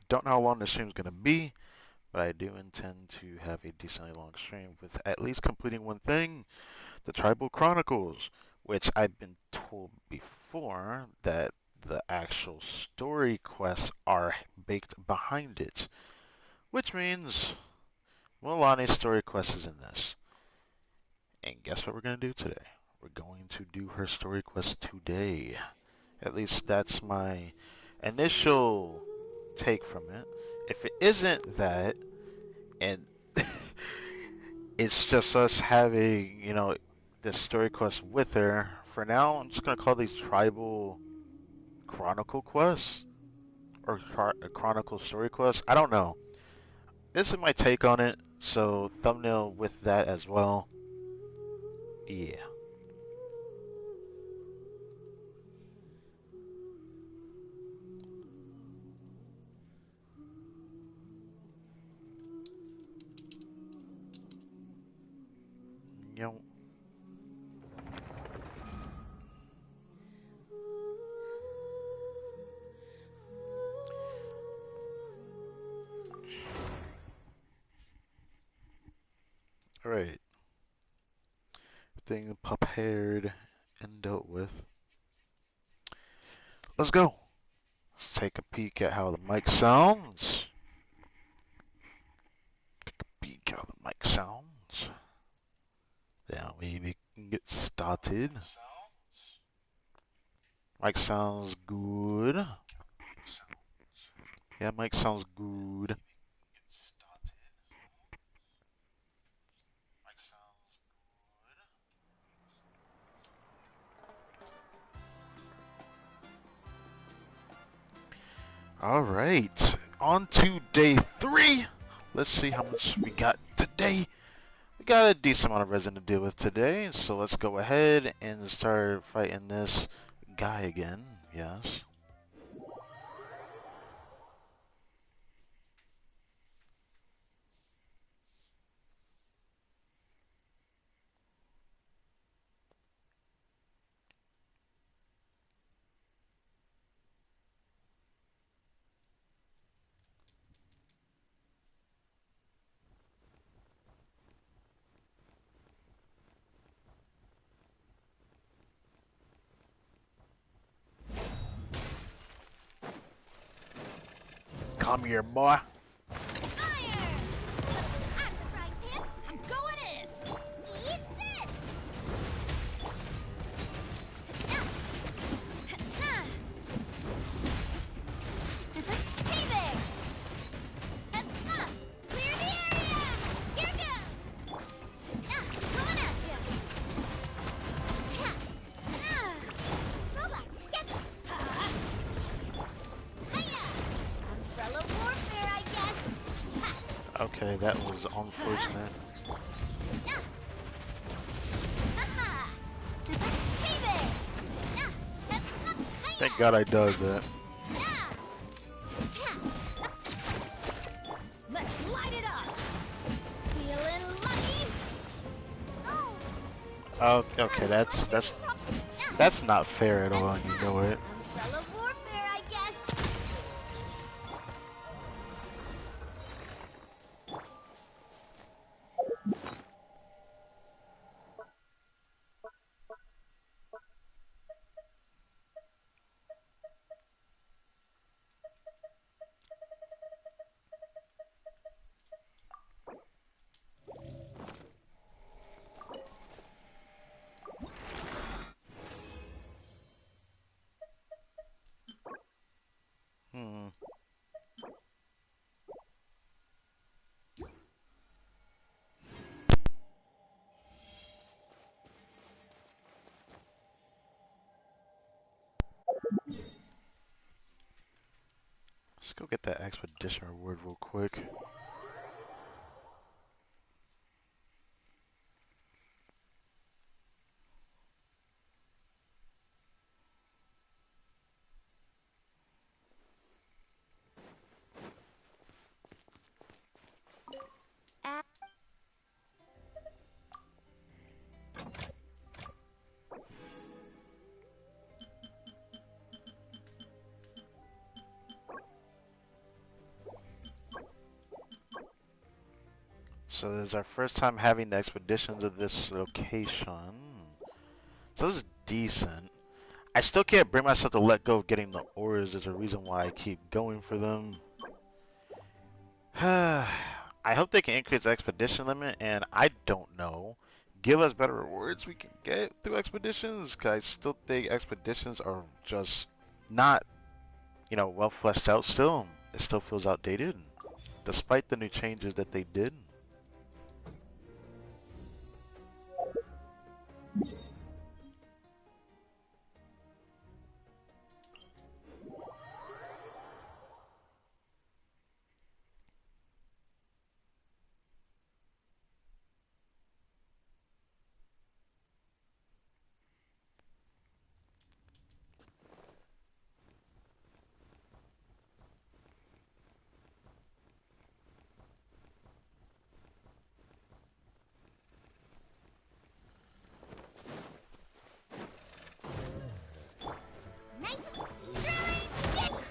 don't know how long the stream's gonna be, but I do intend to have a decently long stream with at least completing one thing, the Tribal Chronicles, which I've been told before that the actual story quests are baked behind it, which means Milani's story quest is in this. And guess what we're gonna do today? We're going to do her story quest today. At least that's my initial take from it. If it isn't that, and it's just us having, this story quest with her, for now, I'm just gonna call these tribal chronicle quests or chronicle story quests. I don't know. This is my take on it, so thumbnail with that as well. Yeah. You All right. Thing prepared and dealt with. Let's go. Let's take a peek at how the mic sounds. Take a peek how the mic sounds. Then we can get started. Mic sounds good. Yeah, mic sounds good. All right, on to day 3. Let's see how much we got today. We got a decent amount of resin to deal with today, so let's go ahead and start fighting this guy again. Yes. Come here, boy. Okay, that was unfortunate. Thank God I dodged that. Let's light it up. Feeling lucky. Oh, okay, that's not fair at all, and you know it. Umbrella warfare, I guess. Hmm. Let's go get that expedition reward real quick. So this is our first time having the expeditions of this location. So this is decent. I still can't bring myself to let go of getting the ores. There's a reason why I keep going for them. I hope they can increase the expedition limit, and I don't know. Give us better rewards we can get through expeditions, because I still think expeditions are just not, well fleshed out still. It still feels outdated, despite the new changes that they did. Nice and drilling!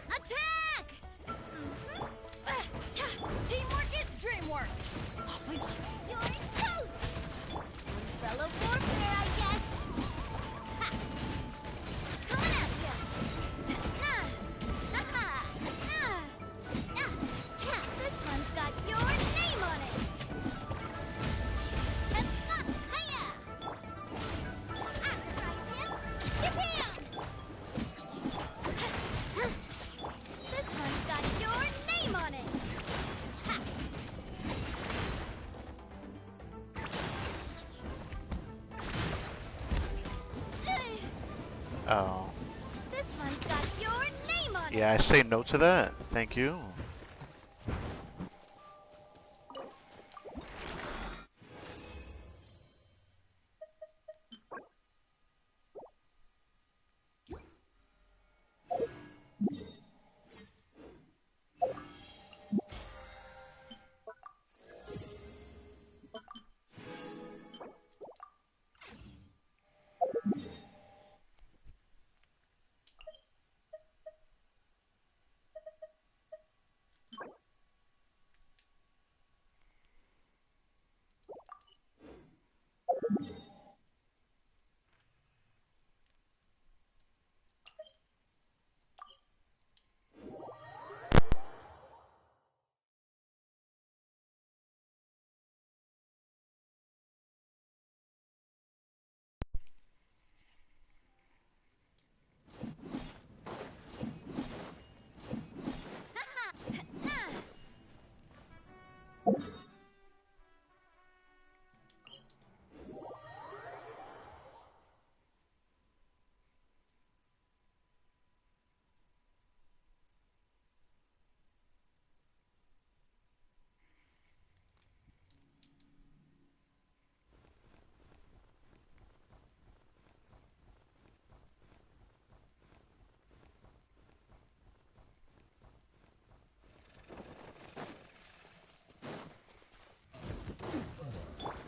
Attack! Teamwork is dreamwork! Off we go! You're toast! Umbrella warfare, I guess! Ha! Coming at ya! This one's got your name on it! Hiya! Right him! Yippee! This one's got your name on it! Ha! Oh. This one's got your name on it! Yeah, I say no to that. Thank you.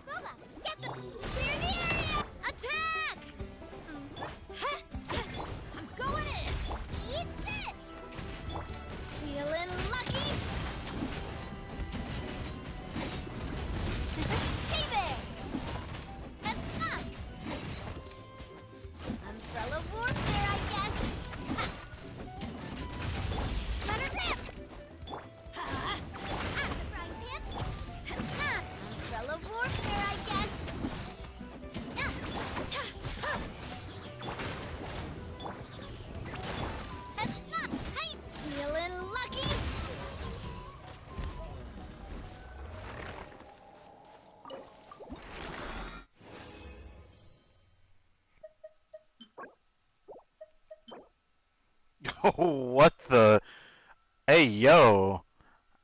Booba, get the... Clear the area! Attack! I'm going in! Eat this! Feeling lucky? Hey there! Heads up! Umbrella warfare, I guess! Ha! Let her rip! Ha! Right hip! Umbrella warfare, I guess! Heads up! Hey! Feeling lucky? What the? Hey, yo.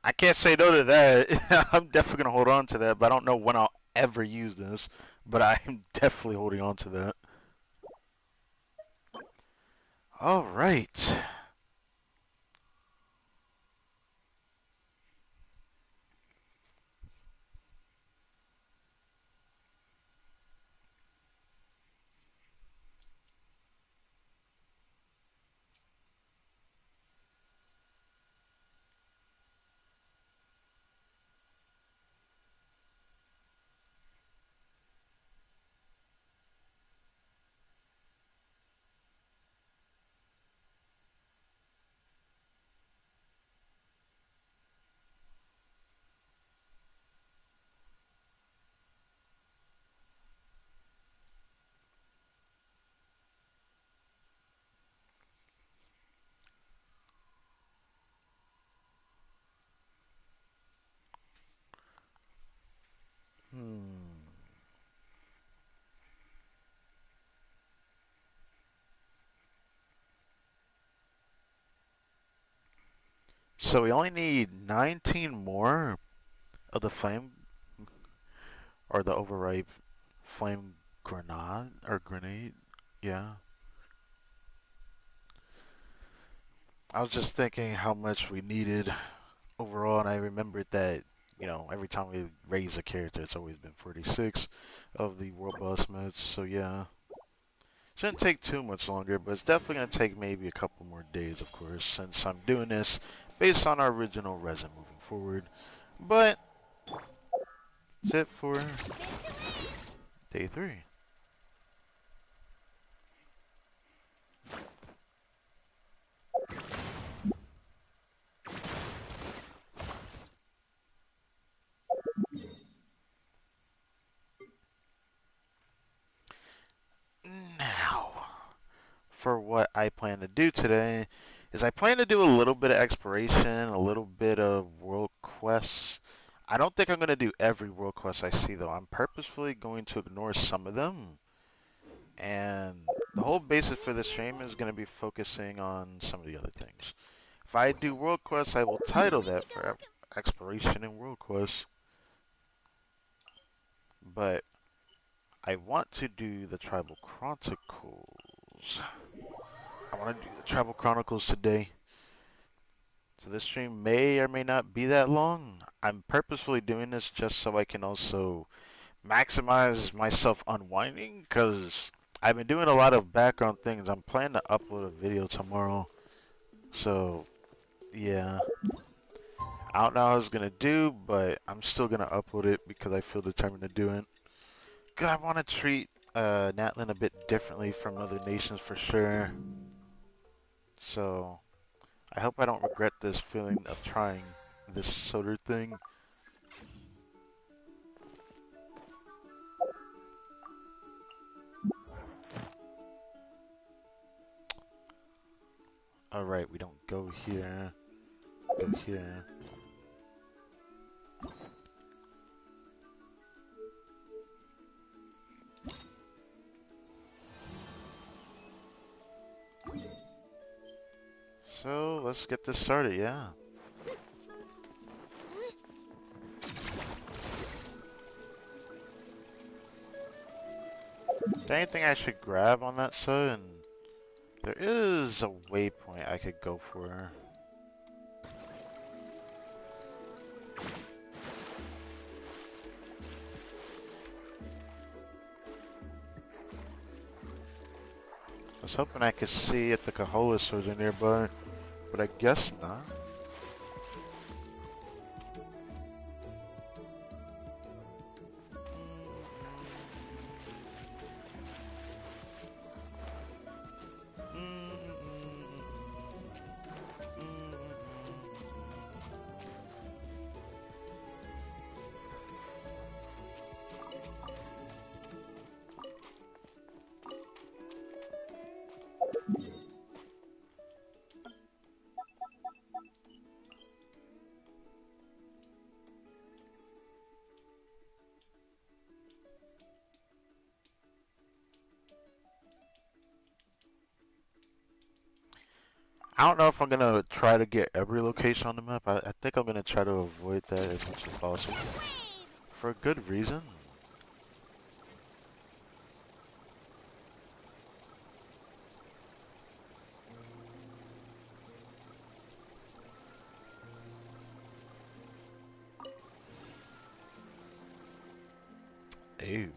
I can't say no to that. I'm definitely gonna hold on to that, but I don't know when I'll ever use this. But I'm definitely holding on to that. All right. So we only need 19 more of the flame or the overripe flame grenade. Yeah. I was just thinking how much we needed overall, and I remembered that, every time we raise a character, it's always been 46 of the world boss meds. So yeah, shouldn't take too much longer, but it's definitely gonna take maybe a couple more days, of course, since I'm doing this based on our original resin moving forward. But that's it for day 3. Now, for what I plan to do today is I plan to do a little bit of exploration, a little bit of world quests. I don't think I'm going to do every world quest I see though. I'm purposefully going to ignore some of them. And the whole basis for this stream is going to be focusing on some of the other things. If I do world quests, I will title Way that to go! for exploration and world quests. But I want to do the Tribal Chronicles. I want to do the Tribal Chronicles today. So this stream may or may not be that long. I'm purposefully doing this just so I can also maximize myself unwinding because I've been doing a lot of background things. I'm planning to upload a video tomorrow. So, yeah. I don't know how I was going to do, but I'm still going to upload it because I feel determined to do it. Because I want to treat Natlan a bit differently from other nations for sure. So, I hope I don't regret this feeling of trying this soda thing. Alright, we don't go here. Go here. So, let's get this started, yeah. Is there anything I should grab on that side? There is a waypoint I could go for. I was hoping I could see if the Cahola swords are nearby, but I guess not. I don't know if I'm gonna try to get every location on the map. I think I'm gonna try to avoid that as much as possible. For a good reason. Ew.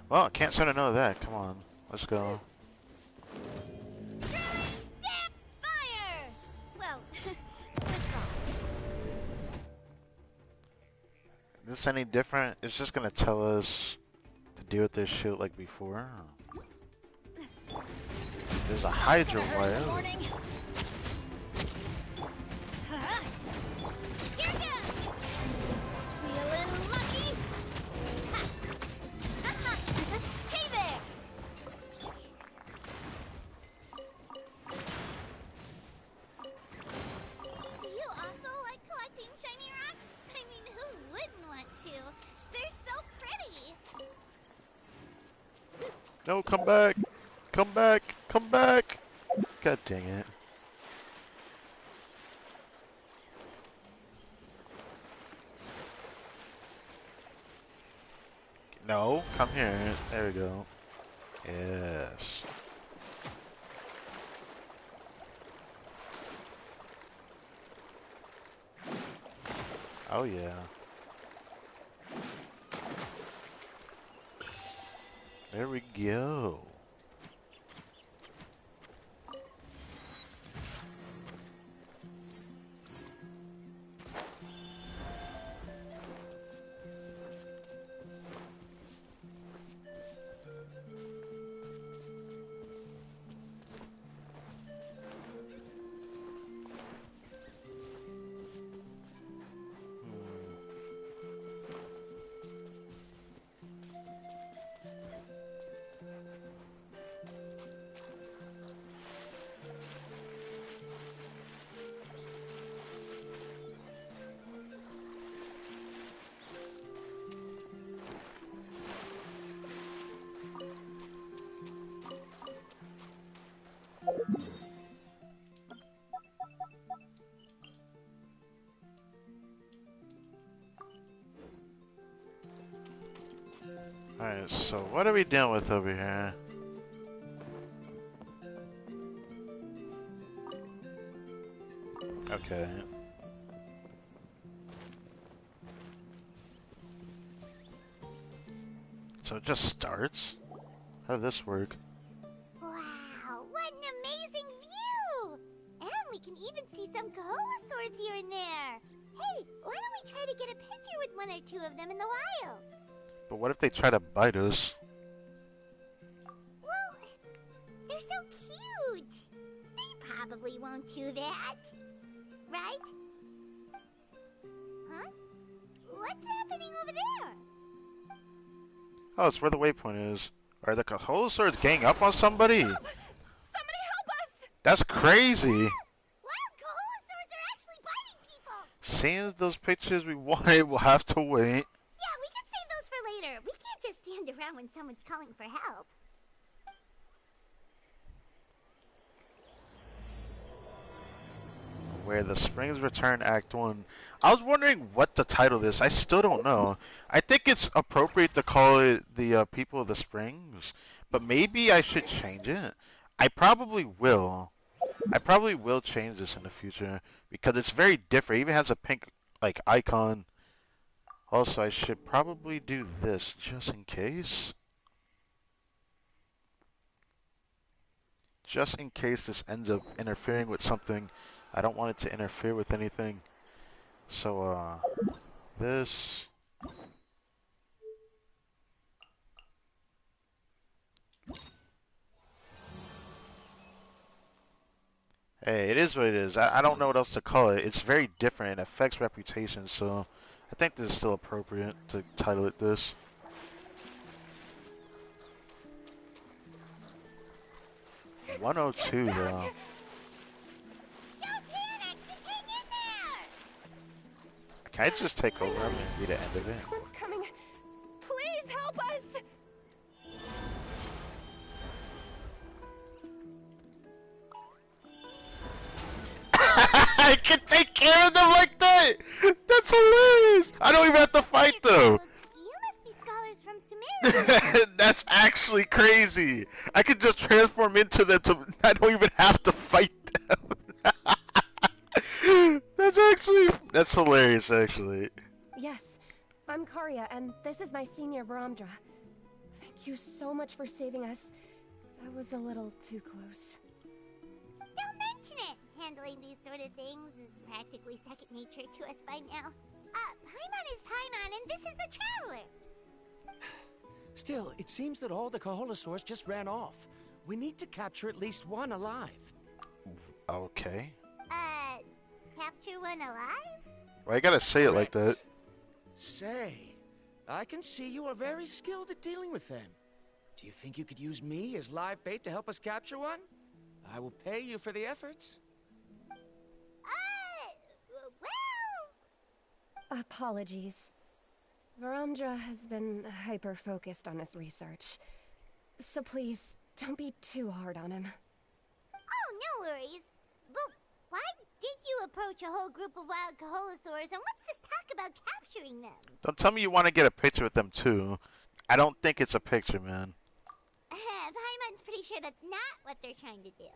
Well, I can't say no to that. Come on. Let's go. Damn fire! Well, Is this any different? It's just gonna tell us to deal with this shit like before. There's a Hydra wire. here goes! Feeling lucky? Ha! Hey there! Do you also like collecting shiny rocks? I mean, who wouldn't want to? They're so pretty! No, come back! Come back! Come back! God dang it. No, come here. There we go. Yes. Oh yeah. There we go. Alright, so what are we dealing with over here? Okay. So it just starts? How did this work? Wow, what an amazing view! And we can even see some Kaholosaurs here and there. Hey, why don't we try to get a picture with one or two of them in the wild? But what if they try to bite us? Well, they're so cute. They probably won't do that. Right? Huh? What's happening over there? Oh, it's where the waypoint is. Are the Kaholosaurs gang up on somebody? Help! Somebody help us! That's crazy! Wild Kaholosaurs are actually biting people! Seeing those pictures we wanted, we'll have to wait. Yeah, we can save those for later. We can't just stand around when someone's calling for help. Where the Springs Return Act 1. I was wondering what the title is. I still don't know. I think it's appropriate to call it the People of the Springs, but maybe I should change it. I probably will. I probably will change this in the future because it's very different. It even has a pink like icon. Also, I should probably do this just in case. Just in case this ends up interfering with something. I don't want it to interfere with anything. So, this. Hey, it is what it is. I don't know what else to call it. It's very different. It affects reputation, so I think this is still appropriate to title it this. Get 102, back! though. Don't panic! Just hang in there! Can I just take over and be the end of it? Someone's coming. Please help us! I can take care of them like that! That's hilarious! I don't even have to fight them! You must be scholars from Sumeria. That's actually crazy! I could just transform into them to I don't even have to fight them! That's hilarious actually. Yes, I'm Karya, and this is my senior Varamdra. Thank you so much for saving us. That was a little too close. Don't mention it. Handling these sort of things is practically second nature to us by now. Paimon is Paimon, and this is the Traveler. Still, it seems that all the Kaholosaurs just ran off. We need to capture at least one alive. Okay. Capture one alive? Why you gotta say it like that? Say, I can see you are very skilled at dealing with them. Do you think you could use me as live bait to help us capture one? I will pay you for the efforts. Well... Apologies. Varamdra has been hyper-focused on his research. So please, don't be too hard on him. Oh, no worries. But why did you approach a whole group of wild Kaholosaurs, and what's this talk about capturing them? Don't tell me you want to get a picture with them too. I don't think it's a picture, man. Paimon's pretty sure that's not what they're trying to do.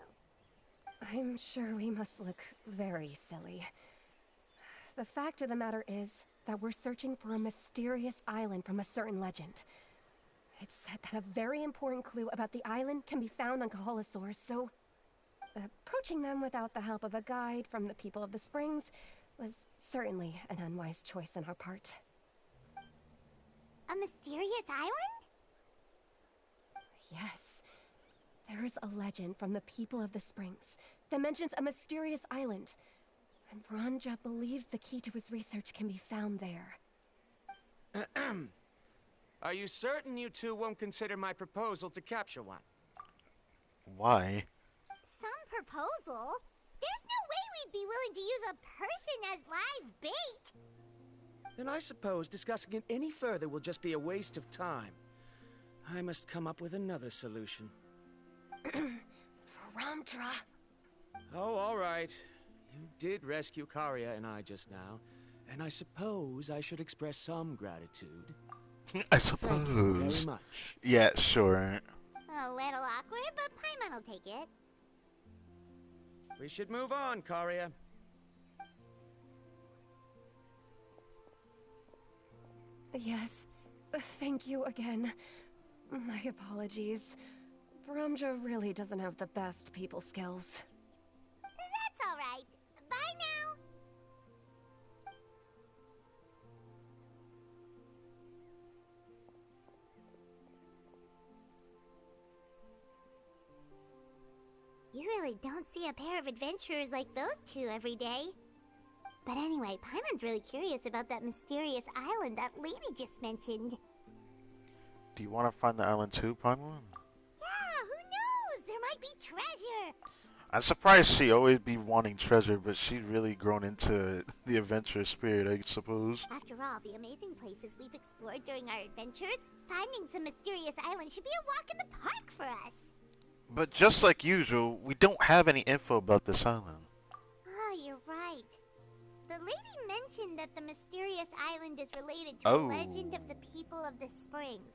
I'm sure we must look very silly. The fact of the matter is that we're searching for a mysterious island from a certain legend. It's said that a very important clue about the island can be found on Kaholosaurs, so approaching them without the help of a guide from the people of the Springs was certainly an unwise choice on our part. A mysterious island? Yes. There is a legend from the people of the Springs that mentions a mysterious island, and Ranja believes the key to his research can be found there. Are you certain you two won't consider my proposal to capture one? Why? Some proposal? There's no way we'd be willing to use a person as live bait! Then I suppose discussing it any further will just be a waste of time. I must come up with another solution. Ramdra. Oh, all right. You did rescue Karia and I just now, and I suppose I should express some gratitude. I Thank you very suppose. much. Yeah, sure. A little awkward, but Paimon will take it. We should move on, Karia. Yes. Thank you again. My apologies. Ramdra really doesn't have the best people skills. That's alright. Bye now! You really don't see a pair of adventurers like those two every day. But anyway, Paimon's really curious about that mysterious island that lady just mentioned. Do you want to find the island too, Paimon? Yeah, who knows? There might be treasure! I'm surprised she always be wanting treasure, but she's really grown into the adventurous spirit, I suppose. After all the amazing places we've explored during our adventures, finding some mysterious island should be a walk in the park for us. But just like usual, we don't have any info about this island. Oh, you're right. The lady mentioned that the mysterious island is related to Oh. a legend of the people of the Springs.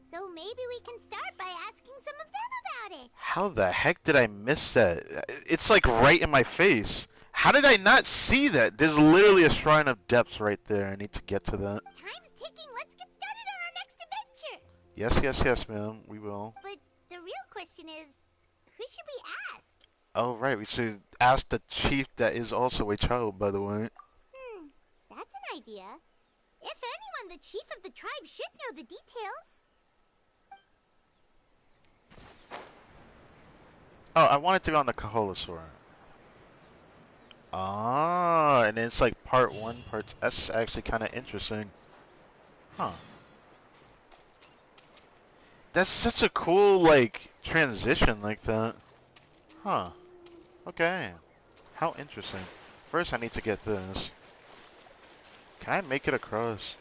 So maybe we can start by asking some of them about it. How the heck did I miss that? It's like right in my face. How did I not see that? There's literally a shrine of depths right there. I need to get to that. Time's ticking. Let's get started on our next adventure. Yes, yes, yes, ma'am. We will. But the real question is, who should we ask? Oh, right. We should ask the chief that is also a child, by the way. That's an idea. If anyone, the chief of the tribe should know the details. Oh, I wanted to go on the Kaholosaur. Ah, and it's like part one, part. That's actually kind of interesting. Huh. That's such a cool, like, transition like that. Huh. Okay. How interesting. First, I need to get this. Can I make it across?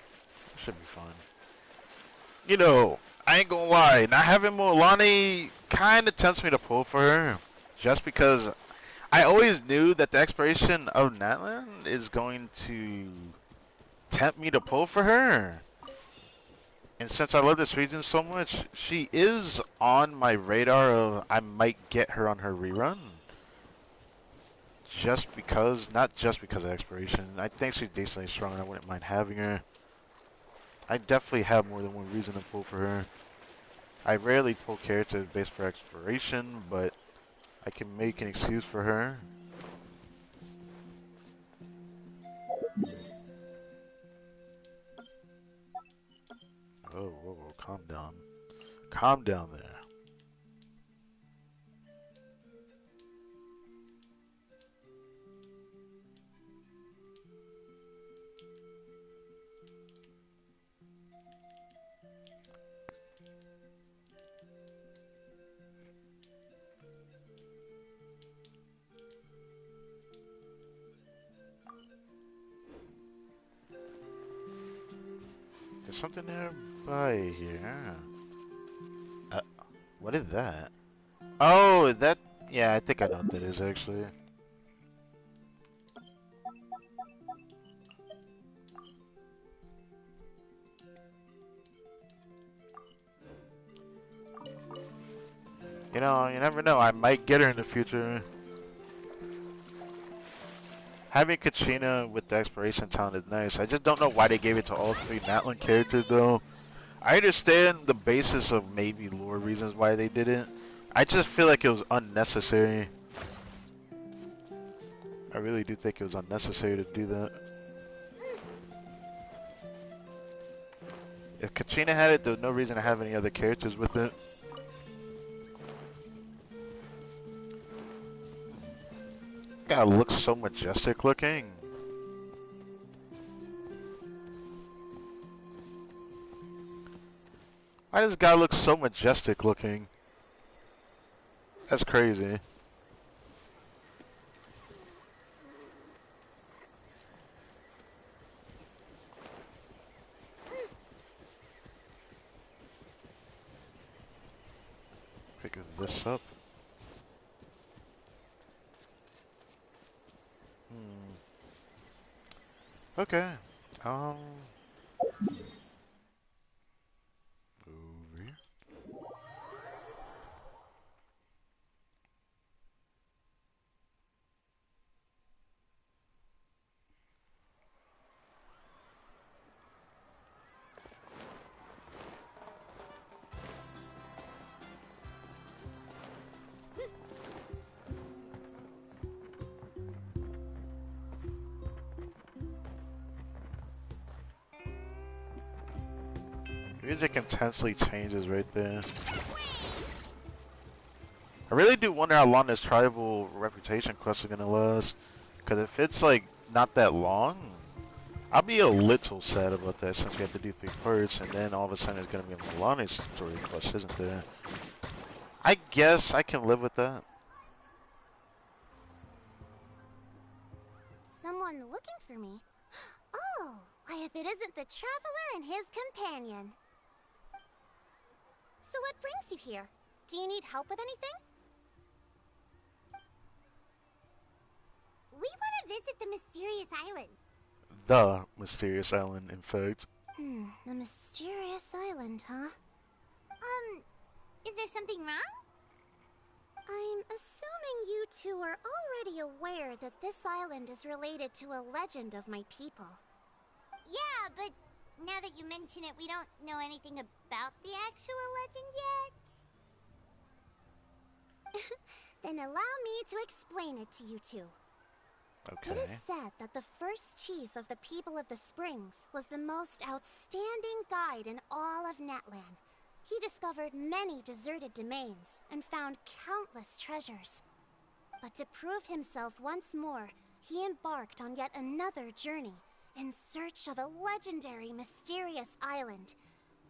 Should be fine. You know, I ain't gonna lie. Not having Mualani kind of tempts me to pull for her. Just because I always knew that the expiration of Natlan is going to tempt me to pull for her. And since I love this region so much, she is on my radar of I might get her on her rerun. Just because, not just because of expiration. I think she's decently strong and I wouldn't mind having her. I definitely have more than one reason to pull for her. I rarely pull characters based for exploration, but I can make an excuse for her. Oh, whoa, whoa, calm down. Calm down there. There's something nearby here. What is that? Oh, that... Yeah, I think I know what that is, actually. You know, you never know. I might get her in the future. Having Katrina with the exploration talent is nice. I just don't know why they gave it to all three Natlan characters though. I understand the basis of maybe lore reasons why they did it. I just feel like it was unnecessary. I really do think it was unnecessary to do that. If Katrina had it, there was no reason to have any other characters with it. God, it looks so majestic looking. Why does this guy look so majestic looking? That's crazy. Pick this up. Okay. Over here. Music intensely changes right there. I really do wonder how long this tribal reputation quest is gonna last. Cause if it's like not that long, I'll be a little sad about that since we have to do 3 parts, and then all of a sudden there's gonna be a Milani story quest, isn't there? I guess I can live with that. Someone looking for me? Oh, why if it isn't the traveler and his companion. So what brings you here? Do you need help with anything? We want to visit the mysterious island. The mysterious island, in fact. The mysterious island, huh? Is there something wrong? I'm assuming you two are already aware that this island is related to a legend of my people. Yeah, but now that you mention it, we don't know anything about the actual legend yet. Then allow me to explain it to you two. Okay. It is said that the first chief of the people of the Springs was the most outstanding guide in all of Natlan. He discovered many deserted domains and found countless treasures. But to prove himself once more, he embarked on yet another journey in search of a legendary, mysterious island.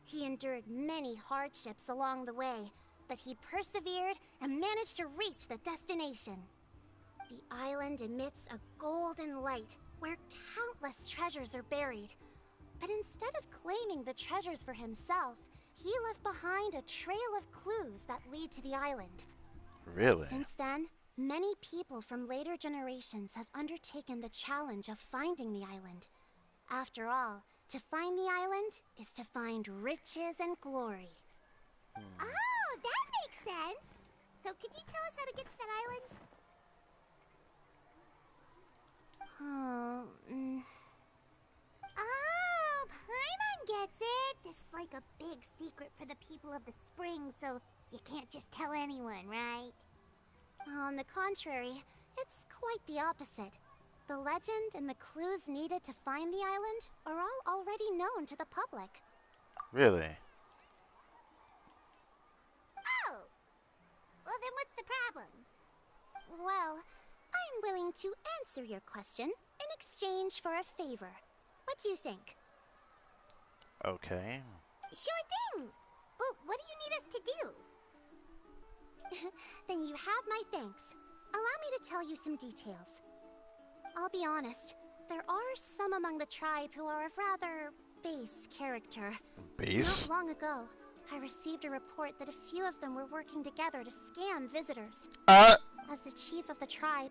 He endured many hardships along the way, but he persevered and managed to reach the destination. The island emits a golden light where countless treasures are buried. But instead of claiming the treasures for himself, he left behind a trail of clues that lead to the island. Really? Since then, many people from later generations have undertaken the challenge of finding the island. After all, to find the island is to find riches and glory. Oh, that makes sense! So could you tell us how to get to that island? Oh, Paimon gets it! This is like a big secret for the people of the spring, so you can't just tell anyone, right? On the contrary, it's quite the opposite. The legend and the clues needed to find the island are all already known to the public. Really? Oh! Well, then what's the problem? Well, I'm willing to answer your question in exchange for a favor. What do you think? Okay. Sure thing! But what do you need us to do? Then you have my thanks. Allow me to tell you some details. I'll be honest, there are some among the tribe who are of rather base character. Base? Not long ago, I received a report that a few of them were working together to scam visitors. As the chief of the tribe,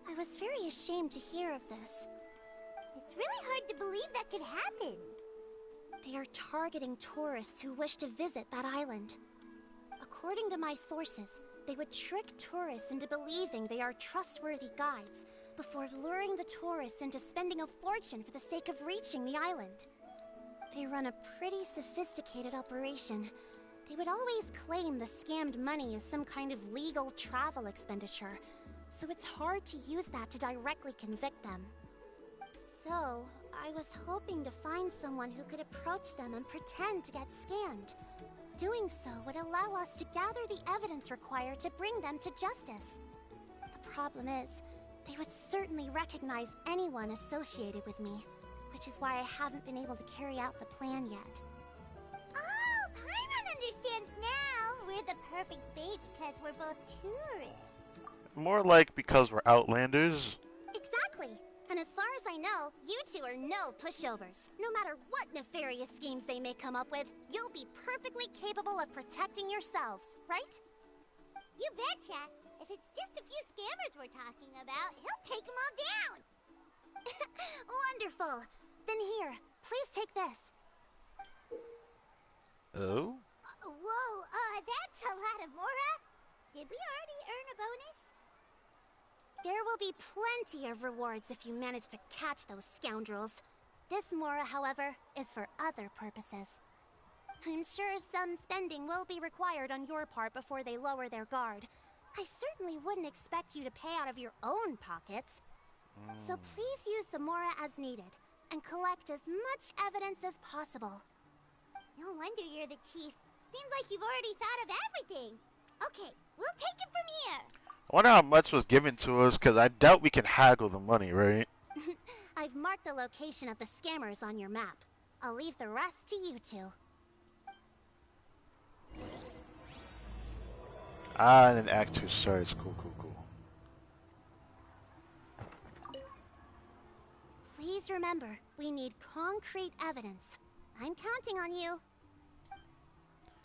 I was very ashamed to hear of this. It's really hard to believe that could happen. They are targeting tourists who wish to visit that island. According to my sources, They would trick tourists into believing they are trustworthy guides before luring the tourists into spending a fortune for the sake of reaching the island. They run a pretty sophisticated operation. They would always claim the scammed money is some kind of legal travel expenditure, so it's hard to use that to directly convict them. So, I was hoping to find someone who could approach them and pretend to get scammed. Doing so would allow us to gather the evidence required to bring them to justice. The problem is, they would certainly recognize anyone associated with me, which is why I haven't been able to carry out the plan yet. Oh, Paimon understands now! We're the perfect bait because we're both tourists. More like because we're outlanders. Exactly! And as far as I know, you two are no pushovers. No matter what nefarious schemes they may come up with, you'll be perfectly capable of protecting yourselves, right? You betcha! If it's just a few scammers we're talking about, he'll take them all down! Wonderful! Then here, please take this. Oh? Whoa, that's a lot of Mora! Did we already earn a bonus? There will be plenty of rewards if you manage to catch those scoundrels. This Mora, however, is for other purposes. I'm sure some spending will be required on your part before they lower their guard. I certainly wouldn't expect you to pay out of your own pockets. So please use the Mora as needed, and collect as much evidence as possible. No wonder you're the chief. Seems like you've already thought of everything. Okay, we'll take it from here. I wonder how much was given to us, because I doubt we can haggle the money, right? I've marked the location of the scammers on your map. I'll leave the rest to you two. Ah, and then Act 2 starts. Cool. Please remember, we need concrete evidence. I'm counting on you.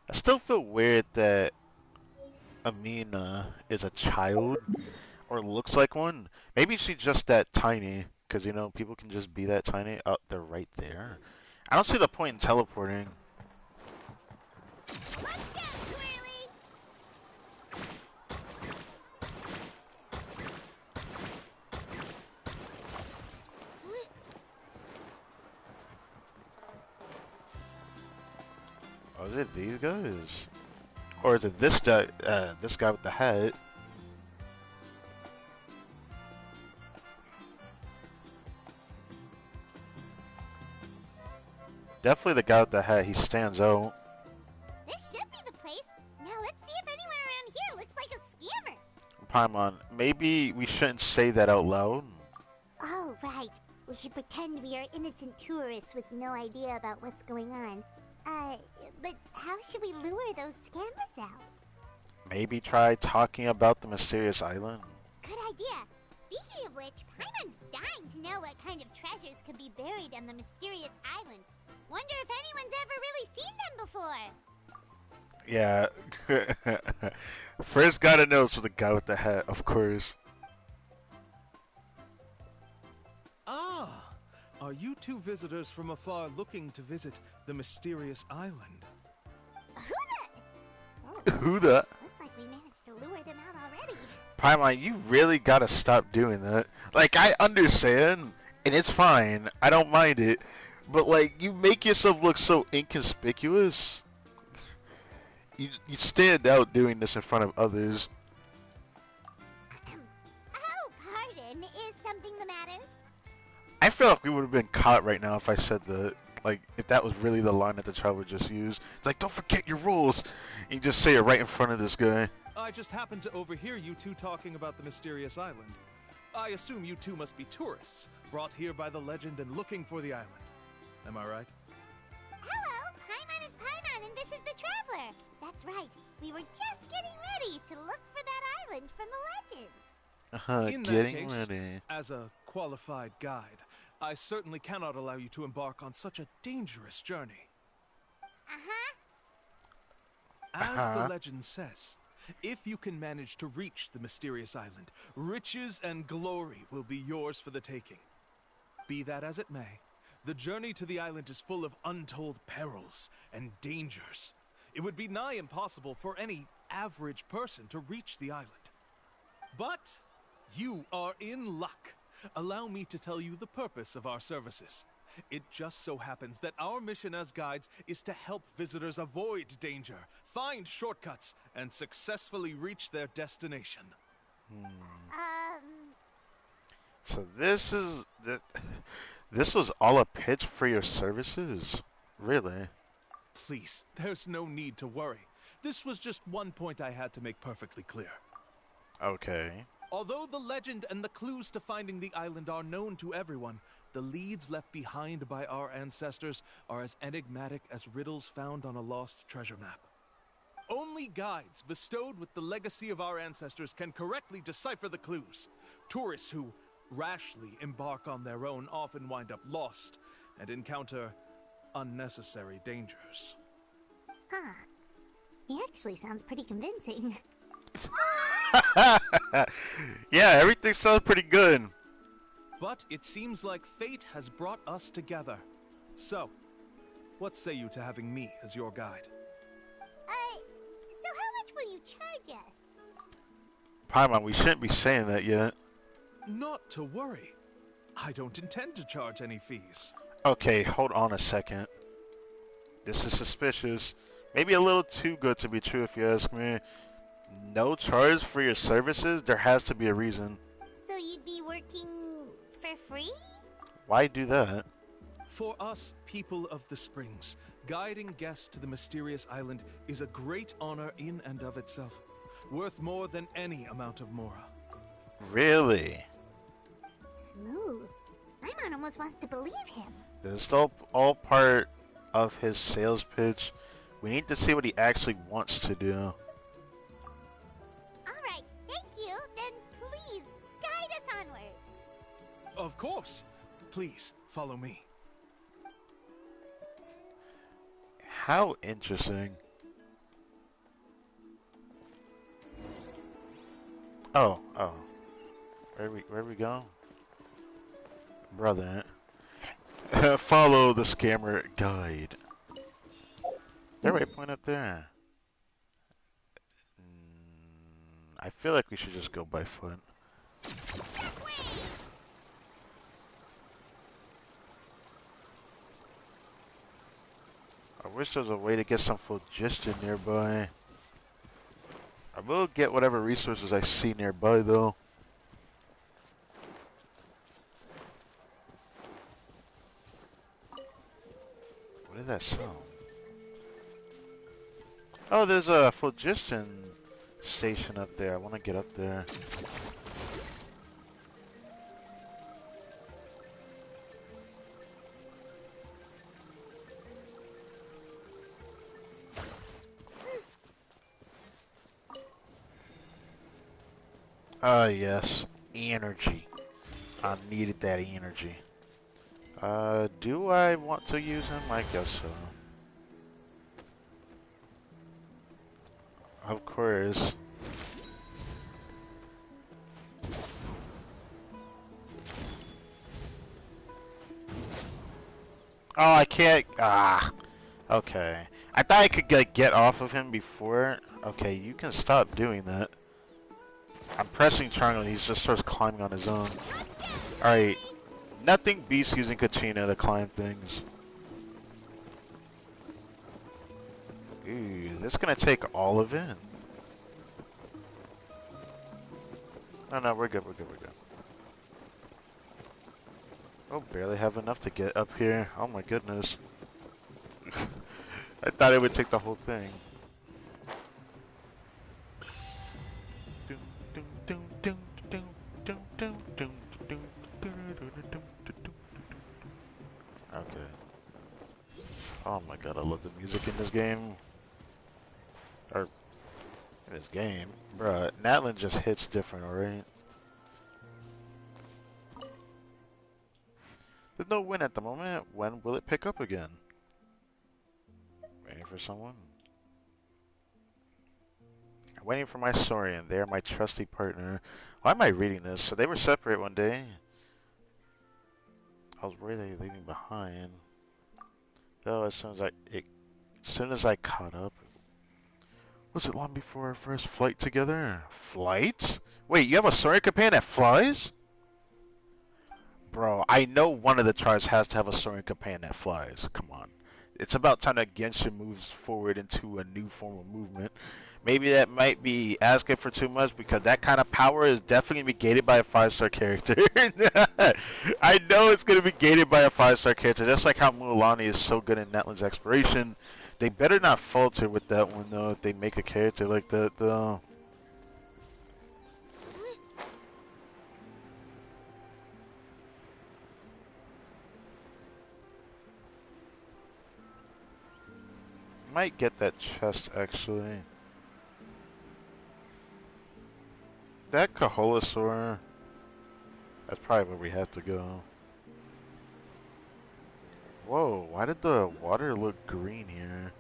I still feel weird that Amina is a child, or looks like one. Maybe she's just that tiny, because, you know, people can just be that tiny. Oh, they're right there. I don't see the point in teleporting. Let's go, Twirly! Oh, is it these guys? Or is it this guy with the hat? Definitely the guy with the hat. He stands out. This should be the place. Now let's see if anyone around here looks like a scammer. Paimon, maybe we shouldn't say that out loud. Oh, right. We should pretend we are innocent tourists with no idea about what's going on. But how should we lure those scammers out? Maybe try talking about the mysterious island. Good idea. Speaking of which, Paimon's dying to know what kind of treasures could be buried on the mysterious island. Wonder if anyone's ever really seen them before. Yeah. First gotta know it's with the guy with the hat, of course. Ah! Are you two visitors from afar looking to visit the mysterious island? Who the? Looks like we managed to lure them out already. Paimon, you really gotta stop doing that. Like, I understand, and it's fine. I don't mind it. But, like, you make yourself look so inconspicuous. You stand out doing this in front of others. Oh, pardon. Is something the matter? I feel like we would have been caught right now if I said that. Like, if that was really the line that the child would just use. It's like, don't forget your rules. And you just say it right in front of this guy. I just happened to overhear you two talking about the mysterious island. I assume you two must be tourists, brought here by the legend and looking for the island. Am I right? Hello, Paimon is Paimon, and this is the Traveler. That's right. We were just getting ready to look for that island from the legend. In Getting that case, ready. as a qualified guide, I certainly cannot allow you to embark on such a dangerous journey. As the legend says, if you can manage to reach the mysterious island, riches and glory will be yours for the taking. Be that as it may, the journey to the island is full of untold perils and dangers. It would be nigh impossible for any average person to reach the island. But you are in luck. Allow me to tell you the purpose of our services. It just so happens that our mission as guides is to help visitors avoid danger, find shortcuts, and successfully reach their destination. So this was all a pitch for your services? Really? Please, there's no need to worry. This was just one point I had to make perfectly clear. Okay. Although the legend and the clues to finding the island are known to everyone, the leads left behind by our ancestors are as enigmatic as riddles found on a lost treasure map. Only guides bestowed with the legacy of our ancestors can correctly decipher the clues. Tourists who rashly embark on their own often wind up lost and encounter unnecessary dangers. Huh. He actually sounds pretty convincing. Yeah, everything sounds pretty good. But it seems like fate has brought us together. So, what say you to having me as your guide? So how much will you charge us? Paimon, we shouldn't be saying that yet. Not to worry. I don't intend to charge any fees. Okay, hold on a second. This is suspicious. Maybe a little too good to be true if you ask me. No charge for your services? There has to be a reason. So you'd be working for free? Why do that? For us, people of the Springs, guiding guests to the mysterious island is a great honor in and of itself, worth more than any amount of mora. Really? Smooth. Paimon almost wants to believe him. This is all part of his sales pitch. We need to see what he actually wants to do. Alright, thank you. Then please, guide us onward. Of course. Please, follow me. How interesting. Oh. Where we go? Brother. Follow the scammer guide. There, waypoint up there. I feel like we should just go by foot. I wish there was a way to get some phlogiston nearby. I will get whatever resources I see nearby, though. What is that sound? Oh, there's a phlogiston station up there. I want to get up there. Yes. Energy. I needed that energy. Do I want to use him? I guess so. Of course. Oh, I can't. Ah. Okay. I thought I could get off of him before. Okay, you can stop doing that. I'm pressing triangle and he just starts climbing on his own. Alright. Nothing beats using Katrina to climb things. Ooh, this is gonna take all of it. No, we're good. Oh, barely have enough to get up here. Oh my goodness. I thought it would take the whole thing. Okay. Oh my god, I love the music in this game. Or, in this game. Bruh, Natlan just hits different, alright? There's no win at the moment. When will it pick up again? Waiting for someone? Waiting for my Saurian. They are my trusty partner. Why am I reading this? So they were separate one day. I was worried they were leaving behind. Though as soon as I caught up. Was it long before our first flight together? Flight? Wait, you have a soaring companion that flies? Bro, I know one of the tribes has to have a soaring companion that flies. Come on. It's about time that Genshin moves forward into a new form of movement. Maybe that might be asking for too much because that kind of power is definitely going to be gated by a 5-star character. I know it's going to be gated by a 5-star character, just like how Mulan is so good in Netland's exploration. They better not falter with that one, though, if they make a character like that, though. Might get that chest, actually. That Kaholosaur, that's probably where we have to go. Whoa, why did the water look green here?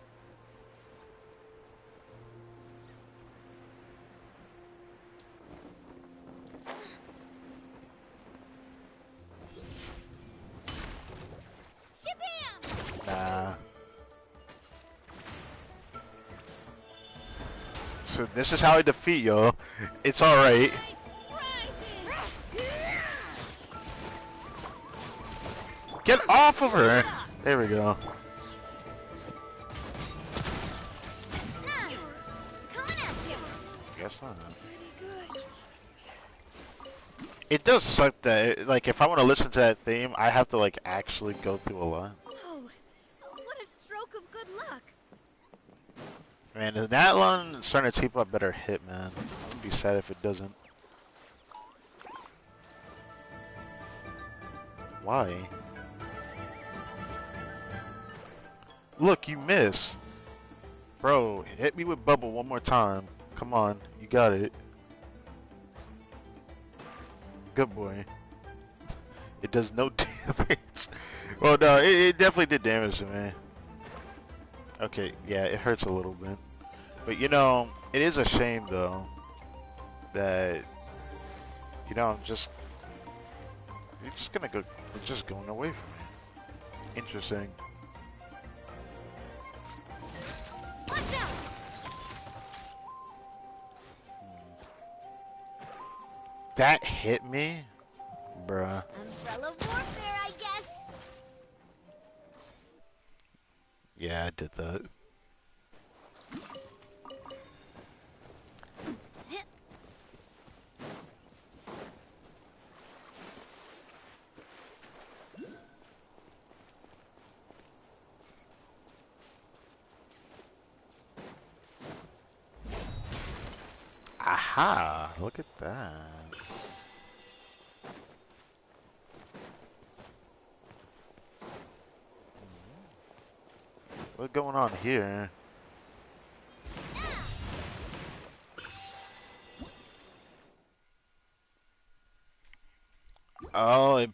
Nah. So this is how I defeat yo. It's alright. Get off of her! There we go. Guess not. It does suck that, like, if I want to listen to that theme, I have to, like, actually go through a lot. Oh, what a stroke of good luck. Man, if that one is starting to tape up better hit, man. I'd be sad if it doesn't. Why? Look, you miss. Bro, hit me with bubble one more time. Come on, you got it. Good boy. It does no damage. Well, no, it definitely did damage to me. Okay, yeah, it hurts a little bit. But, you know, it is a shame, though, that, you know, you're just gonna go, it's just going away from me. Interesting. That hit me? Bruh. Umbrella warfare, I guess. Yeah, I did that. Aha! Look at that. What's going on here? Oh, it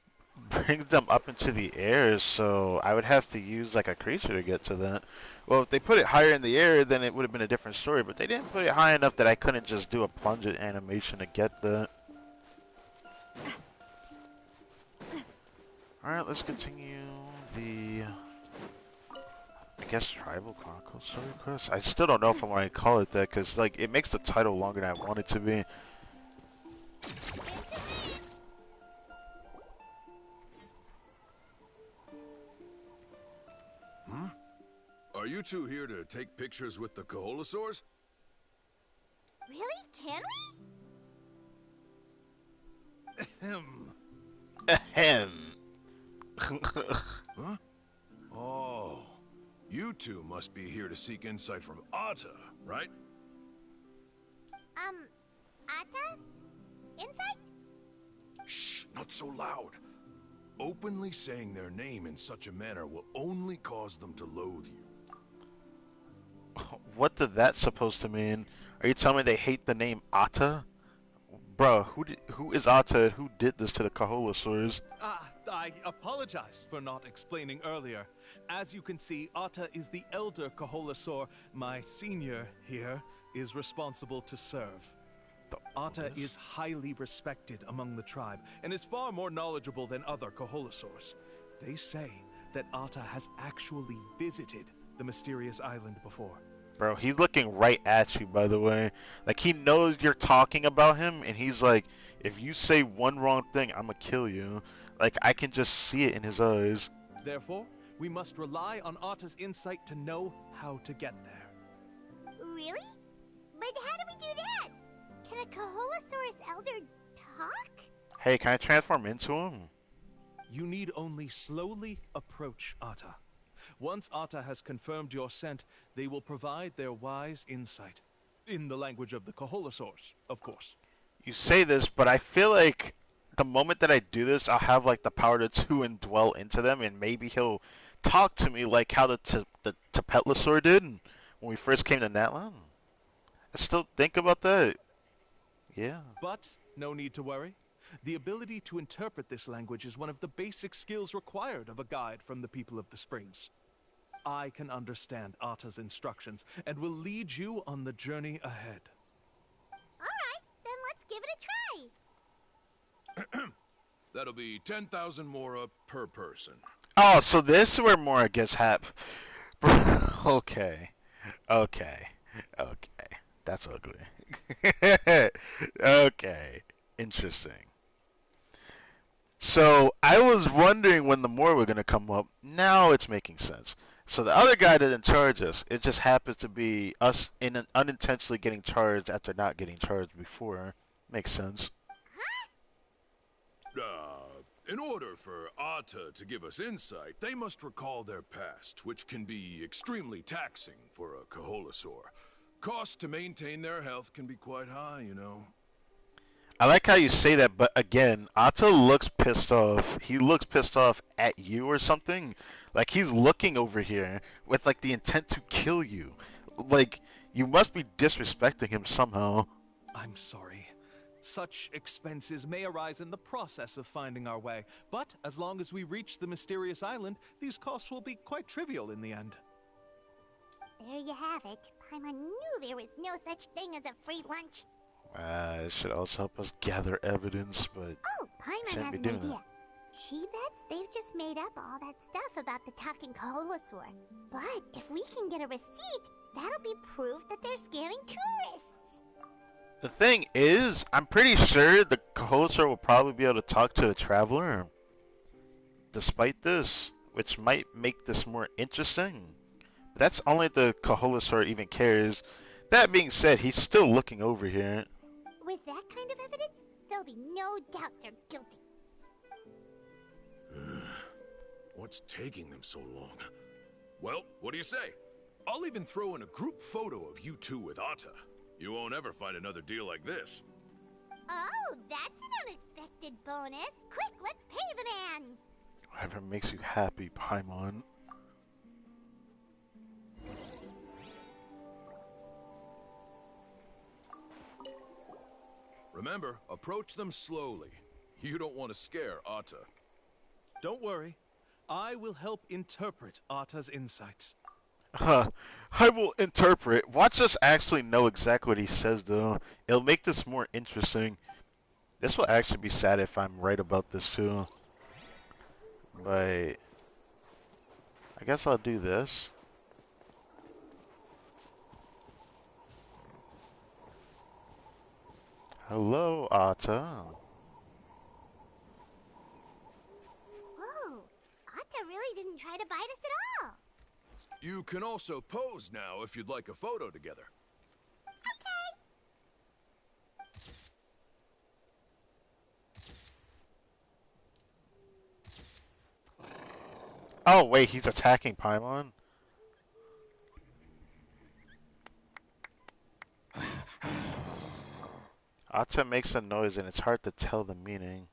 brings them up into the air, so I would have to use like a creature to get to that. Well, if they put it higher in the air, then it would have been a different story, but they didn't put it high enough that I couldn't just do a plunge animation to get that. Alright, let's continue the, I guess, Tribal Chronicles story quest. I still don't know if I want to call it that, because like, it makes the title longer than I want it to be. Are you two here to take pictures with the Kaholosaurs? Really? Can we? Ahem. Ahem. Huh? Oh, you two must be here to seek insight from Atta, right? Atta? Insight? Shh, not so loud. Openly saying their name in such a manner will only cause them to loathe you. What did that supposed to mean? Are you telling me they hate the name Atta? Bro, who is Atta and who did this to the Kaholosaurs? I apologize for not explaining earlier. As you can see, Atta is the elder Kaholosaur. My senior here is responsible to serve. Atta is highly respected among the tribe and is far more knowledgeable than other Kaholosaurs. They say that Atta has actually visited the mysterious island before. Bro, he's looking right at you, by the way. Like, he knows you're talking about him, and he's like, if you say one wrong thing, I'm gonna kill you. Like, I can just see it in his eyes. Therefore, we must rely on Arta's insight to know how to get there. Really? But how do we do that? Can a Kaholosaurus elder talk? Hey, can I transform into him? You need only slowly approach Arta. Once Arta has confirmed your scent, they will provide their wise insight. In the language of the Kaholosaurs, of course. You say this, but I feel like the moment that I do this, I'll have like the power to indwell into them, and maybe he'll talk to me like how the Tapetlosaur did when we first came to Natlan. I still think about that. Yeah. But no need to worry. The ability to interpret this language is one of the basic skills required of a guide from the people of the Springs. I can understand Arta's instructions and will lead you on the journey ahead. Alright, then let's give it a try. That'll be 10,000 mora per person. Oh, so this is where Mora gets hap. Okay. Okay. Okay. That's ugly. Okay. Interesting. So, I was wondering when the Mora were going to come up. Now it's making sense. So the other guy didn't charge us. It just happens to be us unintentionally getting charged after not getting charged before. Makes sense. In order for Arta to give us insight, they must recall their past, which can be extremely taxing for a Kaholosaur. Cost to maintain their health can be quite high, you know. I like how you say that, but again, Ata looks pissed off. He looks pissed off at you or something. Like, he's looking over here with, like, the intent to kill you. Like, you must be disrespecting him somehow. I'm sorry. Such expenses may arise in the process of finding our way, but as long as we reach the mysterious island, these costs will be quite trivial in the end. There you have it. Paimon knew there was no such thing as a free lunch. It should also help us gather evidence, but Oh, Paimon shouldn't has be an doing idea. that. She bets they've just made up all that stuff about the talking Kaholosaur. But if we can get a receipt, that'll be proof that they're scaring tourists. The thing is, I'm pretty sure the Kaholosaur will probably be able to talk to the traveler. Despite this, which might make this more interesting. But that's only if the Kaholosaur even cares. That being said, he's still looking over here. With that kind of evidence, there'll be no doubt they're guilty. What's taking them so long? Well, what do you say? I'll even throw in a group photo of you two with Arta. You won't ever find another deal like this. Oh, that's an unexpected bonus. Quick, let's pay the man. Whatever makes you happy, Paimon. Remember, approach them slowly. You don't want to scare Arta. Don't worry. I will help interpret Arta's insights. I will interpret. Watch us actually know exactly what he says, though. It'll make this more interesting. This will actually be sad if I'm right about this, too. But I guess I'll do this. Hello, Arta. Whoa, Atta really didn't try to bite us at all. You can also pose now if you'd like a photo together. Oh, wait, he's attacking Paimon? Arta makes a noise and it's hard to tell the meaning.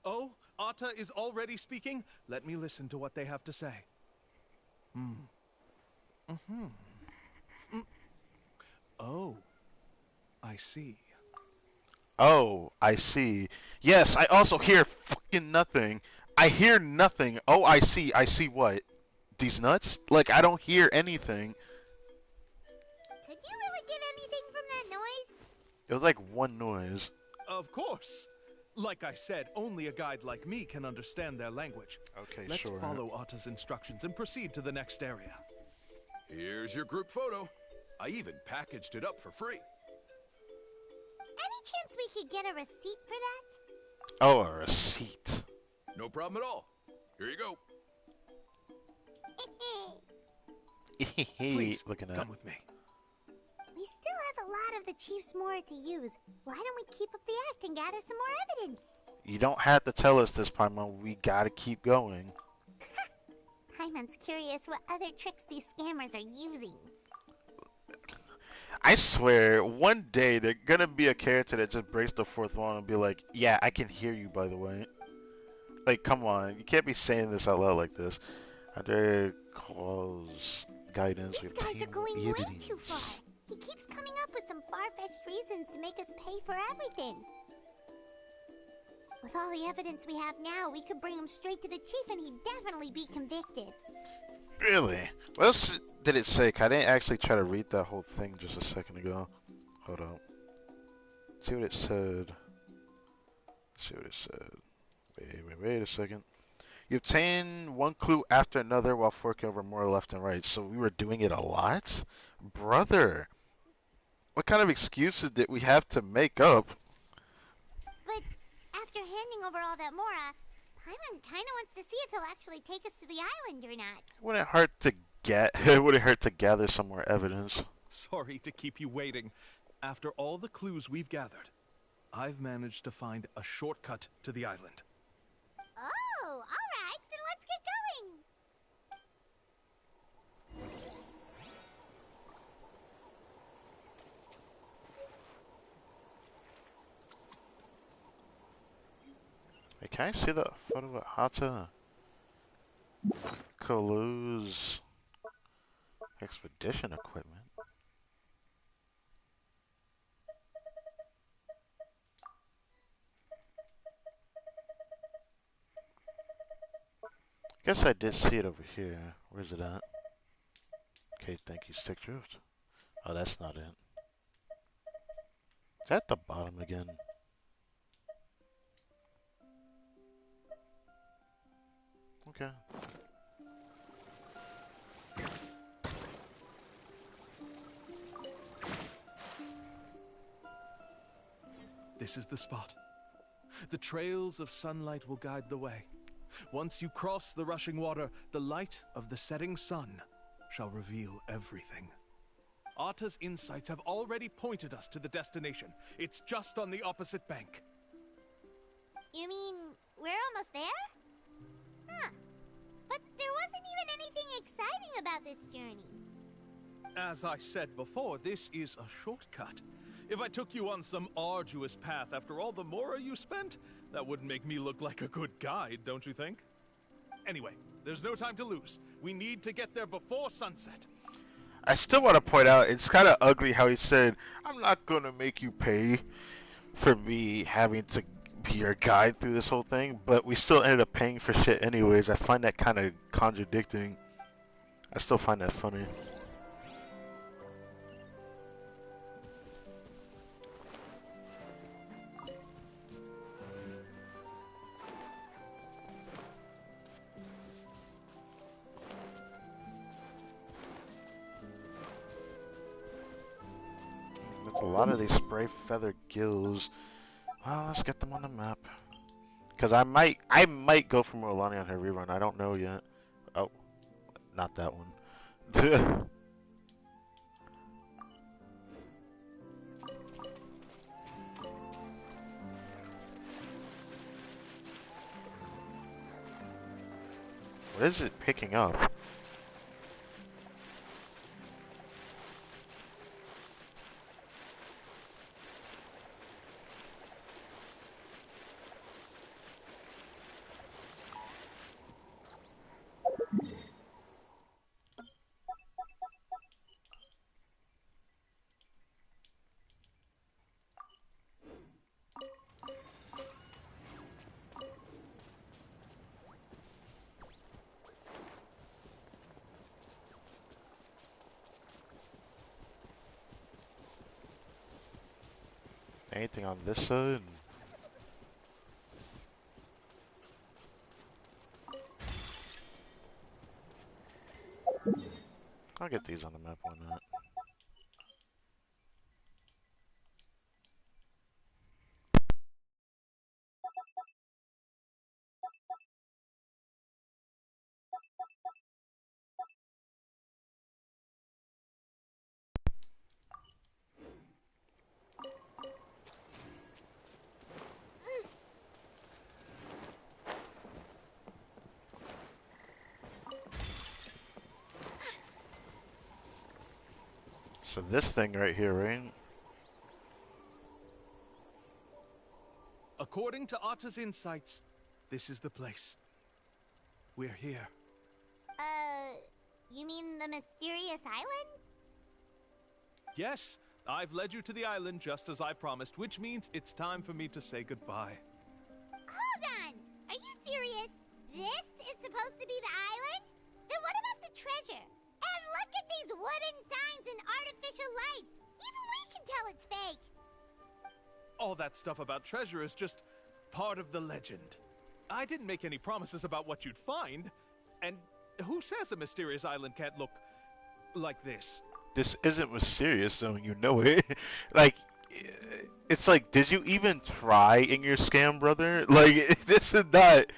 Oh, Arta is already speaking? Let me listen to what they have to say. Oh, I see. Oh, I see. Yes, I also hear fucking nothing. I hear nothing. Oh, I see. I see what? These nuts? Like, I don't hear anything. Could you really get anything from that noise? It was like one noise. Of course. Like I said, only a guide like me can understand their language. Okay, Let's sure. follow Atta's instructions and proceed to the next area. Here's your group photo. I even packaged it up for free. Any chance we could get a receipt for that? Oh, a receipt. No problem at all. Here you go. Please, Looking at. come with me. We still have a lot of the Chief's Mora to use. Why don't we keep up the act and gather some more evidence? You don't have to tell us this, Paimon. We gotta keep going. Paimon's curious what other tricks these scammers are using. I swear, one day there's gonna be a character that just breaks the fourth wall and be like, "Yeah, I can hear you, by the way." Like, come on, you can't be saying this out loud like this. Under cause guidance, These we guys are obtain going way evidence. too far. He keeps coming up with some far-fetched reasons to make us pay for everything. With all the evidence we have now, we could bring him straight to the chief and he'd definitely be convicted. Really? What else did it say? 'Cause I didn't actually try to read that whole thing just a second ago. Hold on. See what it said. See what it said. Wait a second. You obtain one clue after another while forking over more left and right. So we were doing it a lot? Brother! What kind of excuses did we have to make up? But after handing over all that Mora, Paimon kind of wants to see if he'll actually take us to the island or not. It wouldn't hurt to it wouldn't hurt to gather some more evidence. Sorry to keep you waiting. After all the clues we've gathered, I've managed to find a shortcut to the island. Oh, all right, then let's get going. Hey, can I see the photo of Hata? Kalu's expedition equipment. Guess I did see it over here. Where's it at? Okay, thank you, Stick Drift. Oh, that's not it. It's at the bottom again. Okay. This is the spot. The trails of sunlight will guide the way. Once you cross the rushing water, the light of the setting sun shall reveal everything. Atta's insights have already pointed us to the destination. It's just on the opposite bank. You mean we're almost there? Huh. But there wasn't even anything exciting about this journey. As I said before, this is a shortcut. If I took you on some arduous path after all the Mora you spent, that wouldn't make me look like a good guide, don't you think? Anyway, there's no time to lose. We need to get there before sunset. I still want to point out, it's kind of ugly how he said, "I'm not going to make you pay for me having to be your guide through this whole thing," but we still ended up paying for shit anyways. I find that kind of contradicting. I still find that funny. A lot of these spray feather gills. Well, let's get them on the map. Cause I might go for Mualani on her rerun. I don't know yet. Oh, not that one. What is it picking up? Anything on this side? I'll get these on the map, why not? So this thing right here, right? According to Atta's insights, this is the place. We're here. You mean the mysterious island? Yes, I've led you to the island just as I promised, which means it's time for me to say goodbye. Hold on! Are you serious? This is supposed to be the island? Then what about the treasure? And look at these wooden signs and artificial lights! Even we can tell it's fake! All that stuff about treasure is just part of the legend. I didn't make any promises about what you'd find, and who says a mysterious island can't look like this? This isn't mysterious, though, you know it. Like, it's like, did you even try in your scam, brother? Like, this is not,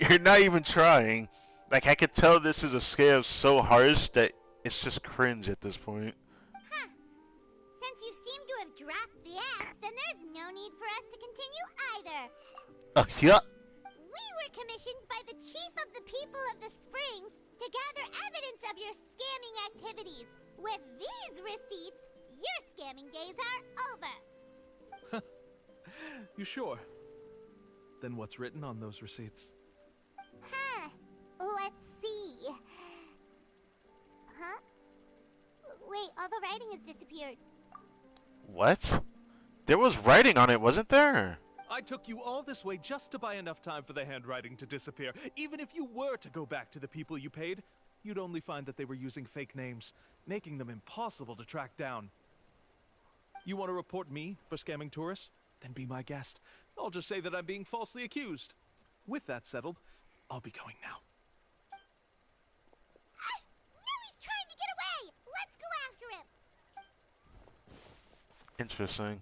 you're not even trying. Like, I could tell this is a scam so harsh that it's just cringe at this point. Huh. Since you seem to have dropped the axe, then there's no need for us to continue either. Yeah. We were commissioned by the chief of the people of the Springs to gather evidence of your scamming activities. With these receipts, your scamming days are over. You sure? Then what's written on those receipts? Huh. Let's see. Huh? Wait, all the writing has disappeared. What? There was writing on it, wasn't there? I took you all this way just to buy enough time for the handwriting to disappear. Even if you were to go back to the people you paid, you'd only find that they were using fake names, making them impossible to track down. You want to report me for scamming tourists? Then be my guest. I'll just say that I'm being falsely accused. With that settled, I'll be going now. No, he's trying to get away! Let's go after him! Interesting.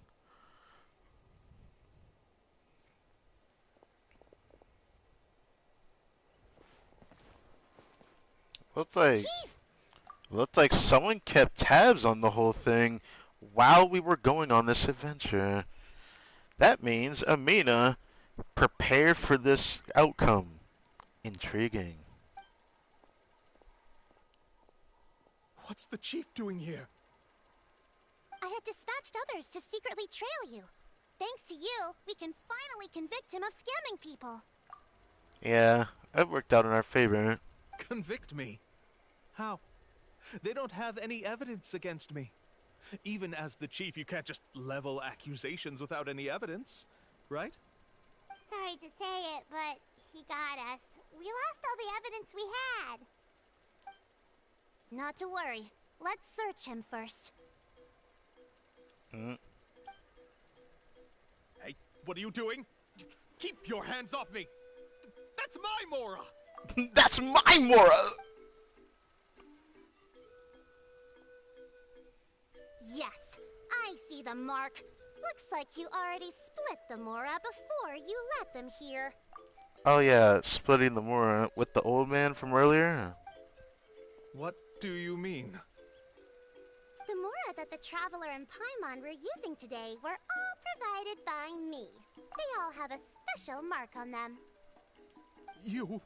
Looked like someone kept tabs on the whole thing while we were going on this adventure. That means Amina prepared for this outcome. Intriguing. What's the chief doing here? I had dispatched others to secretly trail you. Thanks to you, we can finally convict him of scamming people. Yeah, that worked out in our favor. Convict me? How? They don't have any evidence against me. Even as the chief, you can't just level accusations without any evidence, right? Sorry to say it, but he got us. We lost all the evidence we had. Not to worry. Let's search him first. Hey, what are you doing? Keep your hands off me! That's my Mora! That's my Mora! Yes, I see the mark. Looks like you already split the Mora before you let them here. Oh yeah, splitting the Mora with the old man from earlier? What do you mean? The Mora that the Traveler and Paimon were using today were all provided by me. They all have a special mark on them. You...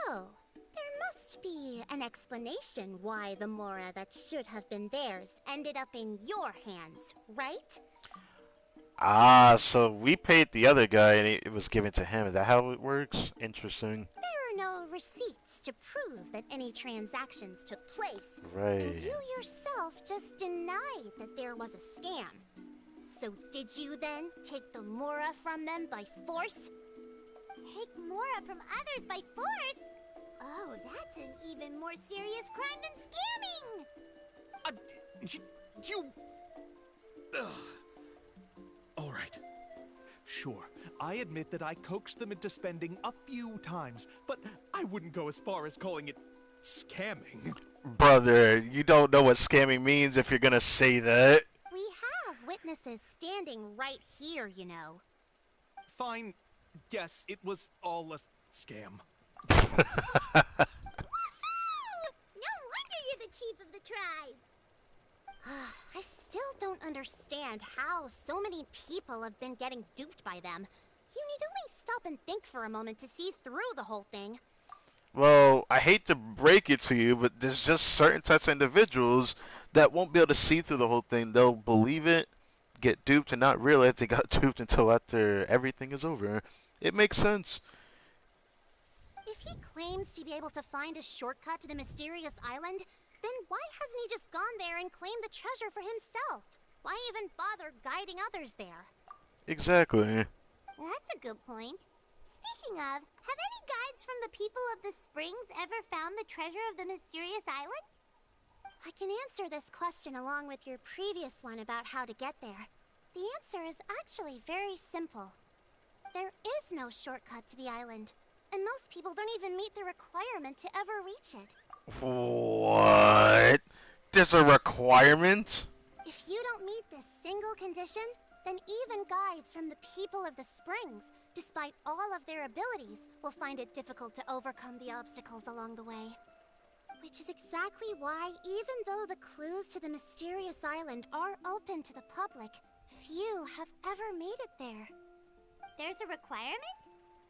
So, there must be an explanation why the Mora that should have been theirs ended up in your hands, right? Ah, so we paid the other guy and it was given to him. Is that how it works? Interesting. There are no receipts to prove that any transactions took place. Right. And you yourself just denied that there was a scam. So did you then take the Mora from them by force? Take Mora from others by force? Oh, that's an even more serious crime than scamming! You... All right. Sure, I admit that I coaxed them into spending a few times, but I wouldn't go as far as calling it scamming. Brother, you don't know what scamming means if you're gonna say that. We have witnesses standing right here, you know. Fine. Yes, it was all a scam. Woohoo! No wonder you're the chief of the tribe. I still don't understand how so many people have been getting duped by them. You need only stop and think for a moment to see through the whole thing. Well, I hate to break it to you, but there's just certain types of individuals that won't be able to see through the whole thing. They'll believe it, get duped, and not realize they got duped until after everything is over. It makes sense. If he claims to be able to find a shortcut to the mysterious island, then why hasn't he just gone there and claimed the treasure for himself? Why even bother guiding others there? Exactly. That's a good point. Speaking of, have any guides from the people of the springs ever found the treasure of the mysterious island? I can answer this question along with your previous one about how to get there. The answer is actually very simple. There is no shortcut to the island, and most people don't even meet the requirement to ever reach it. What? There's a requirement? If you don't meet this single condition, then even guides from the people of the springs, despite all of their abilities, will find it difficult to overcome the obstacles along the way. Which is exactly why, even though the clues to the mysterious island are open to the public, few have ever made it there. There's a requirement?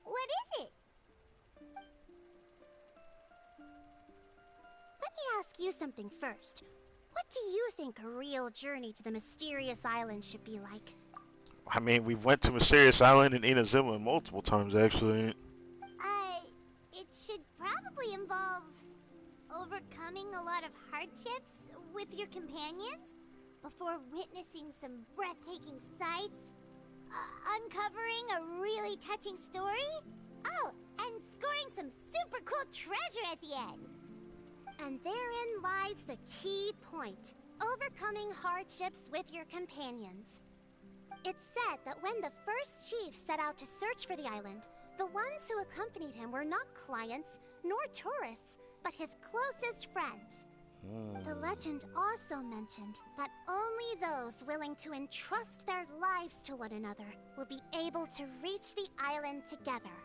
What is it? Let me ask you something first. What do you think a real journey to the mysterious island should be like? I mean, we went to Mysterious Island in Inazuma multiple times, actually. It should probably involve overcoming a lot of hardships with your companions before witnessing some breathtaking sights, uncovering a really touching story, oh, and scoring some super cool treasure at the end. And therein lies the key point: overcoming hardships with your companions. It's said that when the first chief set out to search for the island, the ones who accompanied him were not clients nor tourists, but his closest friends. The legend also mentioned that only those willing to entrust their lives to one another will be able to reach the island together.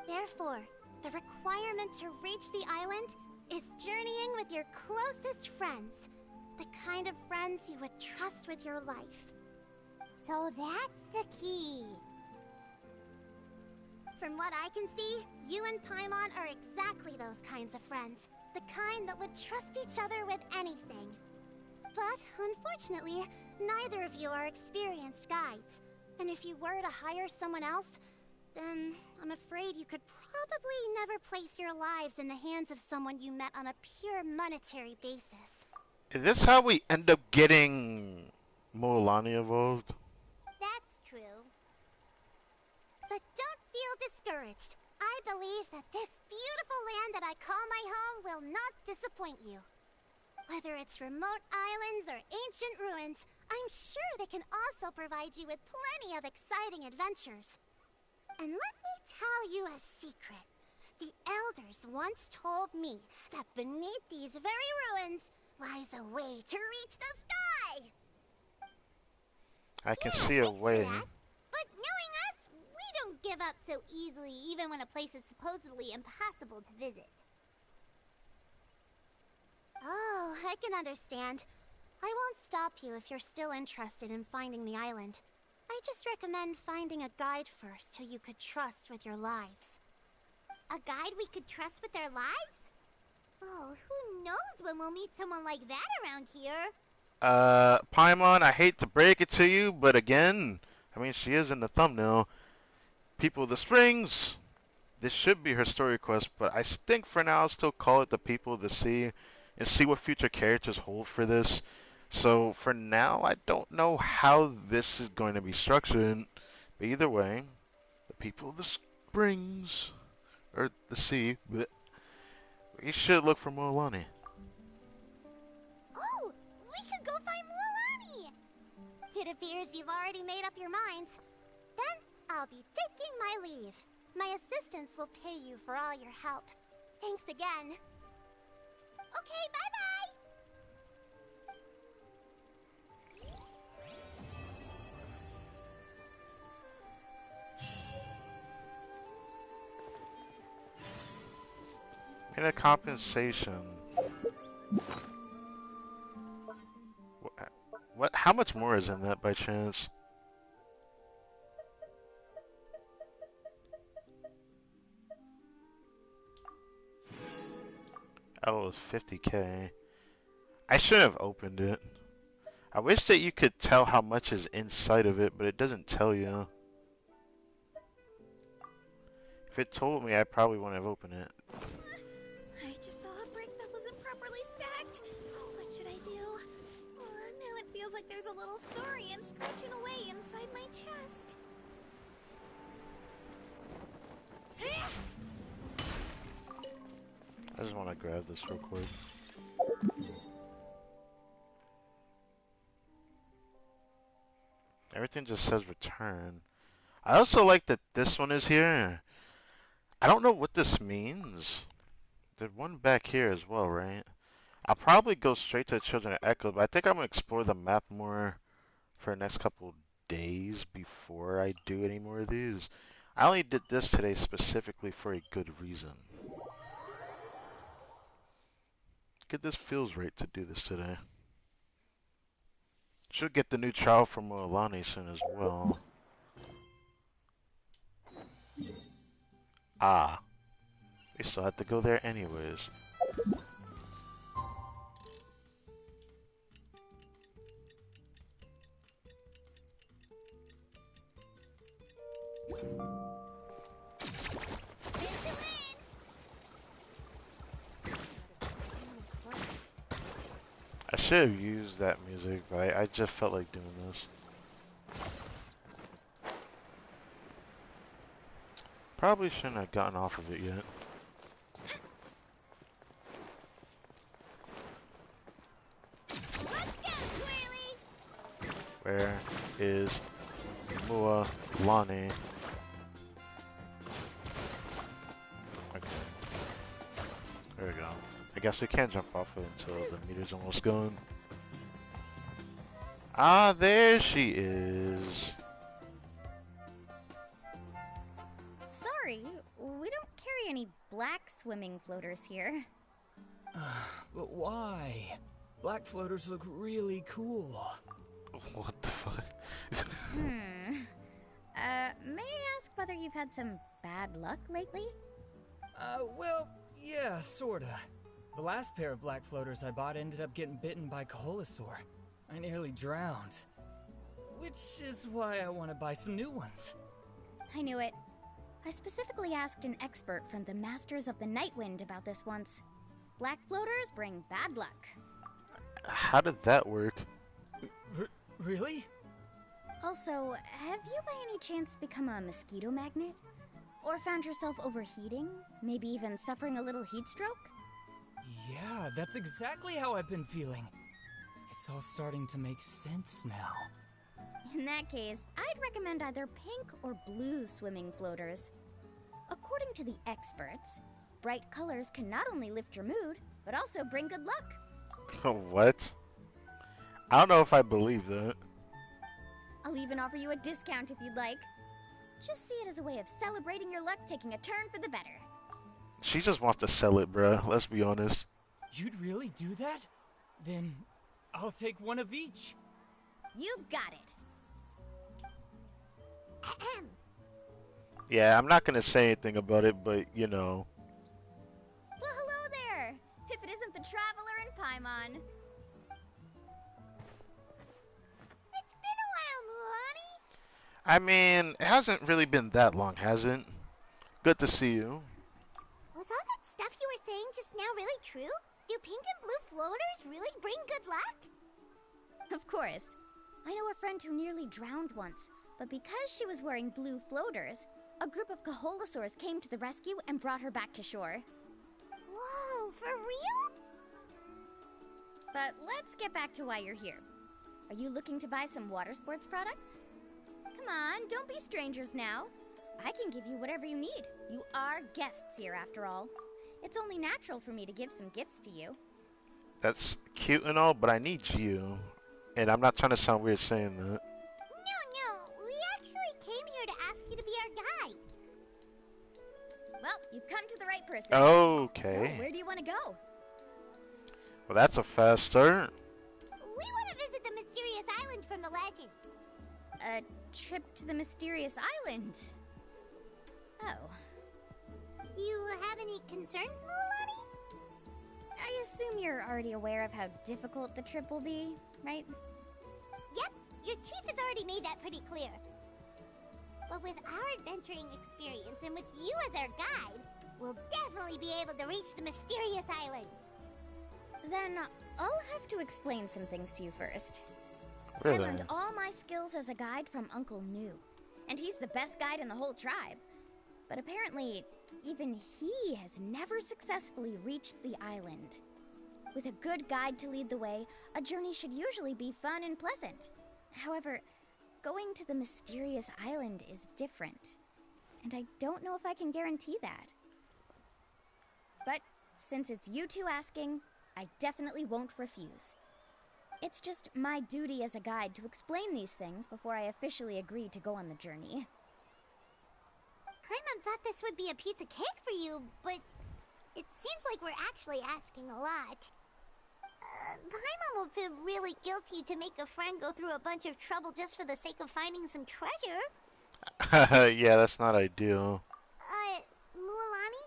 Therefore, the requirement to reach the island is journeying with your closest friends, the kind of friends you would trust with your life. So that's the key. From what I can see, you and Paimon are exactly those kinds of friends. The kind that would trust each other with anything. But, unfortunately, neither of you are experienced guides. And if you were to hire someone else, then I'm afraid you could probably never place your lives in the hands of someone you met on a pure monetary basis. Is this how we end up getting Mualani involved? That's true. But don't feel discouraged. I believe that this beautiful land that I call my home will not disappoint you. Whether it's remote islands or ancient ruins, I'm sure they can also provide you with plenty of exciting adventures. And let me tell you a secret. The elders once told me that beneath these very ruins lies a way to reach the sky. I can Yeah, see a thanks for way. that. But knowing us, we don't give up so easily even when a place is supposedly impossible to visit. Oh, I can understand. I won't stop you if you're still interested in finding the island. I just recommend finding a guide first who you could trust with your lives. A guide we could trust with our lives? Oh, who knows when we'll meet someone like that around here? Paimon, I hate to break it to you, but again, I mean, she is in the thumbnail. People of the Springs. This should be her story quest, but I think for now I'll still call it the People of the Sea and see what future characters hold for this. So for now, I don't know how this is going to be structured, but either way, the People of the Springs, or the Sea, bleh, we should look for Mualani. Oh, we could go find Mualani! It appears you've already made up your minds. Then I'll be taking my leave. My assistants will pay you for all your help. Thanks again. Okay, bye-bye! In a compensation. What? How much more is in that by chance? Oh, it was 50K. I should have opened it. I wish that you could tell how much is inside of it, but it doesn't tell you. If it told me, I probably wouldn't have opened it. I just saw a brick that wasn't properly stacked. What should I do? Now it feels like there's a little saurian scratching away inside my chest. I just want to grab this real quick. Everything just says return. I also like that this one is here. I don't know what this means. There's one back here as well, right? I'll probably go straight to the Children of Echo, but I think I'm going to explore the map more for the next couple days before I do any more of these. I only did this today specifically for a good reason. Good, this feels right to do this today. Should get the new trial from Moalani soon as well. Ah. We still have to go there anyways. I should have used that music, but I just felt like doing this. Probably shouldn't have gotten off of it yet. Where is Moalani? Okay. There we go. I guess we can't jump off it until the meter's almost gone. Ah, there she is. Sorry, we don't carry any black swimming floaters here. But why? Black floaters look really cool. What the fuck? May I ask whether you've had some bad luck lately? Well, yeah, sorta. The last pair of black floaters I bought ended up getting bitten by Kaholasaur. I nearly drowned. Which is why I want to buy some new ones. I knew it. I specifically asked an expert from the Masters of the Nightwind about this once. Black floaters bring bad luck. How did that work? Really? Also, have you by any chance become a mosquito magnet? Or found yourself overheating? Maybe even suffering a little heat stroke? Yeah, that's exactly how I've been feeling. It's all starting to make sense now. In that case, I'd recommend either pink or blue swimming floaters. According to the experts, bright colors can not only lift your mood, but also bring good luck. What? I don't know if I believe that. I'll even offer you a discount if you'd like. Just see it as a way of celebrating your luck taking a turn for the better. She just wants to sell it, bruh. Let's be honest. You'd really do that? Then I'll take one of each. You got it. Yeah, I'm not gonna say anything about it, but you know. Well, hello there. If it isn't the Traveler in Paimon. It's been a while, Mulan. I mean, it hasn't really been that long, has it? Good to see you. Was all that stuff you were saying just now really true? Do pink and blue floaters really bring good luck? Of course. I know a friend who nearly drowned once, but because she was wearing blue floaters, a group of Kaholasaurs came to the rescue and brought her back to shore. Whoa, for real? But let's get back to why you're here. Are you looking to buy some water sports products? Come on, don't be strangers now. I can give you whatever you need. You are guests here, after all. It's only natural for me to give some gifts to you. That's cute and all, but I need you. And I'm not trying to sound weird saying that. No, we actually came here to ask you to be our guide. Well, you've come to the right person. Okay. So, where do you want to go? Well, that's a fast start. We want to visit the mysterious island from the legend. A trip to the mysterious island. Oh. Do you have any concerns, Mulani? I assume you're already aware of how difficult the trip will be, right? Yep, your chief has already made that pretty clear. But with our adventuring experience and with you as our guide, we'll definitely be able to reach the mysterious island. Then I'll have to explain some things to you first. Really? I learned all my skills as a guide from Uncle New, and he's the best guide in the whole tribe. But apparently, even he has never successfully reached the island. With a good guide to lead the way, a journey should usually be fun and pleasant. However, going to the mysterious island is different, and I don't know if I can guarantee that. But since it's you two asking, I definitely won't refuse. It's just my duty as a guide to explain these things before I officially agree to go on the journey. Paimon thought this would be a piece of cake for you, but it seems like we're actually asking a lot. Paimon will feel really guilty to make a friend go through a bunch of trouble just for the sake of finding some treasure. Yeah, that's not ideal. Mualani?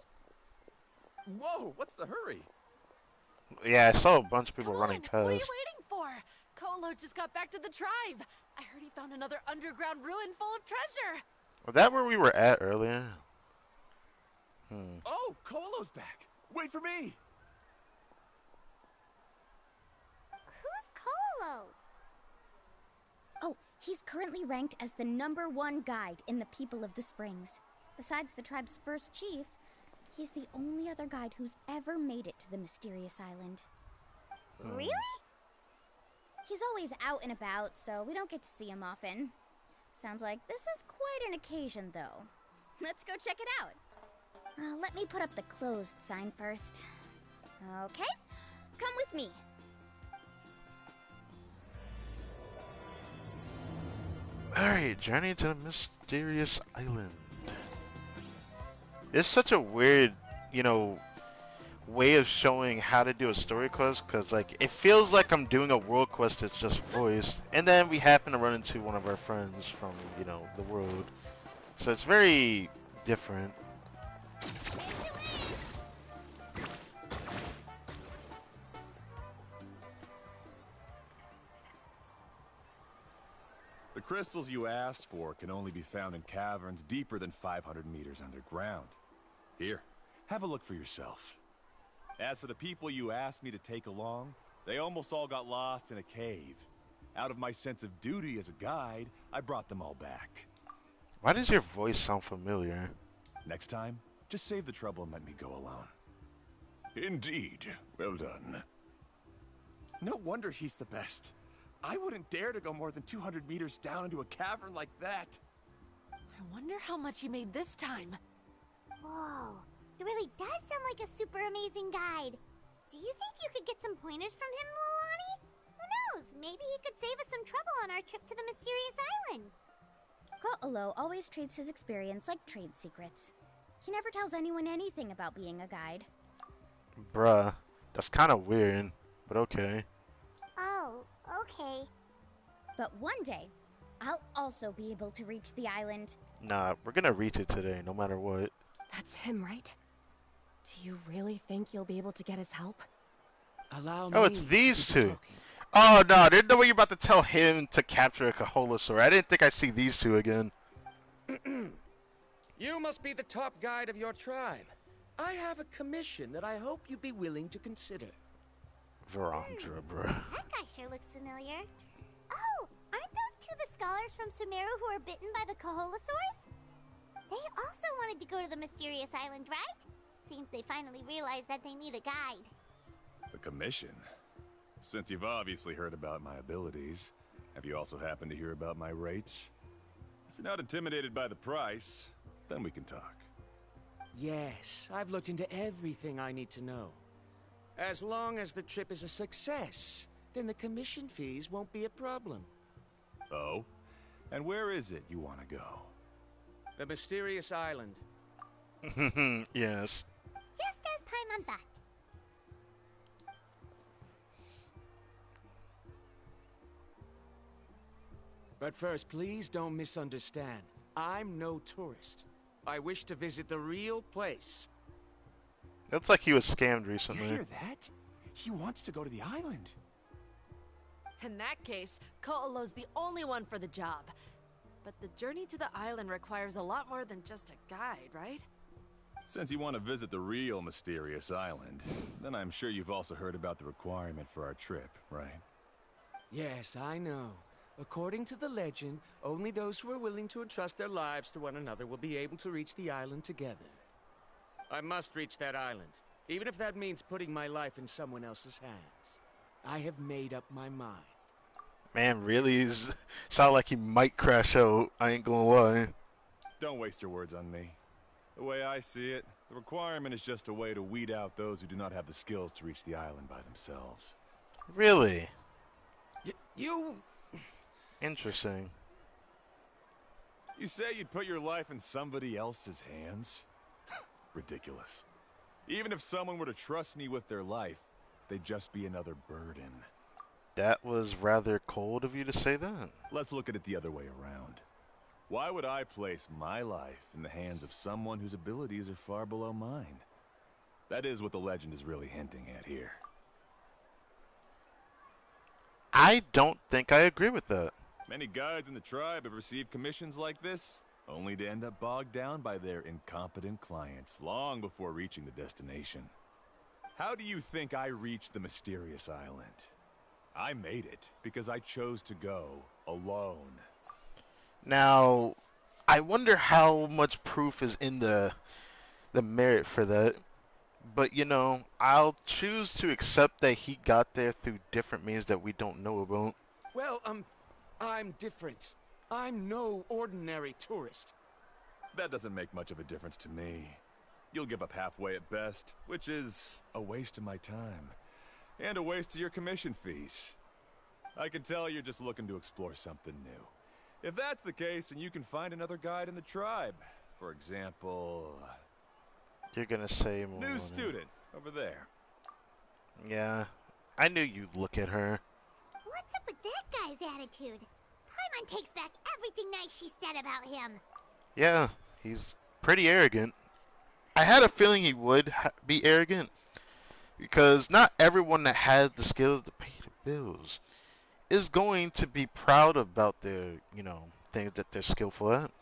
Whoa, what's the hurry? Yeah, I saw a bunch of people Come running on, past. what are you waiting for? Kolo just got back to the tribe. I heard he found another underground ruin full of treasure. Was that where we were at earlier? Oh, Kolo's back. Wait for me. Who's Kolo? Oh, he's currently ranked as the #1 guide in the People of the Springs. Besides the tribe's first chief, he's the only other guide who's ever made it to the mysterious island. Really? He's always out and about, so we don't get to see him often. Sounds like this is quite an occasion, though. Let's go check it out. Let me put up the closed sign first. Okay, come with me. Alright, journey to the mysterious island. It's such a weird, way of showing how to do a story quest, because like it feels like I'm doing a world quest that's just voiced, and then we happen to run into one of our friends from the world, so it's very different. The crystals you asked for can only be found in caverns deeper than 500 meters underground. Here, have a look for yourself. As for the people you asked me to take along, they almost all got lost in a cave. Out of my sense of duty as a guide, I brought them all back. Why does your voice sound familiar? Next time, just save the trouble and let me go alone. Indeed. Well done. No wonder he's the best. I wouldn't dare to go more than 200 meters down into a cavern like that. I wonder how much he made this time. Whoa, it really does sound like a super amazing guide. Do you think you could get some pointers from him, Mualani? Who knows? Maybe he could save us some trouble on our trip to the mysterious island. Ko'olo always treats his experience like trade secrets. He never tells anyone anything about being a guide. Bruh, that's kind of weird, but okay. Oh, okay. But one day, I'll also be able to reach the island. Nah, we're gonna reach it today, no matter what. That's him, right? Do you really think you'll be able to get his help? Allow Oh, me it's these to do the two. talking. Oh no, there's no way you're about to tell him to capture a Kaholasaur. I didn't think I'd see these two again. You must be the top guide of your tribe. I have a commission that I hope you'd be willing to consider. Verandra, bruh. That guy sure looks familiar. Oh, aren't those two the scholars from Sumeru who are bitten by the Kaholasaurs? They also wanted to go to the mysterious island, right? Seems they finally realized that they need a guide. A commission? Since you've obviously heard about my abilities, have you also happened to hear about my rates? If you're not intimidated by the price, then we can talk. Yes, I've looked into everything I need to know. As long as the trip is a success, then the commission fees won't be a problem. Oh? And where is it you want to go? The mysterious island. Yes. Just as Paimon thought. But first, please don't misunderstand. I'm no tourist. I wish to visit the real place. Looks like he was scammed You recently. hear that? He wants to go to the island. In that case, Ko'olo's the only one for the job. But the journey to the island requires a lot more than just a guide, right? Since you want to visit the real mysterious island, then I'm sure you've also heard about the requirement for our trip, right? Yes, I know. According to the legend, only those who are willing to entrust their lives to one another will be able to reach the island together. I must reach that island, even if that means putting my life in someone else's hands. I have made up my mind. Man, really? Sound like he might crash out. I ain't gonna lie. Don't waste your words on me. The way I see it, the requirement is just a way to weed out those who do not have the skills to reach the island by themselves. Really? You... Interesting. You say you'd put your life in somebody else's hands? Ridiculous. Even if someone were to trust me with their life, they'd just be another burden. That was rather cold of you to say that. Let's look at it the other way around. Why would I place my life in the hands of someone whose abilities are far below mine? That is what the legend is really hinting at here. I don't think I agree with that. Many guides in the tribe have received commissions like this, only to end up bogged down by their incompetent clients long before reaching the destination. How do you think I reached the mysterious island? I made it because I chose to go alone. Now, I wonder how much proof is in the merit for that. But you know, I'll choose to accept that he got there through different means that we don't know about. Well, I'm different. I'm no ordinary tourist. That doesn't make much of a difference to me. You'll give up halfway at best, which is a waste of my time. And a waste of your commission fees. I can tell you're just looking to explore something new. If that's the case, then you can find another guide in the tribe. For example... You're gonna say more. New student, over there. Yeah, I knew you'd look at her. What's up with that guy's attitude? Paimon takes back everything nice she said about him. Yeah, he's pretty arrogant. I had a feeling he would be arrogant. Because not everyone that has the skills to pay the bills is going to be proud about their, things that they're skillful at.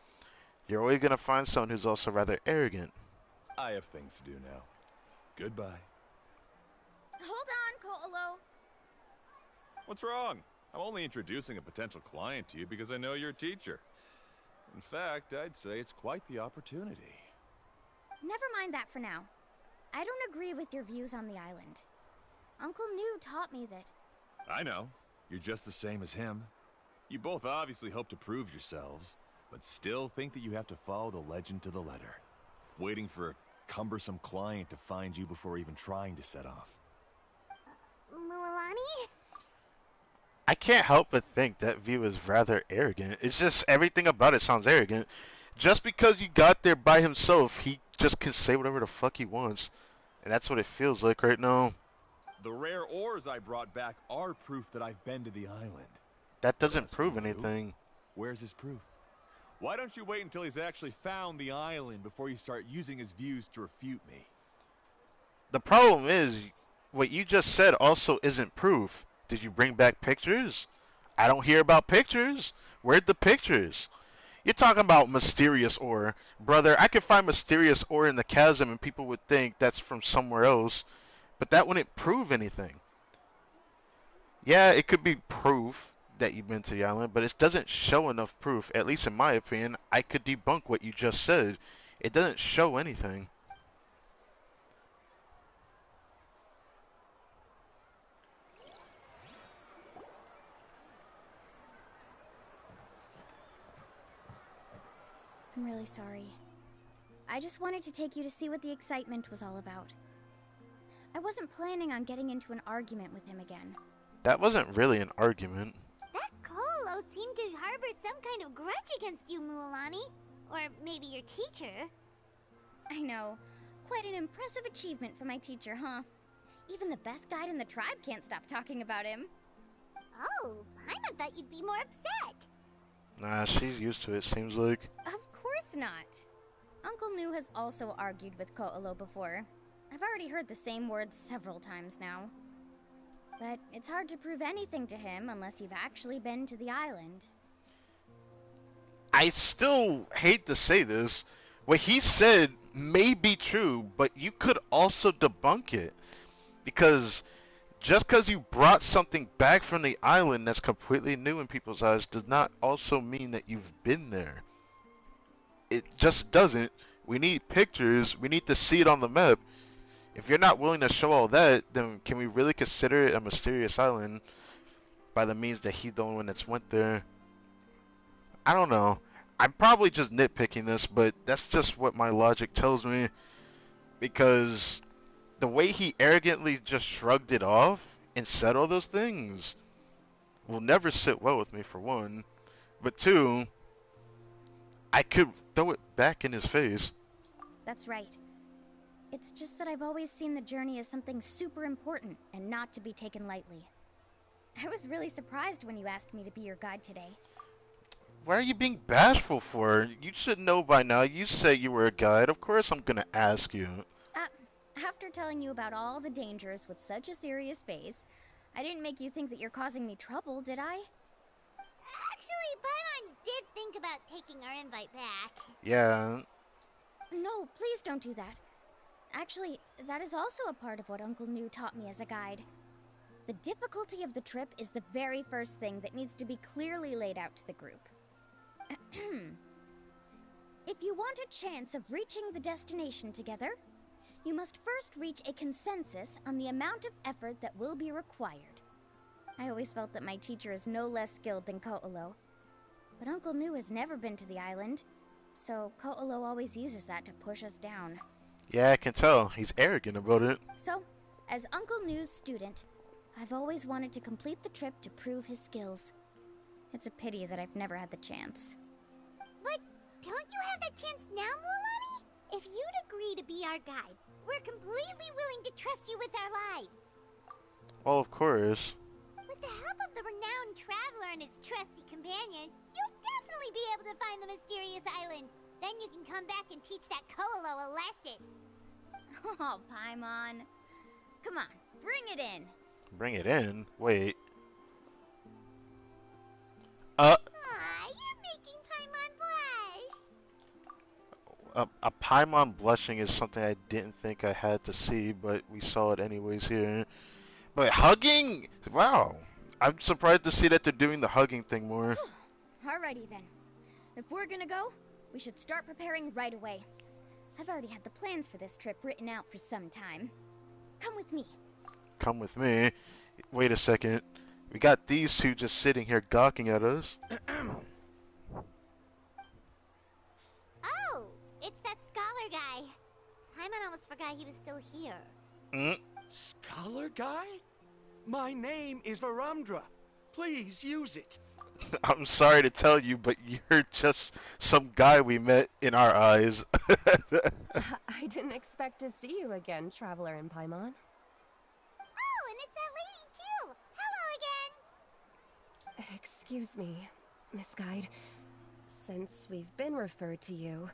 You're always going to find someone who's also rather arrogant. I have things to do now. Goodbye. Hold on, Ko'olo. What's wrong? I'm only introducing a potential client to you because I know you're a teacher. In fact, I'd say it's quite the opportunity. Never mind that for now. I don't agree with your views on the island. Uncle New taught me that... I know. You're just the same as him. You both obviously hope to prove yourselves, but still think that you have to follow the legend to the letter. Waiting for a cumbersome client to find you before even trying to set off. Mualani? I can't help but think that view is rather arrogant. It's just everything about it sounds arrogant. Just because you got there by himself, he just can say whatever the fuck he wants. And that's what it feels like right now. The rare ores I brought back are proof that I've been to the island. That doesn't As prove for you, anything. Where's his proof? Why don't you wait until he's actually found the island before you start using his views to refute me? The problem is, what you just said also isn't proof. Did you bring back pictures? I don't hear about pictures. Where'd the pictures? You're talking about mysterious ore. Brother, I could find mysterious ore in the chasm and people would think that's from somewhere else. But that wouldn't prove anything. Yeah, it could be proof that you've been to the island, but it doesn't show enough proof. At least in my opinion, I could debunk what you just said. It doesn't show anything. I'm really sorry. I just wanted to take you to see what the excitement was all about. I wasn't planning on getting into an argument with him again. That wasn't really an argument. That Colo seemed to harbor some kind of grudge against you, Mualani. Or maybe your teacher. I know. Quite an impressive achievement for my teacher, huh? Even the best guide in the tribe can't stop talking about him. Oh, Paimon thought you'd be more upset. Nah, she's used to it, seems like. Of course not. Uncle Nu has also argued with Ko'olo before. I've already heard the same words several times now. But it's hard to prove anything to him unless you've actually been to the island. I still hate to say this. What he said may be true, but you could also debunk it. Because just because you brought something back from the island that's completely new in people's eyes does not also mean that you've been there. It just doesn't. We need pictures. We need to see it on the map. If you're not willing to show all that, then can we really consider it a mysterious island by the means that he's the only one that's went there? I don't know. I'm probably just nitpicking this, but that's just what my logic tells me. Because the way he arrogantly just shrugged it off and said all those things will never sit well with me, for one. But two, I could throw it back in his face. That's right. It's just that I've always seen the journey as something super important and not to be taken lightly. I was really surprised when you asked me to be your guide today. Why are you being bashful for? You should know by now. You say you were a guide. Of course I'm gonna ask you. After telling you about all the dangers with such a serious face, I didn't make you think that you're causing me trouble, did I? Actually, Paimon did think about taking our invite back. Yeah. No, please don't do that. Actually, that is also a part of what Uncle Nu taught me as a guide. The difficulty of the trip is the very first thing that needs to be clearly laid out to the group. If you want a chance of reaching the destination together, you must first reach a consensus on the amount of effort that will be required. I always felt that my teacher is no less skilled than Ko'olo. But Uncle Nu has never been to the island, so Ko'olo always uses that to push us down. Yeah, I can tell. He's arrogant about it. So, as Uncle Nu's student, I've always wanted to complete the trip to prove his skills. It's a pity that I've never had the chance. But don't you have that chance now, Mualani? If you'd agree to be our guide, we're completely willing to trust you with our lives. Well, of course. With the help of the renowned traveler and his trusty companion, you'll definitely be able to find the mysterious island. Then you can come back and teach that Ko'olo a lesson. Oh, Paimon. Come on, bring it in. Bring it in? Wait. Aw, you're making Paimon blush. A Paimon blushing is something I didn't think I had to see, but we saw it anyways here. But hugging? Wow. I'm surprised to see that they're doing the hugging thing more. Alrighty then. If we're gonna go, we should start preparing right away. I've already had the plans for this trip written out for some time. Come with me. Come with me? Wait a second. We got these two just sitting here gawking at us. Oh, it's that scholar guy. Paimon almost forgot he was still here. Scholar guy? My name is Varumdra. Please use it. I'm sorry to tell you, but you're just some guy we met in our eyes. I didn't expect to see you again, Traveler and Paimon. Oh, and it's that lady too. Hello again. Excuse me, Miss Guide. Since we've been referred to you,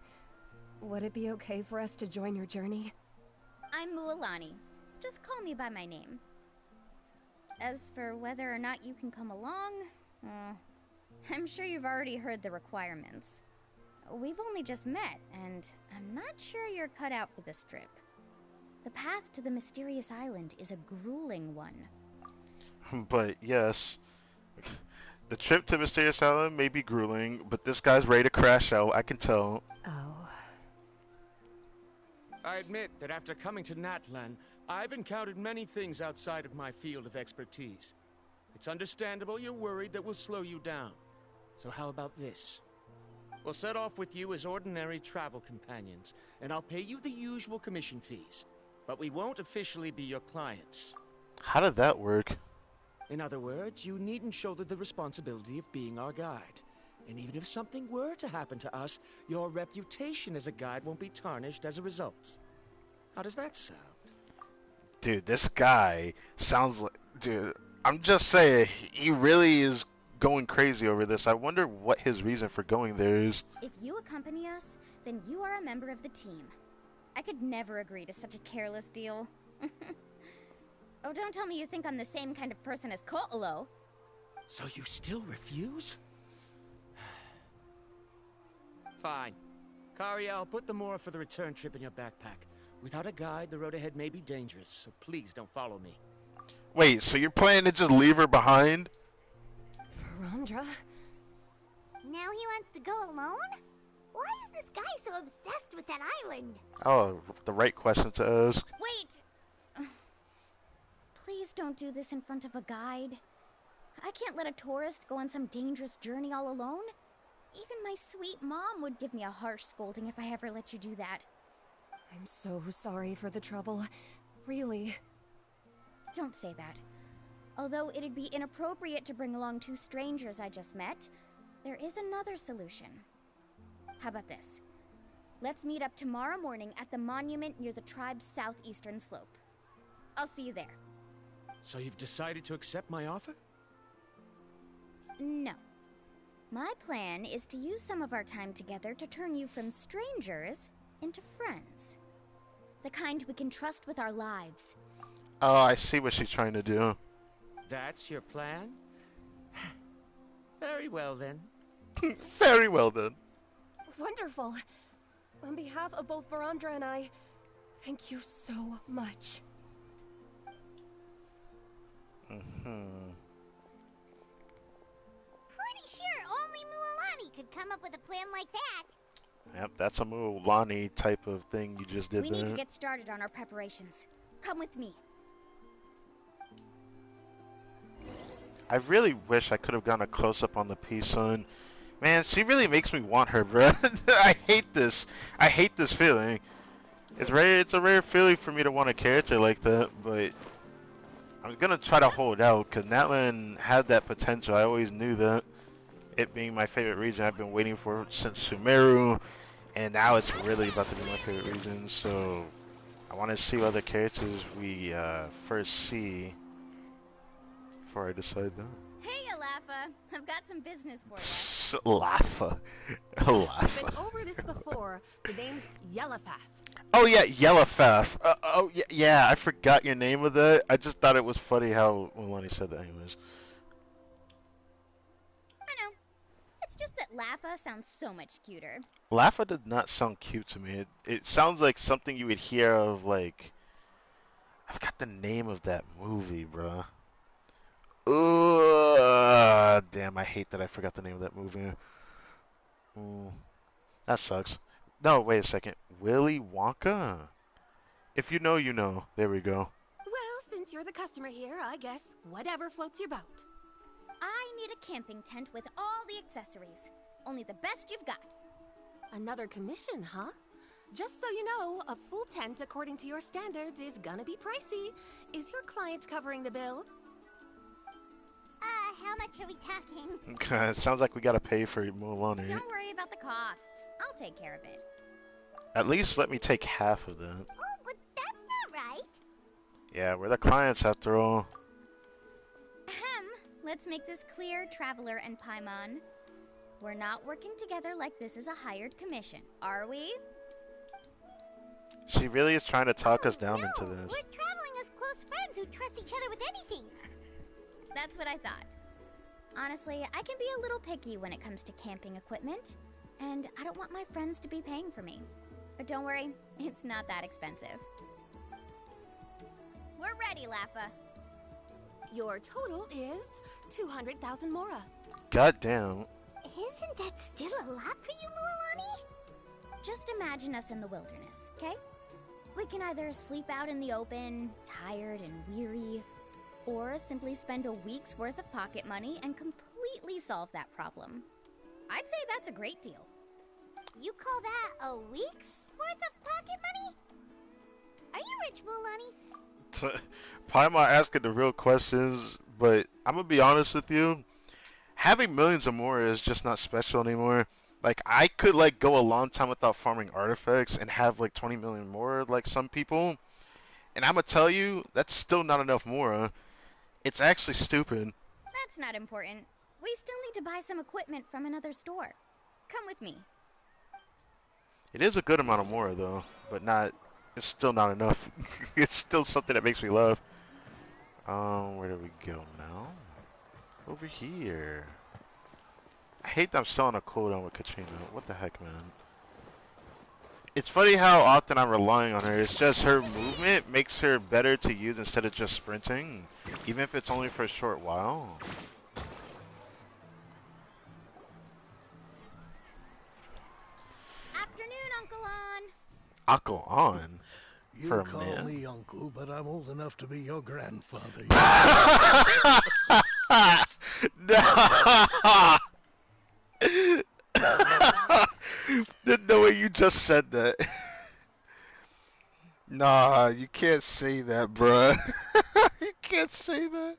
would it be okay for us to join your journey? I'm Mualani. Just call me by my name. As for whether or not you can come along, I'm sure you've already heard the requirements. We've only just met, and I'm not sure you're cut out for this trip. The path to the mysterious island is a grueling one. But yes, the trip to Mysterious Island may be grueling, but this guy's ready to crash out, I can tell. Oh. I admit that after coming to Natlan, I've encountered many things outside of my field of expertise. It's understandable you're worried that we'll slow you down. So how about this? We'll set off with you as ordinary travel companions, and I'll pay you the usual commission fees. but we won't officially be your clients. How did that work? In other words, you needn't shoulder the responsibility of being our guide. And even if something were to happen to us, your reputation as a guide won't be tarnished as a result. How does that sound? Dude, this guy sounds like... Dude, I'm just saying, he really is going crazy over this. I wonder what his reason for going there is. If you accompany us, then you are a member of the team. I could never agree to such a careless deal. Oh, don't tell me you think I'm the same kind of person as Ko'olo. So you still refuse? Fine. Kariel, put the Mora for the return trip in your backpack. Without a guide, the road ahead may be dangerous, so please don't follow me. Wait, so you're planning to just leave her behind? Verandra? Now he wants to go alone? Why is this guy so obsessed with that island? Oh, the right question to ask. Wait! Please don't do this in front of a guide. I can't let a tourist go on some dangerous journey all alone. Even my sweet mom would give me a harsh scolding if I ever let you do that. I'm so sorry for the trouble. Really. Don't say that. Although it'd be inappropriate to bring along two strangers I just met, there is another solution. How about this? Let's meet up tomorrow morning at the monument near the tribe's southeastern slope. I'll see you there. So you've decided to accept my offer? No. My plan is to use some of our time together to turn you from strangers into friends. The kind we can trust with our lives. Oh, I see what she's trying to do. That's your plan? Very well then. Very well then. Wonderful. On behalf of both Verandra and I, thank you so much. Pretty sure only Mualani could come up with a plan like that. Yep, that's a Mualani type of thing you just did We there. need to get started on our preparations. Come with me. I really wish I could have gotten a close-up on the Peace Sun. Man, she really makes me want her, bro. I hate this. I hate this feeling. It's rare. It's a rare feeling for me to want a character like that, but I'm gonna try to hold out because Natlan had that potential. I always knew that. It being my favorite region, I've been waiting for since Sumeru, and now it's really about to be my favorite region. So I want to see what other characters we first see before I decide that. Hey, Alafa. I've got some business for you. Lafa. I've been Lafa. over this before. The name's Yellowfath. Oh yeah, Yellowfath. Oh yeah, I forgot your name of that. I just thought it was funny how Milani said that anyways. I know. It's just that Lafa sounds so much cuter. Lafa did not sound cute to me. It sounds like something you would hear of, like... I forgot the name of that movie, bruh. Damn, I hate that I forgot the name of that movie. That sucks. No, wait a second. Willy Wonka? If you know, you know. There we go. Well, since you're the customer here, I guess whatever floats your boat. I need a camping tent with all the accessories. Only the best you've got. Another commission, huh? Just so you know, a full tent according to your standards is gonna be pricey. Is your client covering the bill? How much are we talking? It sounds like we gotta pay for Mulan. Don't worry about the costs. I'll take care of it. At least let me take half of that. Oh, but that's not right. Yeah, we're the clients after all. Ahem. Let's make this clear, Traveler and Paimon. We're not working together like this is a hired commission, are we? She really is trying to talk us down no, into this. We're traveling as close friends who trust each other with anything. That's what I thought. Honestly, I can be a little picky when it comes to camping equipment, and I don't want my friends to be paying for me. But don't worry, it's not that expensive. We're ready, Lafa. Your total is 200,000 Mora. God damn. Isn't that still a lot for you, Mualani? Just imagine us in the wilderness, okay? We can either sleep out in the open, tired and weary, or simply spend a week's worth of pocket money and completely solve that problem. I'd say that's a great deal. You call that a week's worth of pocket money? Are you rich, Mulan? Probably not asking the real questions, but I'm gonna be honest with you. Having millions or more is just not special anymore. Like I could like go a long time without farming artifacts and have like 20 million more like some people. And I'm gonna tell you, that's still not enough more. It's actually stupid. That's not important. We still need to buy some equipment from another store. Come with me. It is a good amount of more though, but not. It's still not enough. It's still something that makes me laugh. Where do we go now? Over here. I hate that I'm still on a cooldown with Katrina. What the heck, man? It's funny how often I'm relying on her. It's just her movement makes her better to use instead of just sprinting, even if it's only for a short while. Afternoon, Uncle On. Uncle On? You For a call man? me uncle, but I'm old enough to be your grandfather. No! The way you just said that. Nah, you can't say that, bruh. You can't say that.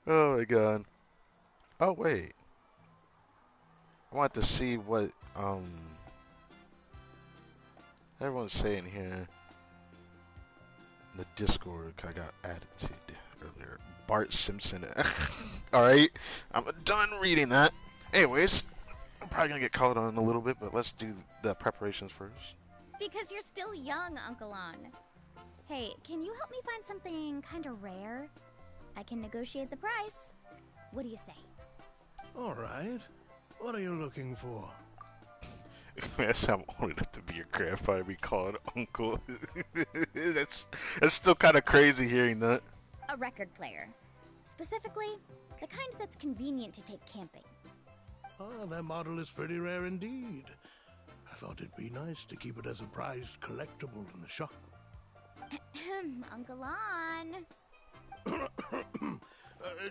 Oh my god. Oh wait. I want to see what everyone's saying here. The Discord I got added to earlier. Bart Simpson. Alright. I'm done reading that. Anyways, I'm probably gonna get called on a little bit, but let's do the preparations first. Because you're still young, Uncle On. Hey, can you help me find something kind of rare? I can negotiate the price. What do you say? All right. What are you looking for? Yes, I'm old enough to be your grandpa and be called uncle. that's still kind of crazy hearing that. A record player. Specifically, the kind that's convenient to take camping. Ah, that model is pretty rare indeed. I thought it'd be nice to keep it as a prized collectible in the shop. Uncle On.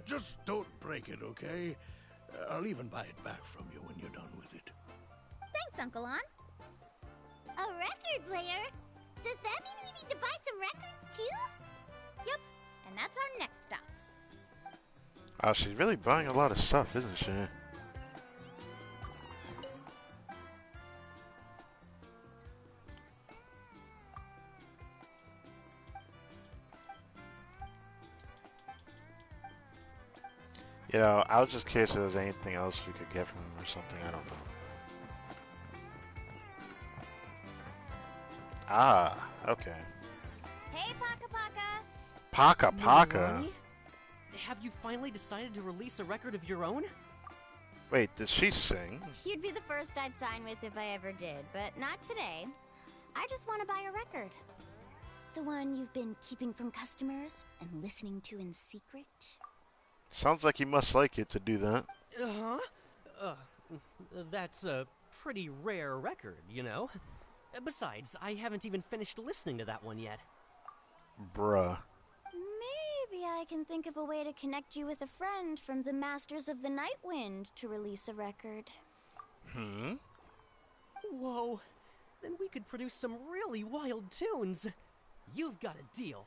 Just don't break it, okay? I'll even buy it back from you when you're done with it. Thanks, Uncle On. A record player? Does that mean we need to buy some records too? Yep, and that's our next stop. Oh, she's really buying a lot of stuff, isn't she? You know, I was just curious if there's anything else we could get from him or something. I don't know. Ah, okay. Hey, Paka Paka. Paka Paka? Milani? Have you finally decided to release a record of your own? Wait, did she sing? You'd be the first I'd sign with if I ever did, but not today. I just want to buy a record. The one you've been keeping from customers and listening to in secret. Sounds like you must like it to do that. Uh-huh. That's a pretty rare record, you know? Besides, I haven't even finished listening to that one yet. Bruh. Maybe I can think of a way to connect you with a friend from the Masters of the Night Wind to release a record. Whoa. Then we could produce some really wild tunes. You've got a deal.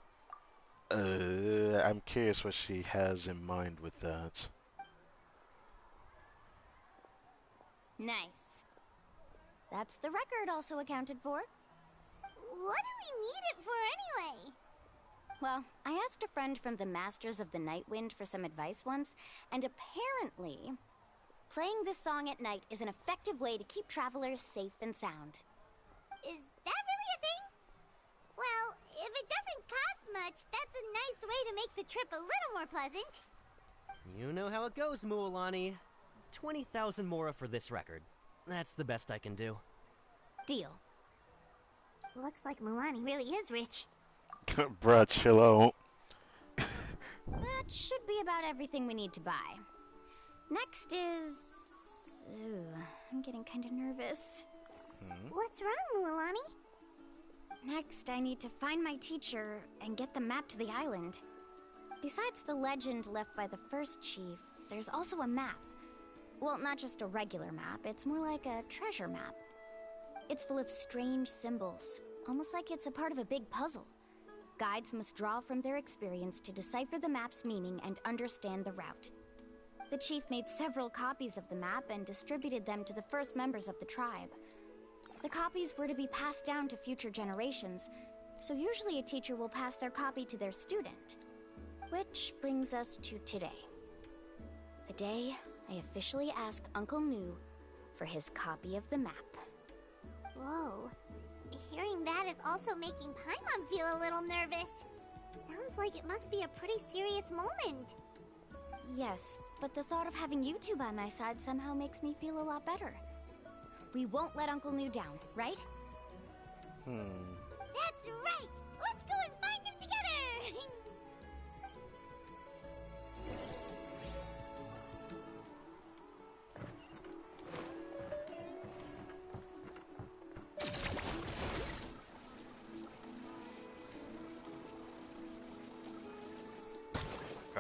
I'm curious what she has in mind with that. Nice. That's the record also accounted for. What do we need it for anyway? Well, I asked a friend from the Masters of the Night Wind for some advice once, and apparently, playing this song at night is an effective way to keep travelers safe and sound. Is that really a thing? Well, if it doesn't cost much, that's a nice way to make the trip a little more pleasant. You know how it goes, Mualani. 20,000 mora for this record. That's the best I can do. Deal. Looks like Milani really is rich. Bruh, chill out. That should be about everything we need to buy. Next is... Ooh, I'm getting kind of nervous. What's wrong, Mualani? Next, I need to find my teacher and get the map to the island. Besides the legend left by the first chief, there's also a map. Well, not just a regular map, it's more like a treasure map. It's full of strange symbols, almost like it's a part of a big puzzle. Guides must draw from their experience to decipher the map's meaning and understand the route. The chief made several copies of the map and distributed them to the first members of the tribe. The copies were to be passed down to future generations, so usually a teacher will pass their copy to their student. Which brings us to today. The day I officially ask Uncle Nu for his copy of the map. Whoa. Hearing that is also making Paimon feel a little nervous. Sounds like it must be a pretty serious moment. Yes, but the thought of having you two by my side somehow makes me feel a lot better. We won't let Uncle Nu down, right? That's right! Let's go and find him together!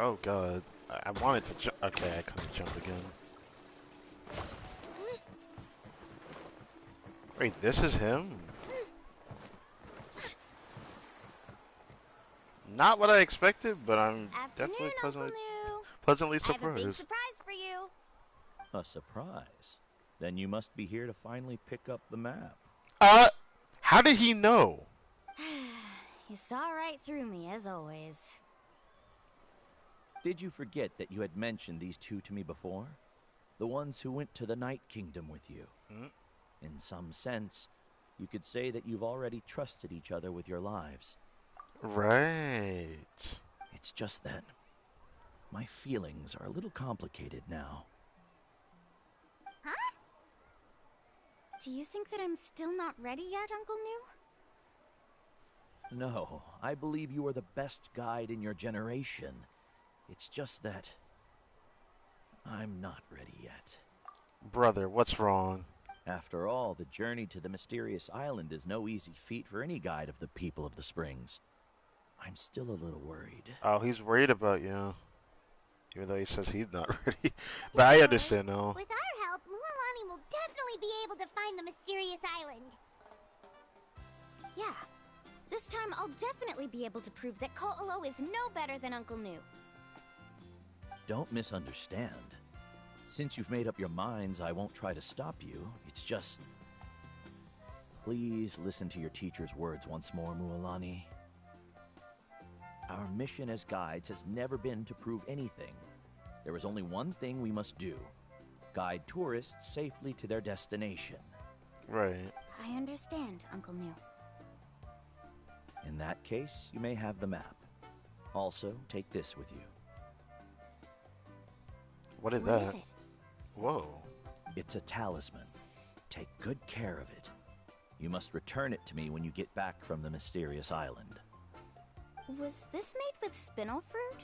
Oh god. I wanted to jump. Okay, I couldn't jump again. Wait, this is him? Not what I expected, but I'm definitely pleasantly I have a big surprised. surprise for you. A surprise? Then you must be here to finally pick up the map. How did he know? You saw right through me, as always. Did you forget that you had mentioned these two to me before? The ones who went to the Night Kingdom with you. In some sense, you could say that you've already trusted each other with your lives. Right. It's just that my feelings are a little complicated now. Huh? Do you think that I'm still not ready yet, Uncle Nu? No, I believe you are the best guide in your generation. It's just that I'm not ready yet. Brother, what's wrong? After all, the journey to the mysterious island is no easy feat for any guide of the people of the Springs. I'm still a little worried. Oh, he's worried about you. Even though he says he's not ready. But I understand now. With our help, Mualani will definitely be able to find the mysterious island. Yeah. This time I'll definitely be able to prove that Ko'olo is no better than Uncle Nu. Don't misunderstand. Since you've made up your minds, I won't try to stop you. It's just... Please listen to your teacher's words once more, Mualani. Our mission as guides has never been to prove anything. There is only one thing we must do. Guide tourists safely to their destination. Right. I understand, Uncle Nu. In that case, you may have the map. Also, take this with you. What is What that? is it? Whoa. It's a talisman. Take good care of it. You must return it to me when you get back from the mysterious island. Was this made with spinel fruit?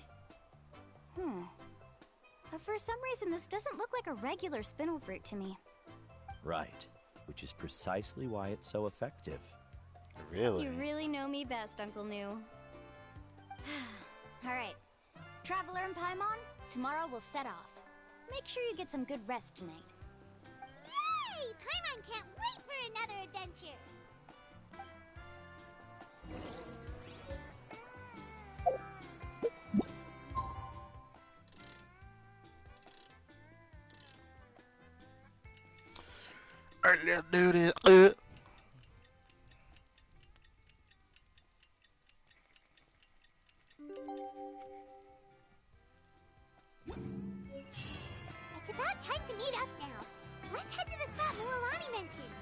For some reason, this doesn't look like a regular spinel fruit to me. Right, which is precisely why it's so effective. Really? You really know me best, Uncle Nu. Alright. Traveler and Paimon, tomorrow we'll set off. Make sure you get some good rest tonight. Yay! Paimon can't wait for another adventure! Alright, let's do this. It's about time to meet up now. Let's head to the spot Mualani mentioned.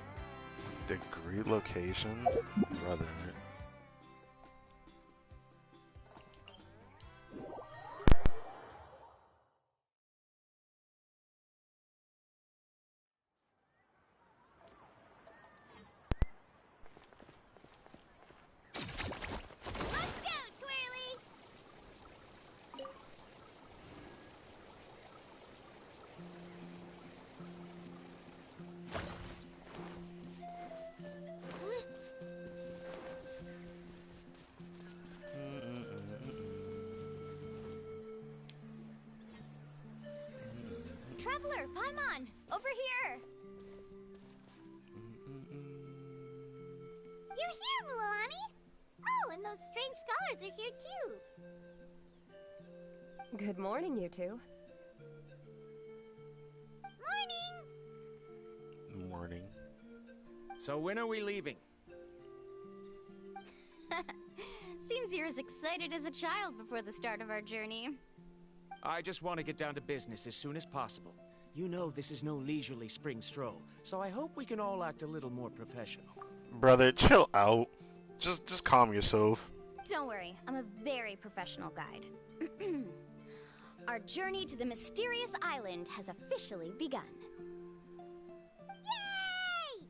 Degree location? Brother. Let's go, Twirly! Traveler, Paimon, over here! here, Mualani! Oh, and those strange scholars are here too. Good morning, you two. Morning! Morning. So when are we leaving? Seems you're as excited as a child before the start of our journey. I just want to get down to business as soon as possible. You know this is no leisurely spring stroll, so I hope we can all act a little more professional. Brother, chill out. Just calm yourself. Don't worry, I'm a very professional guide. Our journey to the mysterious island has officially begun. Yay!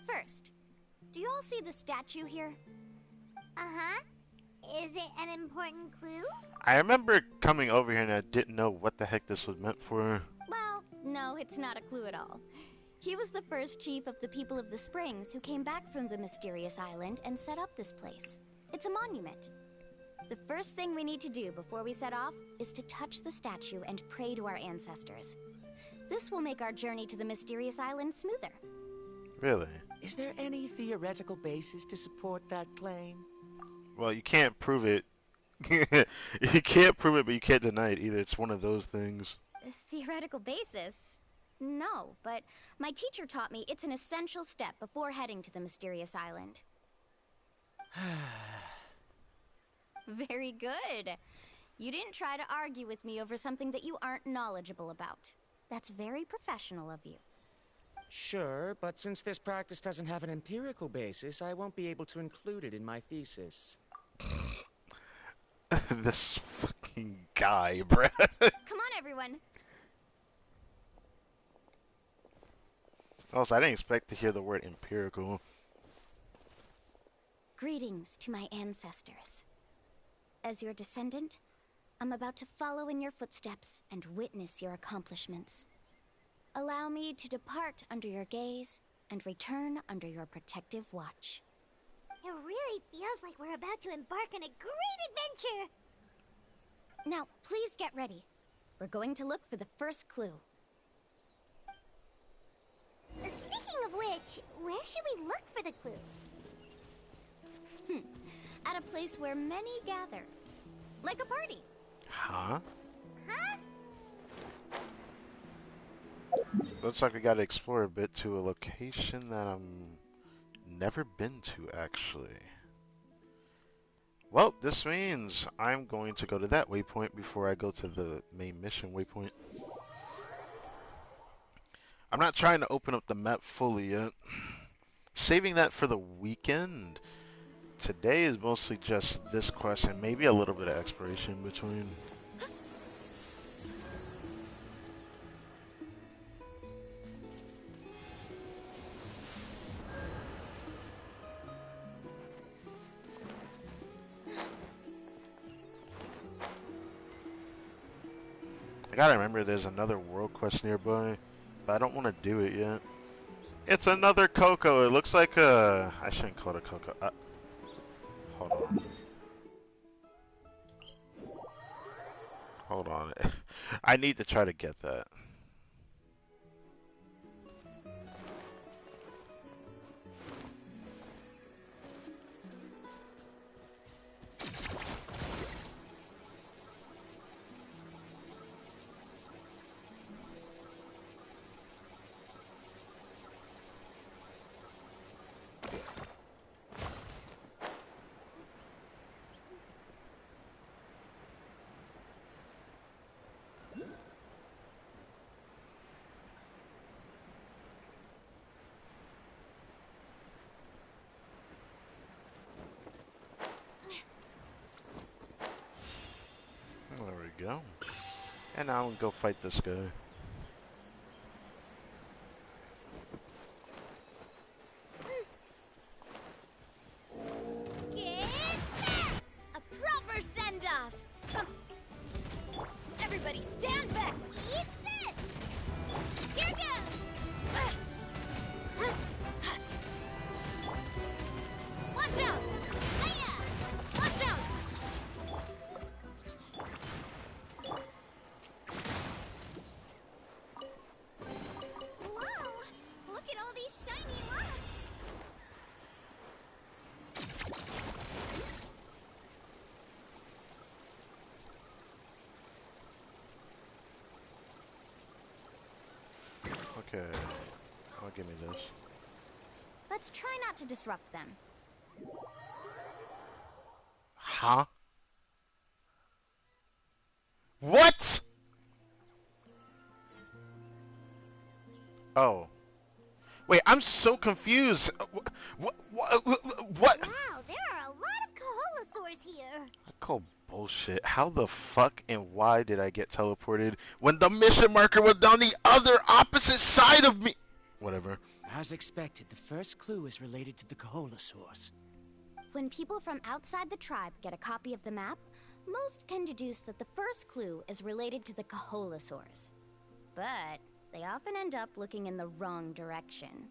First, do you all see the statue here? Uh-huh. Is it an important clue? I remember coming over here and I didn't know what the heck this was meant for. Well, no, it's not a clue at all. He was the first chief of the people of the Springs who came back from the mysterious island and set up this place. It's a monument. The first thing we need to do before we set off is to touch the statue and pray to our ancestors. This will make our journey to the mysterious island smoother. Really? Is there any theoretical basis to support that claim? Well, you can't prove it. You can't prove it, but you can't deny it either. It's one of those things. A theoretical basis? No, but my teacher taught me it's an essential step before heading to the mysterious island. Very good. You didn't try to argue with me over something that you aren't knowledgeable about. That's very professional of you. Sure, but since this practice doesn't have an empirical basis, I won't be able to include it in my thesis. This fucking guy, bruh. Come on, everyone. Also, I didn't expect to hear the word empirical. Greetings to my ancestors. As your descendant, I'm about to follow in your footsteps and witness your accomplishments. Allow me to depart under your gaze and return under your protective watch. It really feels like we're about to embark on a great adventure! Now, please get ready. We're going to look for the first clue. Speaking of which, where should we look for the clue? At a place where many gather. Like a party. Huh? Huh? Looks like we gotta explore a bit to a location that I'm never been to, actually. Well, this means I'm going to go to that waypoint before I go to the main mission waypoint. I'm not trying to open up the map fully yet. Saving that for the weekend. Today is mostly just this quest and maybe a little bit of exploration in between. I gotta remember there's another world quest nearby, but I don't want to do it yet. It's another Coco. It looks like a... I shouldn't call it a Coco. Hold on. Hold on. I need to try to get that. There we go. And now I'm gonna go fight this guy. Get back! A proper send-off! Everybody stand back! Eat this! Here goes! Watch out! Hiya! Watch out! Okay. Oh, give me this. Let's try not to disrupt them. Huh? What? Oh. Wait, I'm so confused. What? Wow, there are a lot of Kaholosaurs here. I call bullshit. How the fuck and why did I get teleported when the mission marker was down the other opposite side of me? Whatever. As expected, the first clue is related to the Kaholosaurs. When people from outside the tribe get a copy of the map, most can deduce that the first clue is related to the Kaholosaurs. But they often end up looking in the wrong direction.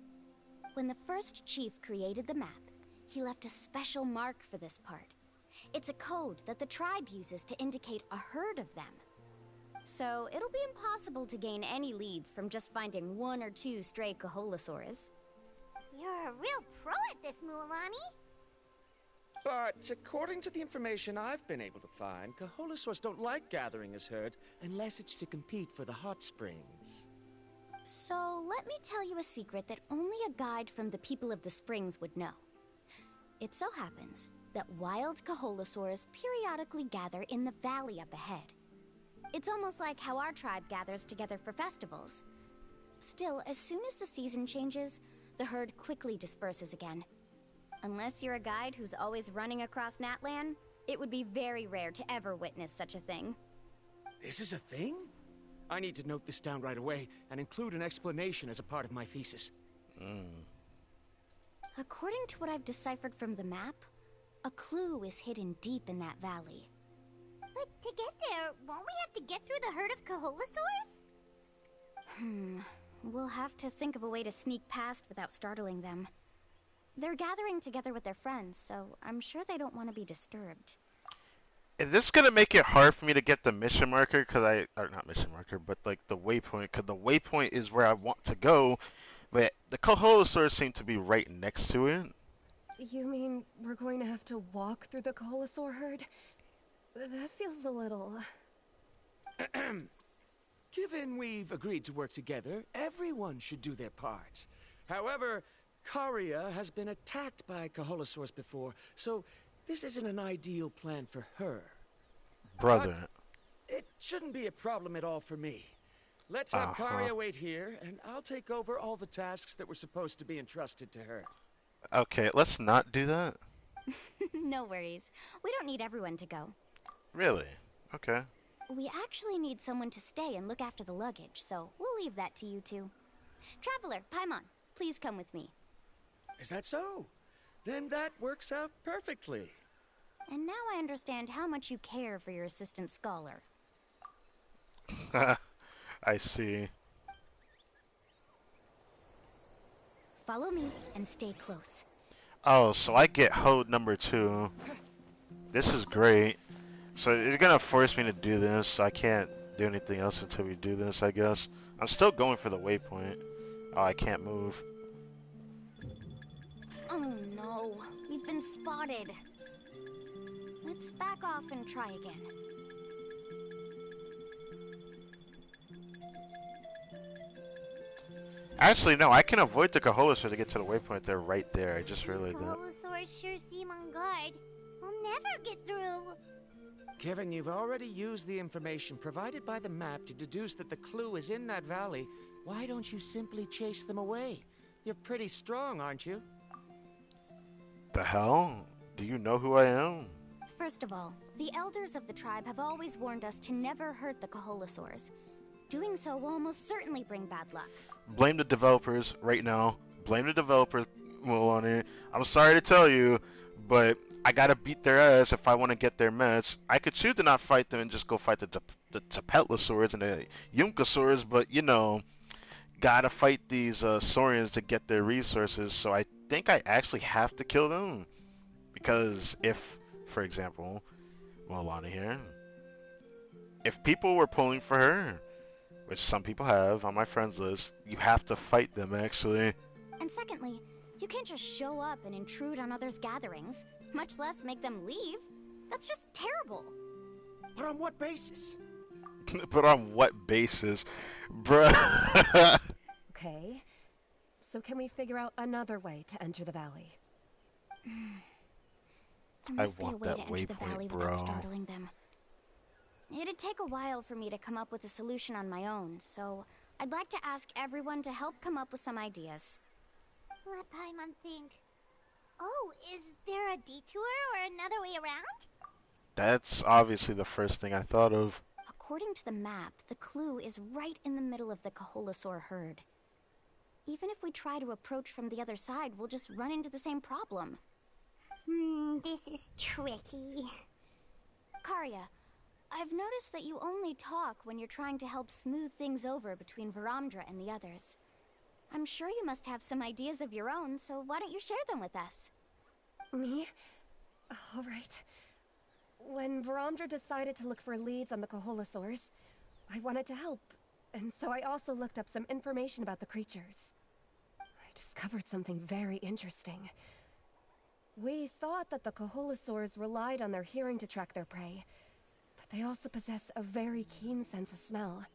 When the first chief created the map, he left a special mark for this part. It's a code that the tribe uses to indicate a herd of them. So it'll be impossible to gain any leads from just finding one or two stray Kaholosaurs. You're a real pro at this, Mualani. But according to the information I've been able to find, Kaholosaurs don't like gathering as herds unless it's to compete for the hot springs. So let me tell you a secret that only a guide from the people of the springs would know. It so happens that wild Kaholosaurs periodically gather in the valley up ahead. It's almost like how our tribe gathers together for festivals. Still, as soon as the season changes, the herd quickly disperses again. Unless you're a guide who's always running across Natlan, it would be very rare to ever witness such a thing. This is a thing? I need to note this down right away and include an explanation as a part of my thesis. According to what I've deciphered from the map, a clue is hidden deep in that valley. But to get there, won't we have to get through the herd of Kaholosaurs? We'll have to think of a way to sneak past without startling them. They're gathering together with their friends, so I'm sure they don't want to be disturbed. Is this gonna make it hard for me to get the mission marker? Or not mission marker, but like the waypoint. Cause the waypoint is where I want to go, but the Kaholosaurs seem to be right next to it. You mean we're going to have to walk through the Kaholosaur herd? That feels a little... Given we've agreed to work together, everyone should do their part. However, Karia has been attacked by Kaholosaurs before, so this isn't an ideal plan for her. Brother. But it shouldn't be a problem at all for me. Let's have Karia wait here, and I'll take over all the tasks that were supposed to be entrusted to her. Okay, let's not do that. No worries. We don't need everyone to go. Really? Okay. We actually need someone to stay and look after the luggage, so we'll leave that to you two. Traveler, Paimon, please come with me. Is that so? Then that works out perfectly. And now I understand how much you care for your assistant scholar. I see. Follow me and stay close. Oh, so I get Hode number 2. This is great. So it's gonna force me to do this. So I can't do anything else until we do this, I guess. I'm still going for the waypoint. Oh, I can't move. Oh no, we've been spotted. Let's back off and try again. Actually, no, I can avoid the Kaholosaur to get to the waypoint. They're right there. I just realized that. Kaholosaurs sure seem on guard. We'll never get through. Given you've already used the information provided by the map to deduce that the clue is in that valley, why don't you simply chase them away? You're pretty strong, aren't you? The hell? Do you know who I am? First of all, the elders of the tribe have always warned us to never hurt the Kaholosaurs. Doing so will almost certainly bring bad luck. Blame the developers right now. Blame the developers, Mualani. I'm sorry to tell you, but I gotta beat their ass if I want to get their meds. I could choose to not fight them and just go fight the Tapetlosaurs and the Yunkasaurs, but you know, gotta fight these Saurians to get their resources. So I think I actually have to kill them. Because if, for example, Mualani here, if people were pulling for her, which some people have on my friends list, you have to fight them, actually. And secondly, you can't just show up and intrude on others' gatherings, much less make them leave. That's just terrible. But on what basis? But on what basis? Bruh. Okay. So can we figure out another way to enter the valley? There I must be a want way that to enter the valley waypoint, without bro. startling them. It'd take a while for me to come up with a solution on my own, so I'd like to ask everyone to help come up with some ideas. Let Paimon think. Oh, is there a detour or another way around? That's obviously the first thing I thought of. According to the map, the clue is right in the middle of the Kaholasaur herd. Even if we try to approach from the other side, we'll just run into the same problem. This is tricky. Karya, I've noticed that you only talk when you're trying to help smooth things over between Varamdra and the others. I'm sure you must have some ideas of your own, so why don't you share them with us? Me? All right. When Varamdra decided to look for leads on the Kaholasaurs, I wanted to help, and so I also looked up some information about the creatures. I discovered something very interesting. We thought that the Kaholasaurs relied on their hearing to track their prey, but they also possess a very keen sense of smell.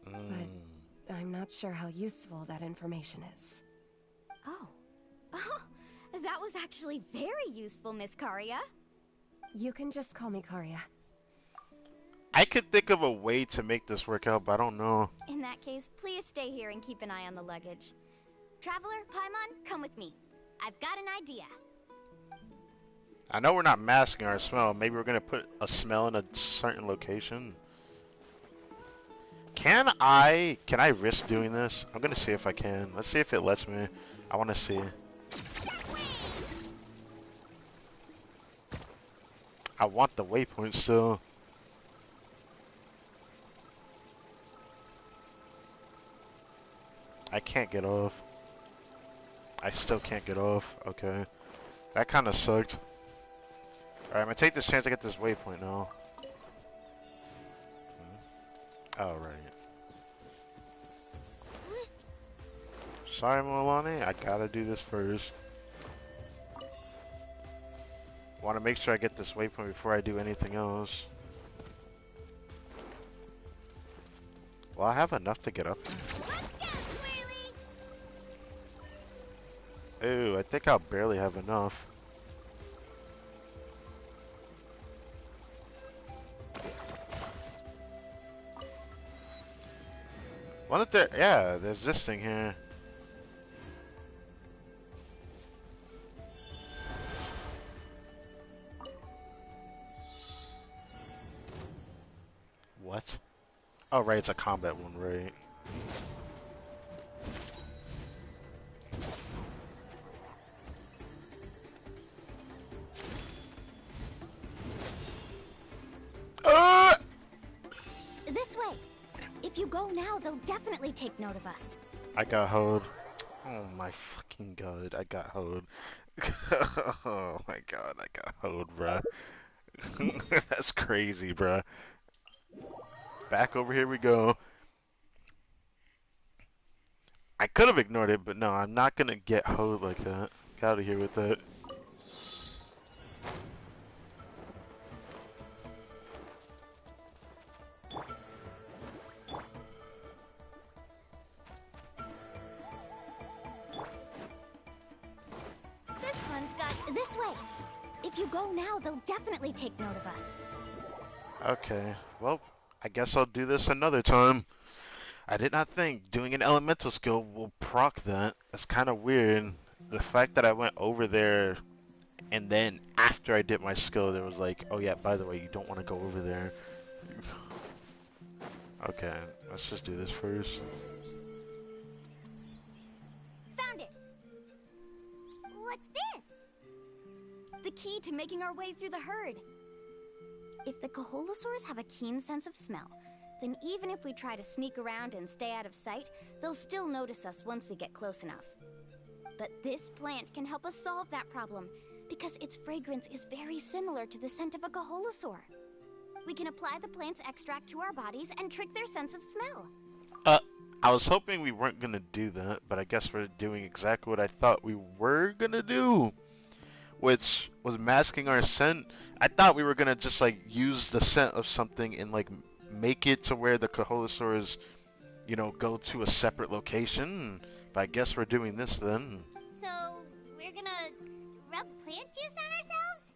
But I'm not sure how useful that information is. Oh. Oh, that was actually very useful, Miss Karya. You can just call me Karya. I could think of a way to make this work out, but I don't know. In that case, please stay here and keep an eye on the luggage. Traveler, Paimon, come with me. I've got an idea. I know we're not masking our smell. Maybe we're gonna put a smell in a certain location. Can I risk doing this? I'm gonna see if I can. Let's see if it lets me. I wanna see. I want the waypoint still. I can't get off. I still can't get off. Okay. That kinda sucked. Alright, I'm gonna take this chance to get this waypoint now. Alright. Sorry, Milani, I gotta do this first. Want to make sure I get this waypoint before I do anything else. Well, I have enough to get up here. Ooh, I think I'll barely have enough. Wasn't there? Yeah, there's this thing here. What? Oh, right, it's a combat one, right? This way. If you go now, they'll definitely take note of us. I got hoed. Oh my fucking god, I got hoed. Oh my god, I got hoed, bruh. That's crazy, bruh. Back over here we go. I could have ignored it, but no, I'm not gonna get hoed like that. Get out of here with that. This one's got this way. If you go now, they'll definitely take note of us. Okay, well, I guess I'll do this another time. I did not think doing an elemental skill will proc that. It's kind of weird. The fact that I went over there and then after I did my skill, there was like, oh yeah, by the way, you don't want to go over there. Okay, let's just do this first. Found it. What's this? The key to making our way through the herd. If the Kaholasaurs have a keen sense of smell, then even if we try to sneak around and stay out of sight, they'll still notice us once we get close enough. But this plant can help us solve that problem, because its fragrance is very similar to the scent of a Kaholasaur. We can apply the plant's extract to our bodies and trick their sense of smell. I was hoping we weren't gonna do that, but I guess we're doing exactly what I thought we were gonna do, which was masking our scent. I thought we were gonna just like use the scent of something and like make it to where the Kaholasaurs go to a separate location. But I guess we're doing this then. So, we're gonna rub plant juice on ourselves?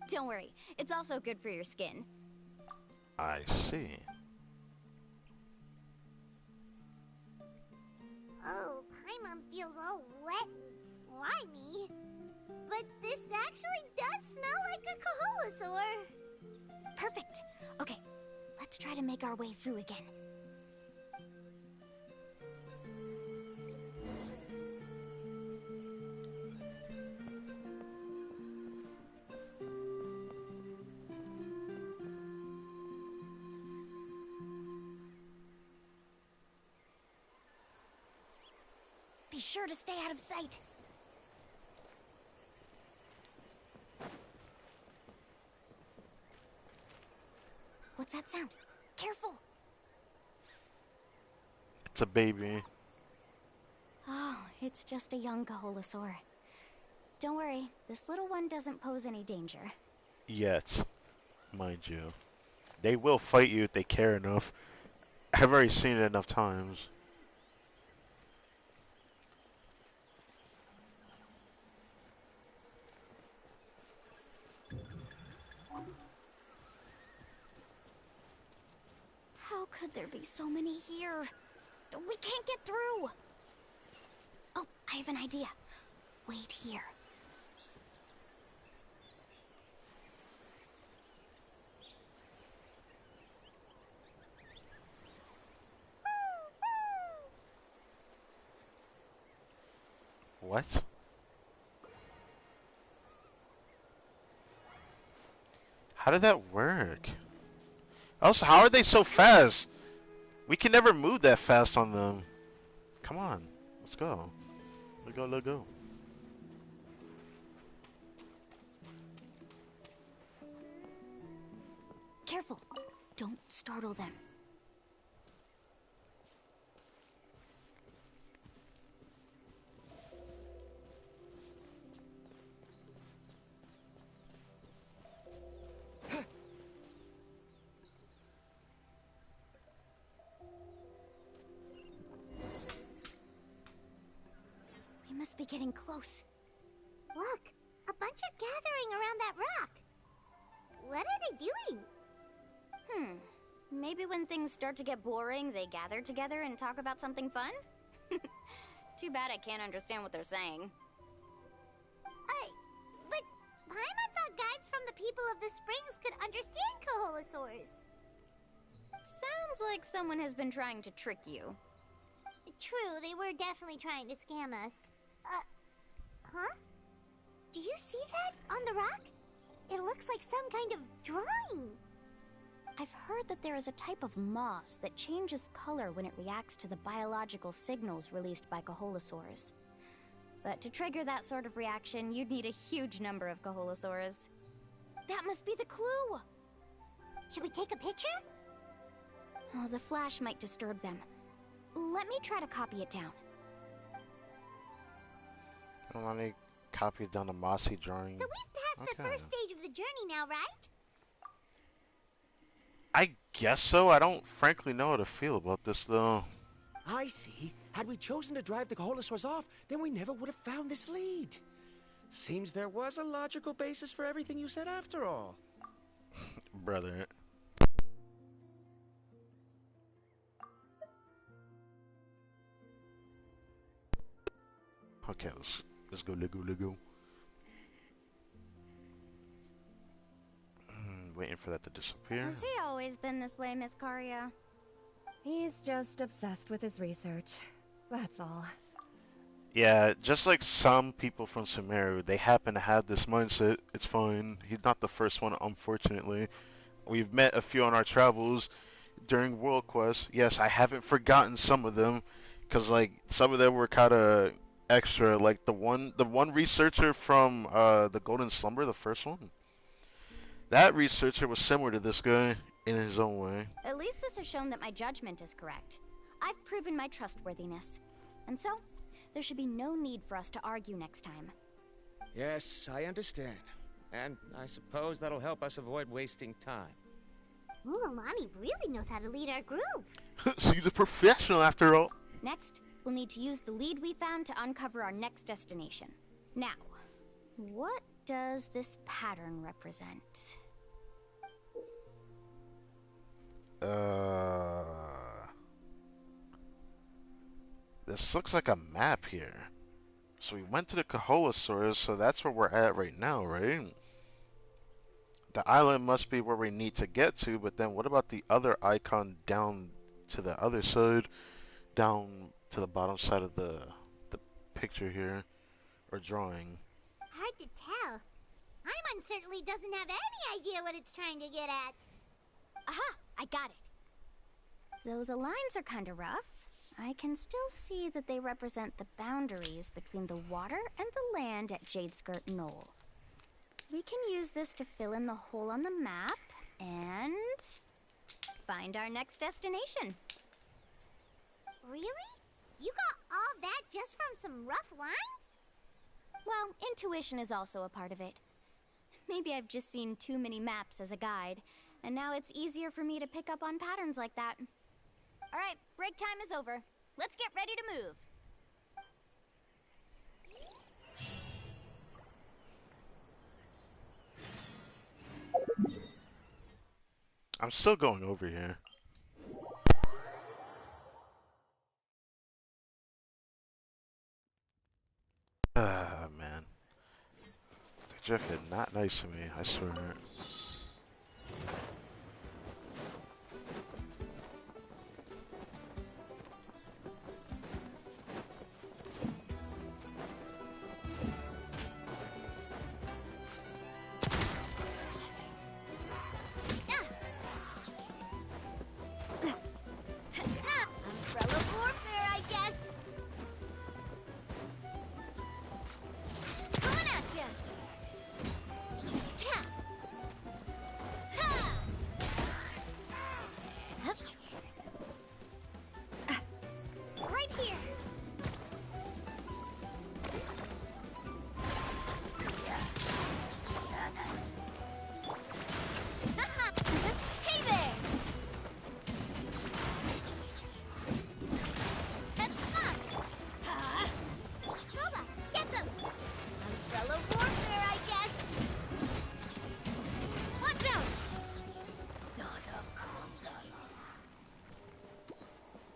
Don't worry, it's also good for your skin. I see. Oh, Paimon feels all wet and slimy. But this actually does smell like a Kaholosaur. Perfect. Okay, let's try to make our way through again. Be sure to stay out of sight. What's that sound? Careful! It's a baby. Oh, it's just a young Kaholosaur. Don't worry, this little one doesn't pose any danger. Yet, mind you. They will fight you if they care enough. I've already seen it enough times. How could there be so many here? We can't get through! Oh, I have an idea. Wait here. What? How did that work? Also, how are they so fast? We can never move that fast on them. Come on, let's go. Let go, let go. Careful! Don't startle them. We must be getting close. Look, a bunch are gathering around that rock. What are they doing? Maybe when things start to get boring, they gather together and talk about something fun? Too bad I can't understand what they're saying. But Paimon thought guides from the people of the springs could understand Kaholosaurs. Sounds like someone has been trying to trick you. True, they were definitely trying to scam us. Huh? Do you see that on the rock? It looks like some kind of drawing. I've heard that there is a type of moss that changes color when it reacts to the biological signals released by Kaholosaurs. But to trigger that sort of reaction, you'd need a huge number of Kaholosaurs. That must be the clue! Should we take a picture? Oh, the flash might disturb them. Let me try to copy it down. Let me copy down the mossy drawing. So we've passed the first stage of the journey now, right? I guess so. I don't frankly know how to feel about this, though. I see. Had we chosen to drive the Kaholosaurs off, then we never would have found this lead. Seems there was a logical basis for everything you said after all. Brother. Okay, let's go, let go. Waiting for that to disappear. Has he always been this way, Miss Karia? He's just obsessed with his research. That's all. Yeah, just like some people from Sumeru, they happen to have this mindset. It's fine. He's not the first one, unfortunately. We've met a few on our travels during World Quest. Yes, I haven't forgotten some of them, because like some of them were kind of extra. Like the one researcher from the Golden Slumber, the first one. That researcher was similar to this guy in his own way. At least this has shown that my judgment is correct. I've proven my trustworthiness. And so, there should be no need for us to argue next time. Yes, I understand. And I suppose that'll help us avoid wasting time. Mualani really knows how to lead our group. She's a professional after all. Next, we'll need to use the lead we found to uncover our next destination. Now, what does this pattern represent? This looks like a map here. So we went to the Kaholosaurus, so that's where we're at right now, right? The island must be where we need to get to, but then what about the other icon down to the other side? Down to the bottom side of the picture here, or drawing. Hard to tell. Paimon certainly doesn't have any idea what it's trying to get at. Aha! I got it. Though the lines are kind of rough, I can still see that they represent the boundaries between the water and the land at Jadeskirt Knoll. We can use this to fill in the hole on the map and find our next destination. Really? You got all that just from some rough lines? Well, intuition is also a part of it. Maybe I've just seen too many maps as a guide, and now it's easier for me to pick up on patterns like that. All right, break time is over. Let's get ready to move. I'm still going over here. Ah, man. Jeff is not nice to me, I swear. Umbrella warfare, I guess. Coming at ya. Cha. Ha. Hup. Right here. Hey there. Boba, get them. Umbrella warfare, I guess. Watch out.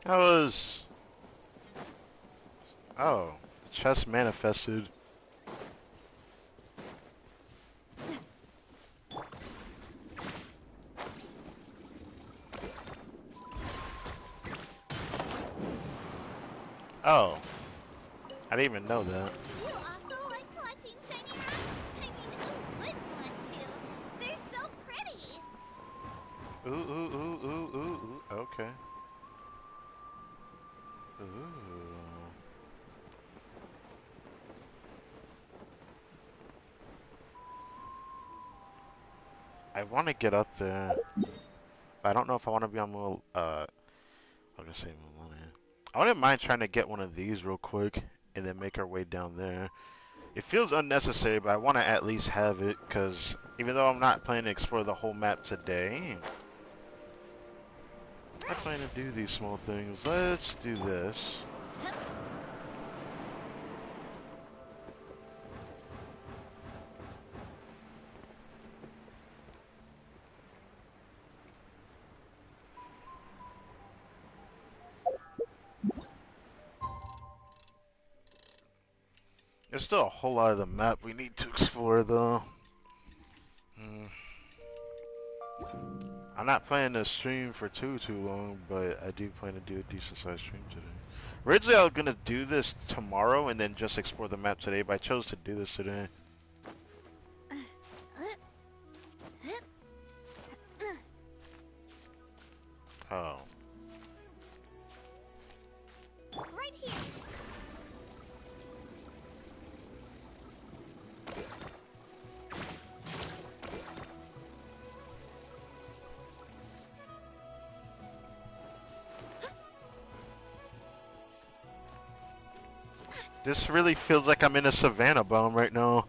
That was... Oh, the chest manifested. Oh, I didn't even know that. You also like collecting shiny rocks? I mean, who wouldn't want to? They're so pretty. Ooh, ooh, ooh, ooh, ooh, ooh. Okay. Ooh. I want to get up there. But I don't know if I want to be on I'm gonna say Mulan. I wouldn't mind trying to get one of these real quick and then make our way down there. It feels unnecessary, but I want to at least have it because even though I'm not planning to explore the whole map today, I plan to do these small things. Let's do this. There's still a whole lot of the map we need to explore, though. I'm not planning to stream for too long, but I do plan to do a decent sized stream today. Originally, I was gonna do this tomorrow and then just explore the map today, but I chose to do this today. Oh. Right here. This really feels like I'm in a savannah biome right now.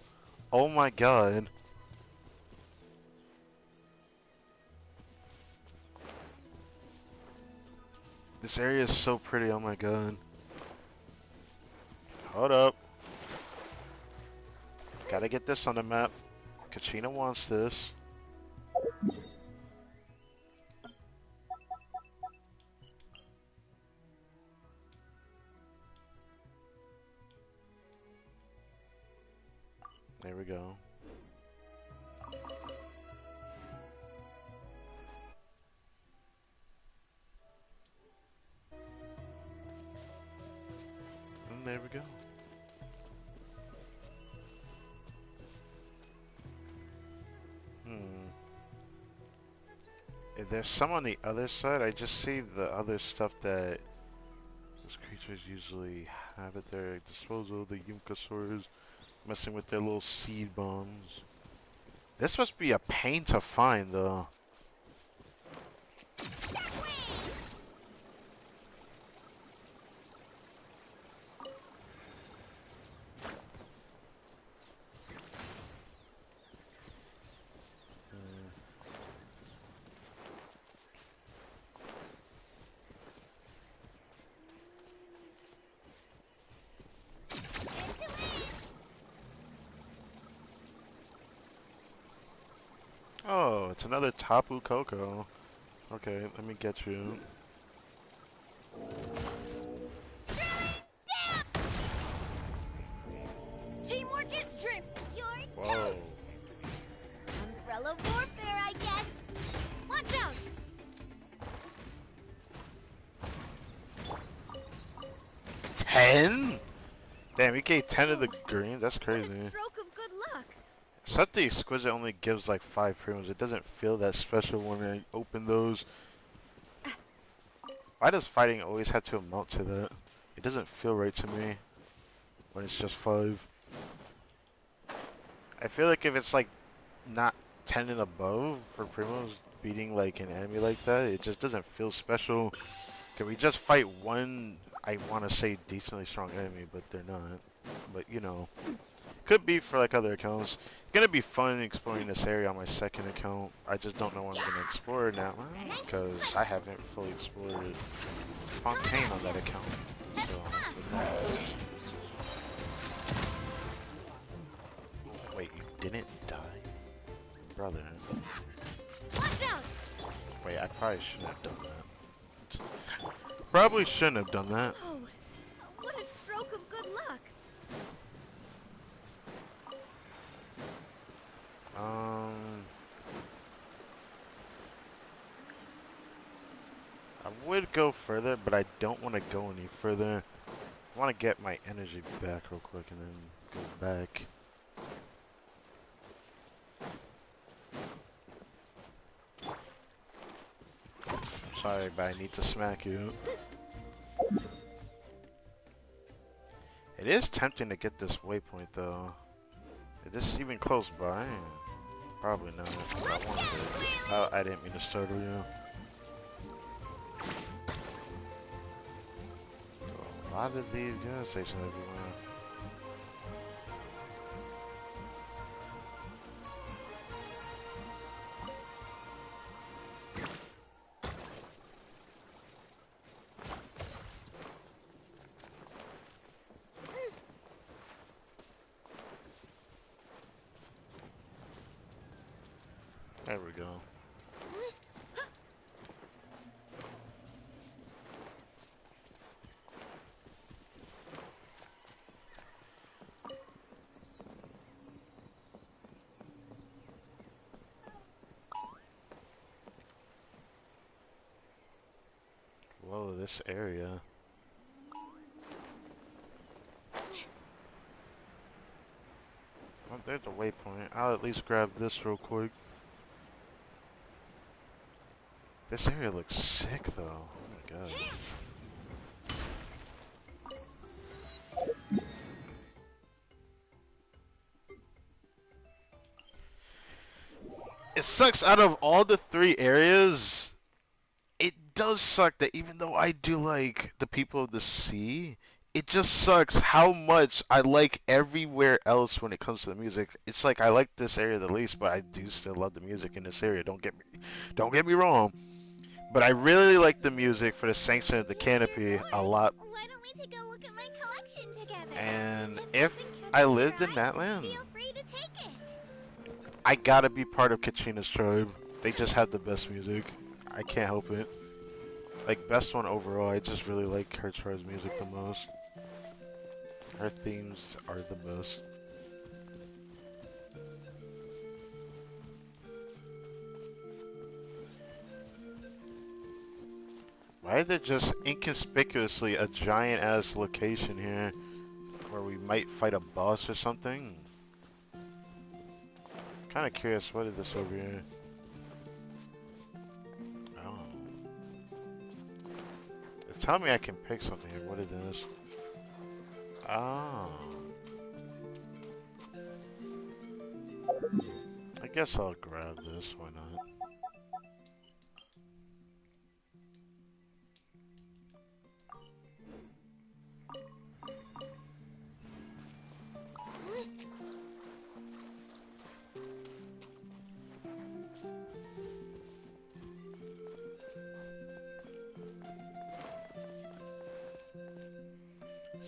Oh my god. This area is so pretty, oh my god. Hold up. Gotta get this on the map. Kachina wants this. There we go. And there we go. If there's some on the other side, I just see the other stuff that those creatures usually have at their disposal. The Yunkasaurs messing with their little seed bombs. This must be a pain to find, though. Oh, it's another Tapu Koko. Okay, let me get you. Teamwork is strength. You're Whoa. toast. Umbrella warfare, I guess. Watch out. 10? Damn, he gave 10 of the green. That's What a crazy. stroke of good luck. Except the Exquisite only gives like 5 primos. It doesn't feel that special when I open those. Why does fighting always have to amount to that? It doesn't feel right to me when it's just 5. I feel like if it's like not 10 and above for primos beating like an enemy like that, it just doesn't feel special. Can we just fight one, I want to say decently strong enemy, but they're not. But you know, could be for like other accounts. It's gonna be fun exploring this area on my second account. I just don't know when I'm gonna explore it now because I haven't fully explored Fontaine on that account. So, wait, you didn't die, brother? Watch out. Wait, I probably shouldn't have done that. Probably shouldn't have done that. Oh, what a stroke of good luck. I would go further, but I don't want to go any further. I want to get my energy back real quick and then go back. I'm sorry, but I need to smack you. It is tempting to get this waypoint, though. Is this even close by? Probably not. I wanted to. Oh, I didn't mean to startle you. A lot of these gas stations everywhere. There we go. Whoa, this area. Well, there's a waypoint. I'll at least grab this real quick. This area looks sick, though. Oh my god. It sucks out of all the 3 areas. It does suck that even though I do like the people of the sea, it just sucks how much I like everywhere else when it comes to the music. It's like I like this area the least, but I do still love the music in this area. Don't get me wrong. But I really like the music for the Sanction of the Canopy a lot. Why don't we take a look at my collection together? And If if something I catches your lived in eye, that land, feel free to take it. I gotta be part of Katrina's tribe. They just have the best music. I can't help it. Like, best one overall, I just really like her tribe's music the most. Her themes are the best. Why is there just inconspicuously a giant ass location here where we might fight a boss or something? Kinda curious, what is this over here? Oh. Tell me I can pick something here. What is this? Oh. I guess I'll grab this, why not?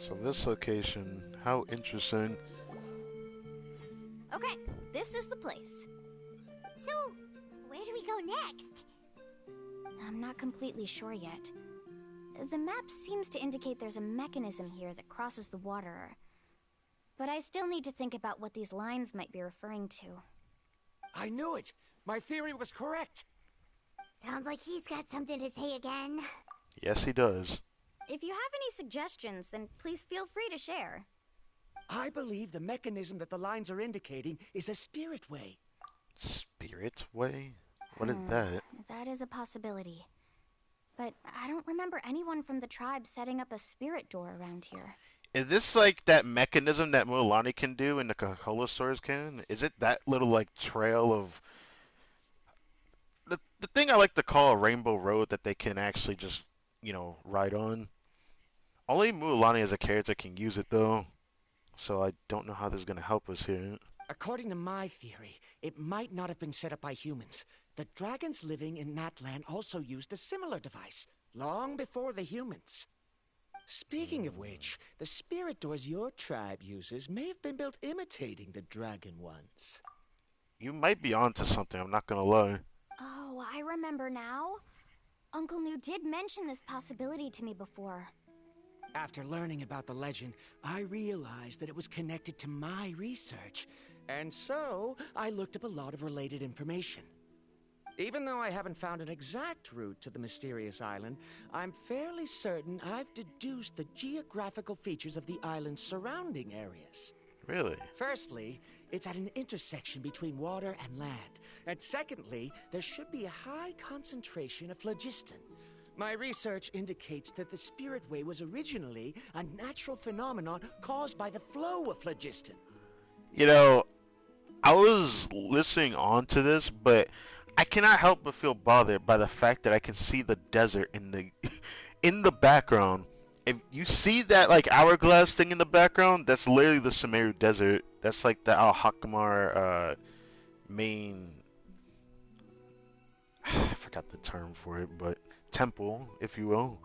So this location, how interesting. Okay, this is the place. So, where do we go next? I'm not completely sure yet. The map seems to indicate there's a mechanism here that crosses the water. But I still need to think about what these lines might be referring to. I knew it! My theory was correct! Sounds like he's got something to say again. Yes, he does. If you have any suggestions, then please feel free to share. I believe the mechanism that the lines are indicating is a spirit way. Spirit way? What is that? That is a possibility. But I don't remember anyone from the tribe setting up a spirit door around here. Is this like that mechanism that Mulan can do and the Kaholosaurs can? Is it that little like trail of the thing I like to call a rainbow road that they can actually just, you know, ride on? Only Mulan as a character can use it though. So I don't know how this is gonna help us here. According to my theory, it might not have been set up by humans. The dragons living in Natlan also used a similar device, long before the humans. Speaking of which, the spirit doors your tribe uses may have been built imitating the dragon ones. You might be onto something, I'm not gonna lie. Oh, I remember now. Uncle New did mention this possibility to me before. After learning about the legend, I realized that it was connected to my research, and so I looked up a lot of related information. Even though I haven't found an exact route to the mysterious island, I'm fairly certain I've deduced the geographical features of the island's surrounding areas. Really? Firstly, it's at an intersection between water and land, and secondly, there should be a high concentration of phlogiston. My research indicates that the Spirit Way was originally a natural phenomenon caused by the flow of phlogiston. You know, I was listening on to this, but I cannot help but feel bothered by the fact that I can see the desert in the in the background. If you see that like hourglass thing in the background, that's literally the Sumeru Desert. That's like the Al Hakmar main. I forgot the term for it, but temple, if you will.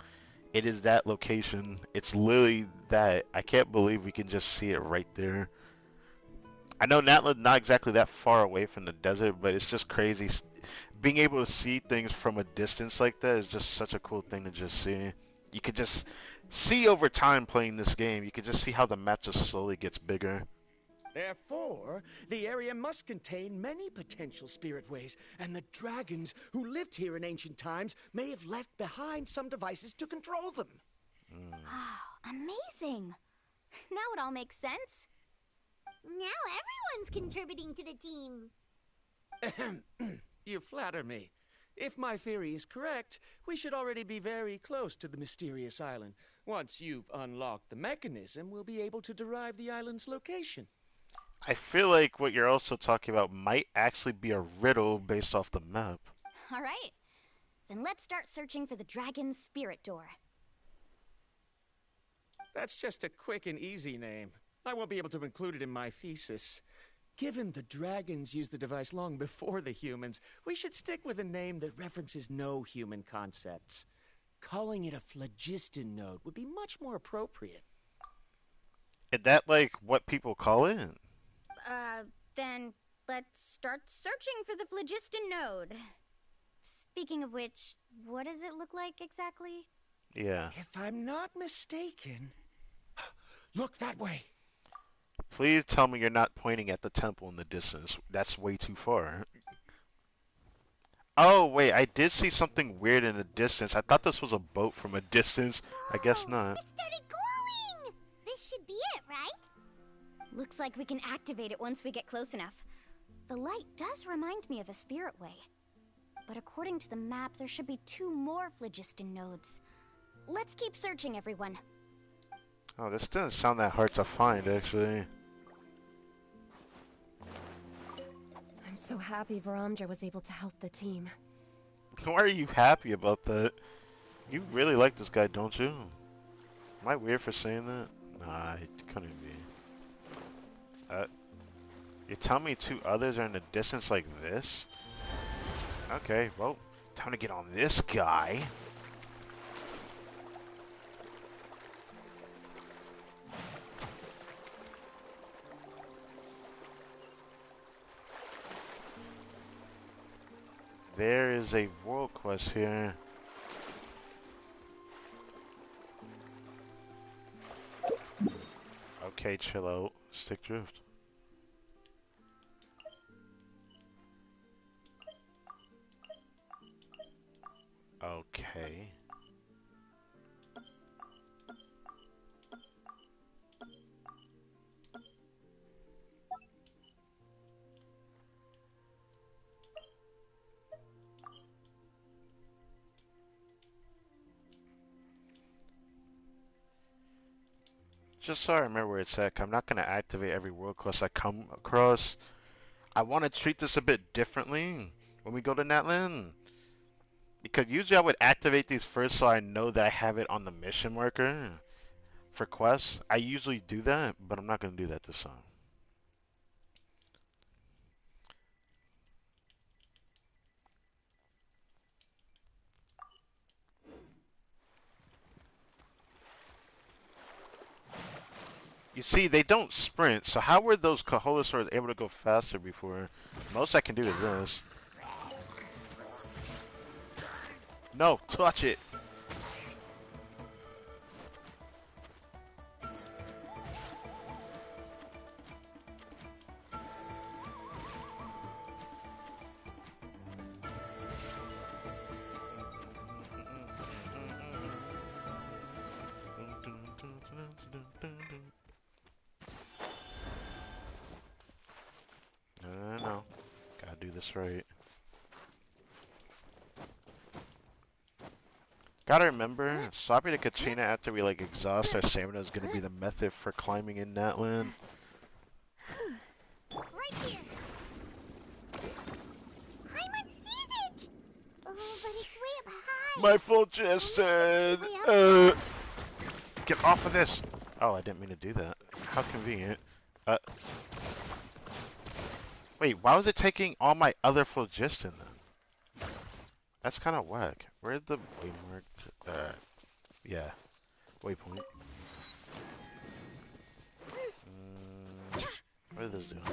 It is that location. It's literally that. I can't believe we can just see it right there. I know Natla's not exactly that far away from the desert, but it's just crazy. Being able to see things from a distance like that is just such a cool thing to just see. You could just see over time playing this game. You could just see how the map just slowly gets bigger. Therefore, the area must contain many potential spirit ways, and the dragons who lived here in ancient times may have left behind some devices to control them. Oh, amazing! Now it all makes sense. Now everyone's contributing to the team. You flatter me. If my theory is correct, we should already be very close to the mysterious island. Once you've unlocked the mechanism, we'll be able to derive the island's location. I feel like what you're also talking about might actually be a riddle based off the map. All right. Then let's start searching for the dragon's spirit door. That's just a quick and easy name. I won't be able to include it in my thesis. Given the dragons used the device long before the humans, we should stick with a name that references no human concepts. Calling it a phlogiston node would be much more appropriate. Is that like what people call it? Then let's start searching for the phlogiston node. Speaking of which, what does it look like exactly? Yeah. If I'm not mistaken... Look that way! Please tell me you're not pointing at the temple in the distance. That's way too far. Oh, wait, I did see something weird in the distance. I thought this was a boat from a distance. I guess not. It started glowing! This should be it, right? Looks like we can activate it once we get close enough. The light does remind me of a spirit way. But according to the map, there should be 2 more phlogiston nodes. Let's keep searching, everyone. Oh, this doesn't sound that hard to find, actually. I'm so happy Varamdra was able to help the team. Why are you happy about that? You really like this guy, don't you? Am I weird for saying that? Nah, it couldn't be. You tell me 2 others are in the distance like this? Okay, well, time to get on this guy. There is a world quest here. Okay, chill out. Stick drift. Okay. Just so I remember where it's at, I'm not going to activate every world quest I come across. I want to treat this a bit differently when we go to Natlan. Because usually I would activate these first so I know that I have it on the mission marker for quests. I usually do that, but I'm not going to do that this time. You see, they don't sprint, so how were those Kaholasaurs able to go faster before? Most I can do is this. No, touch it! No, gotta do this right. Gotta remember, swapping to Katrina after we like exhaust our stamina is gonna be the method for climbing in Natlan. Right here. Paimon sees it! Oh, but it's way up high. My full chest said, get off of this! Oh, I didn't mean to do that. How convenient. Wait, why was it taking all my other phlogiston then? That's kind of whack. Where's the waymark? Yeah. Waypoint. What is this doing?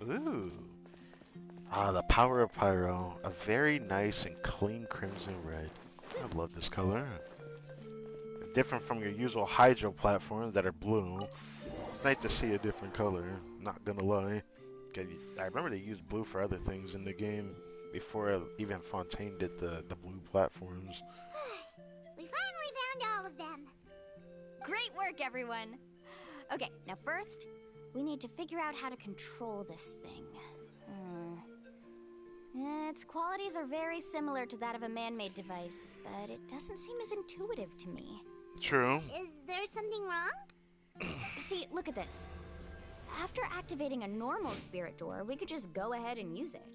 Ooh. Ah, the power of Pyro. A very nice and clean crimson red. I love this color. It's different from your usual Hydro platforms that are blue. It's nice to see a different color, not gonna lie. I remember they used blue for other things in the game before even Fontaine did the blue platforms. We finally found all of them. Great work, everyone. Okay, now first, we need to figure out how to control this thing. Its qualities are very similar to that of a man-made device, but it doesn't seem as intuitive to me. True. Is there something wrong? See, look at this. After activating a normal spirit door, we could just go ahead and use it.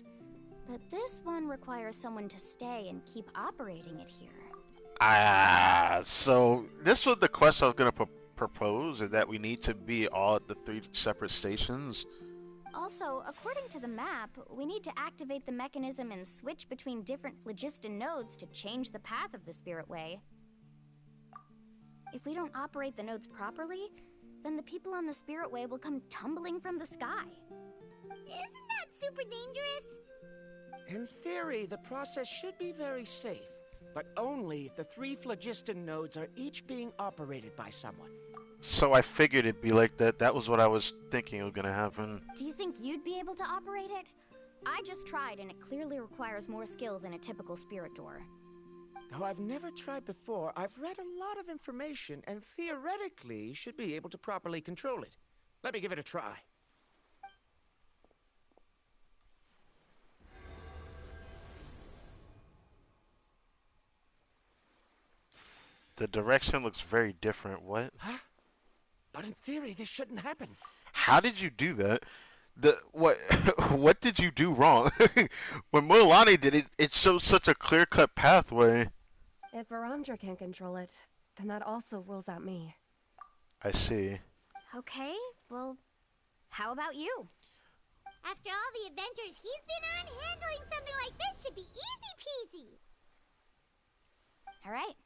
But this one requires someone to stay and keep operating it here. So this was the quest I was gonna propose is that we need to be all at the 3 separate stations. Also, according to the map, we need to activate the mechanism and switch between different phlogiston nodes to change the path of the Spirit Way. If we don't operate the nodes properly, then the people on the Spirit Way will come tumbling from the sky. Isn't that super dangerous? In theory, the process should be very safe, but only if the 3 phlogiston nodes are each being operated by someone. So I figured it'd be like that. That was what I was thinking was gonna happen. Do you think you'd be able to operate it? I just tried, and it clearly requires more skill than a typical spirit door. Though I've never tried before, I've read a lot of information and theoretically should be able to properly control it. Let me give it a try. The direction looks very different. What? Huh? But in theory, this shouldn't happen. How did you do that? What what did you do wrong? When Mualani did it, it showed such a clear-cut pathway. If Varandra can't control it, then that also rules out me. I see. Okay, well, how about you? After all the adventures he's been on, handling something like this should be easy peasy. All right.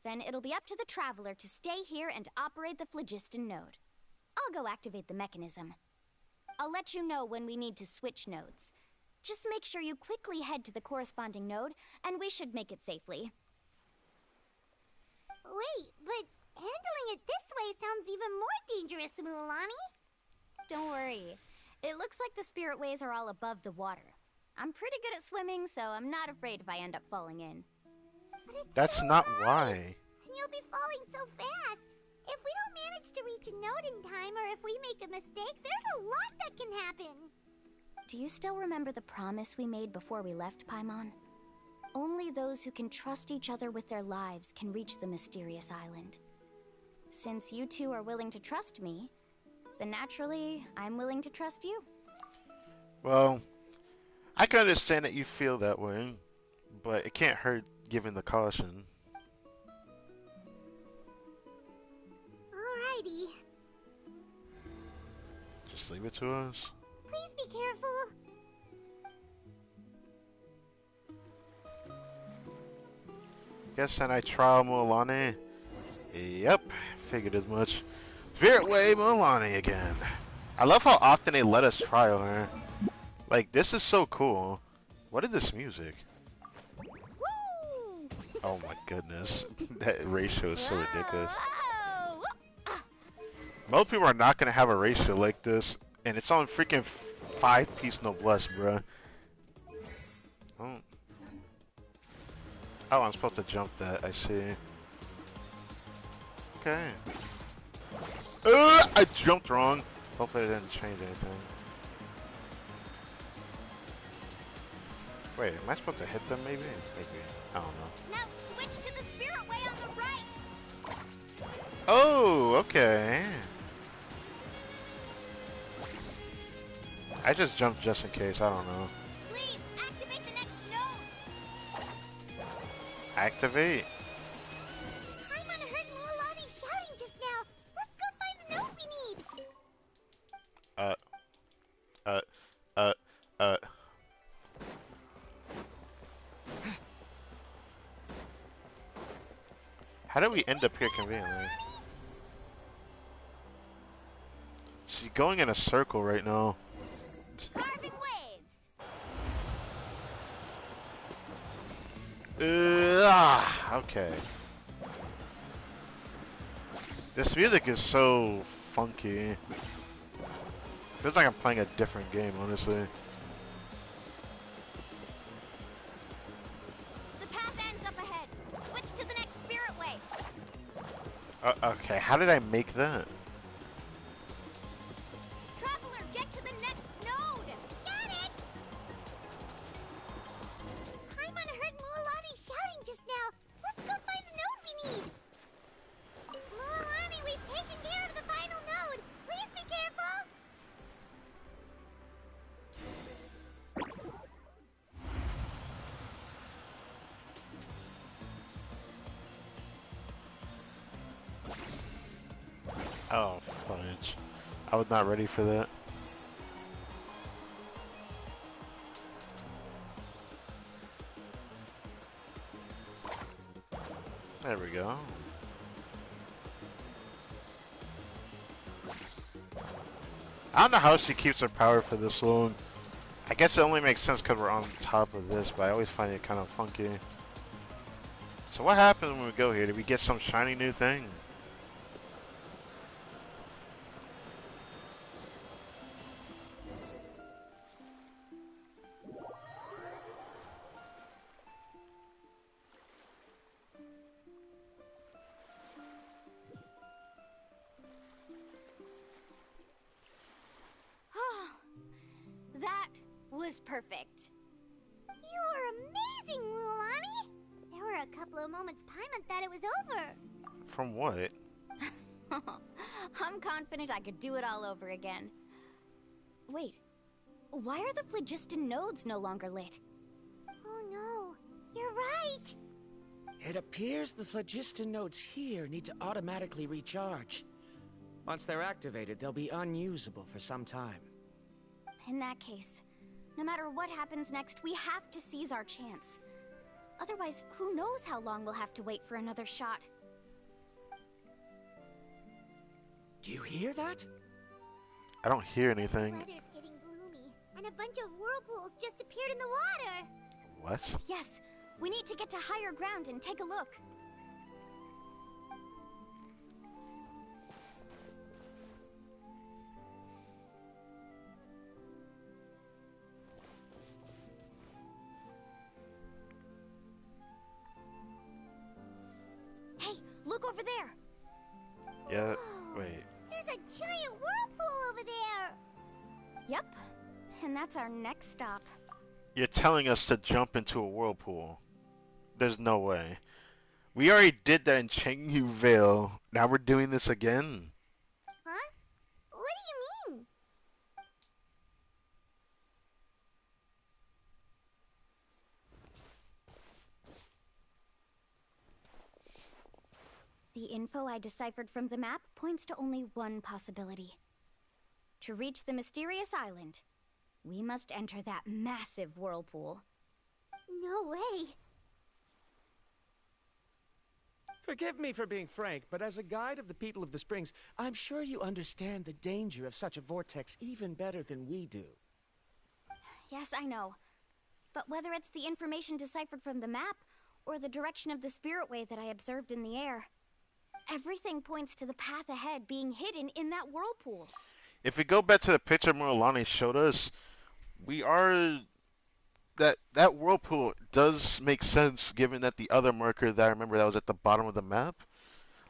Then it'll be up to the Traveler to stay here and operate the phlogiston node. I'll go activate the mechanism. I'll let you know when we need to switch nodes. Just make sure you quickly head to the corresponding node, and we should make it safely. Wait, but handling it this way sounds even more dangerous, Mualani. Don't worry. It looks like the spirit ways are all above the water. I'm pretty good at swimming, so I'm not afraid if I end up falling in. That's not why. And you'll be falling so fast. If we don't manage to reach a node in time, or if we make a mistake, there's a lot that can happen. Do you still remember the promise we made before we left, Paimon? Only those who can trust each other with their lives can reach the mysterious island. Since you two are willing to trust me, then naturally, I'm willing to trust you. Well, I can understand that you feel that way, but it can't hurt given the caution. Alrighty. Just leave it to us. Please be careful. Guess then I trial Mualani. Yep, figured as much. Spirit Way Mualani again. I love how often they let us trial her. Like, this is so cool. What is this music? Oh my goodness. That ratio is so ridiculous. Most people are not going to have a ratio like this. And it's on freaking 5-piece noblesse, bruh. Oh, I'm supposed to jump that. I see. Okay. I jumped wrong. Hopefully it didn't change anything. Wait, am I supposed to hit them maybe? Maybe. I don't know. Now switch to the spirit way on the right. Oh, okay. I just jumped just in case. I don't know. Please activate the next node. Activate. Paimon heard Mualani shouting just now. Let's go find the node we need. How did we end up here conveniently? She's going in a circle right now. Carving waves. Okay. This music is so funky. Feels like I'm playing a different game, honestly. The path ends up ahead. Switch to the next spirit way. Okay, how did I make that? Traveler, get to the next node. Got it. Paimon heard Mualani shouting just now. Let's go find the node we need. Mualani, we've taken care of the final node. Please be careful. Oh, fudge. I was not ready for that. There we go. I don't know how she keeps her power for this long. I guess it only makes sense because we're on top of this, but I always find it kind of funky. So what happens when we go here? Do we get some shiny new thing? That was perfect. You were amazing, Mualani! There were a couple of moments Paimon thought it was over. From what? I'm confident I could do it all over again. Wait, why are the phlogiston nodes no longer lit? Oh no, you're right! It appears the phlogiston nodes here need to automatically recharge. Once they're activated, they'll be unusable for some time. In that case, no matter what happens next, we have to seize our chance. Otherwise, who knows how long we'll have to wait for another shot. Do you hear that? I don't hear anything. The weather's getting gloomy, and a bunch of whirlpools just appeared in the water. What? Yes, we need to get to higher ground and take a look. Hey, look over there! Yeah, wait. There's a giant whirlpool over there! Yep, and that's our next stop. You're telling us to jump into a whirlpool. There's no way. We already did that in Chengyu Vale. Now we're doing this again? Huh? What do you mean? The info I deciphered from the map points to only one possibility. To reach the mysterious island, we must enter that massive whirlpool. No way! Forgive me for being frank, but as a guide of the people of the Springs, I'm sure you understand the danger of such a vortex even better than we do. Yes, I know. But whether it's the information deciphered from the map, or the direction of the spirit wave that I observed in the air, everything points to the path ahead being hidden in that whirlpool. If we go back to the picture Mualani showed us, we are... That whirlpool does make sense given that the other marker that I remember that was at the bottom of the map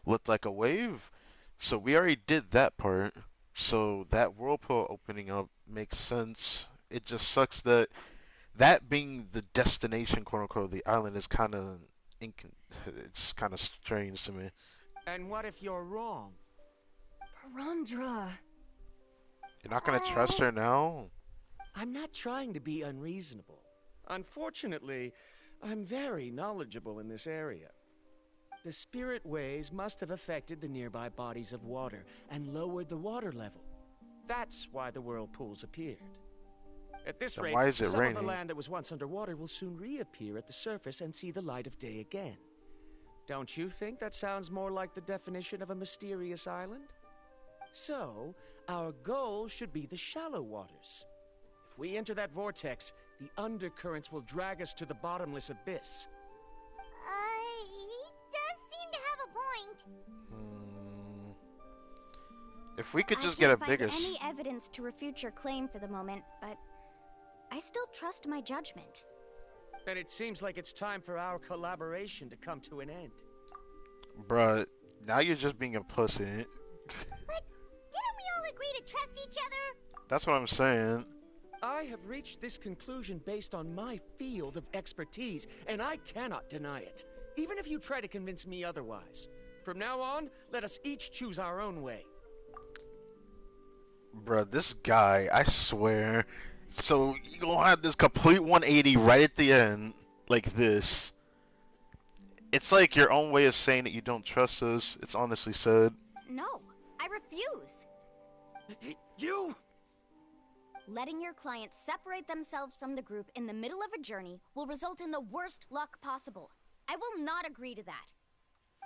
looked like a wave. So we already did that part. So that whirlpool opening up makes sense. It just sucks that that being the destination, quote unquote, of the island is kind of it's kind of strange to me. And what if you're wrong? Parandra. You're not gonna trust her now? I'm not trying to be unreasonable. Unfortunately, I'm very knowledgeable in this area. The spirit waves must have affected the nearby bodies of water and lowered the water level. That's why the whirlpools appeared. At this Then rate, why is it some of the raining? land that was once underwater will soon reappear at the surface and see the light of day again. Don't you think that sounds more like the definition of a mysterious island? So, our goal should be the shallow waters. If we enter that vortex, the undercurrents will drag us to the bottomless abyss. He does seem to have a point. If we could just I get a can't bigger... find any evidence to refute your claim for the moment, but I still trust my judgment. Then it seems like it's time for our collaboration to come to an end. Bruh, now you're just being a pussy. But didn't we all agree to trust each other? That's what I'm saying. I have reached this conclusion based on my field of expertise, and I cannot deny it, even if you try to convince me otherwise. From now on, let us each choose our own way. Bruh, this guy, I swear. So, you gonna have this complete 180 right at the end, like this. It's like your own way of saying that you don't trust us. It's honestly said. No, I refuse! You! Letting your clients separate themselves from the group in the middle of a journey will result in the worst luck possible. I will not agree to that.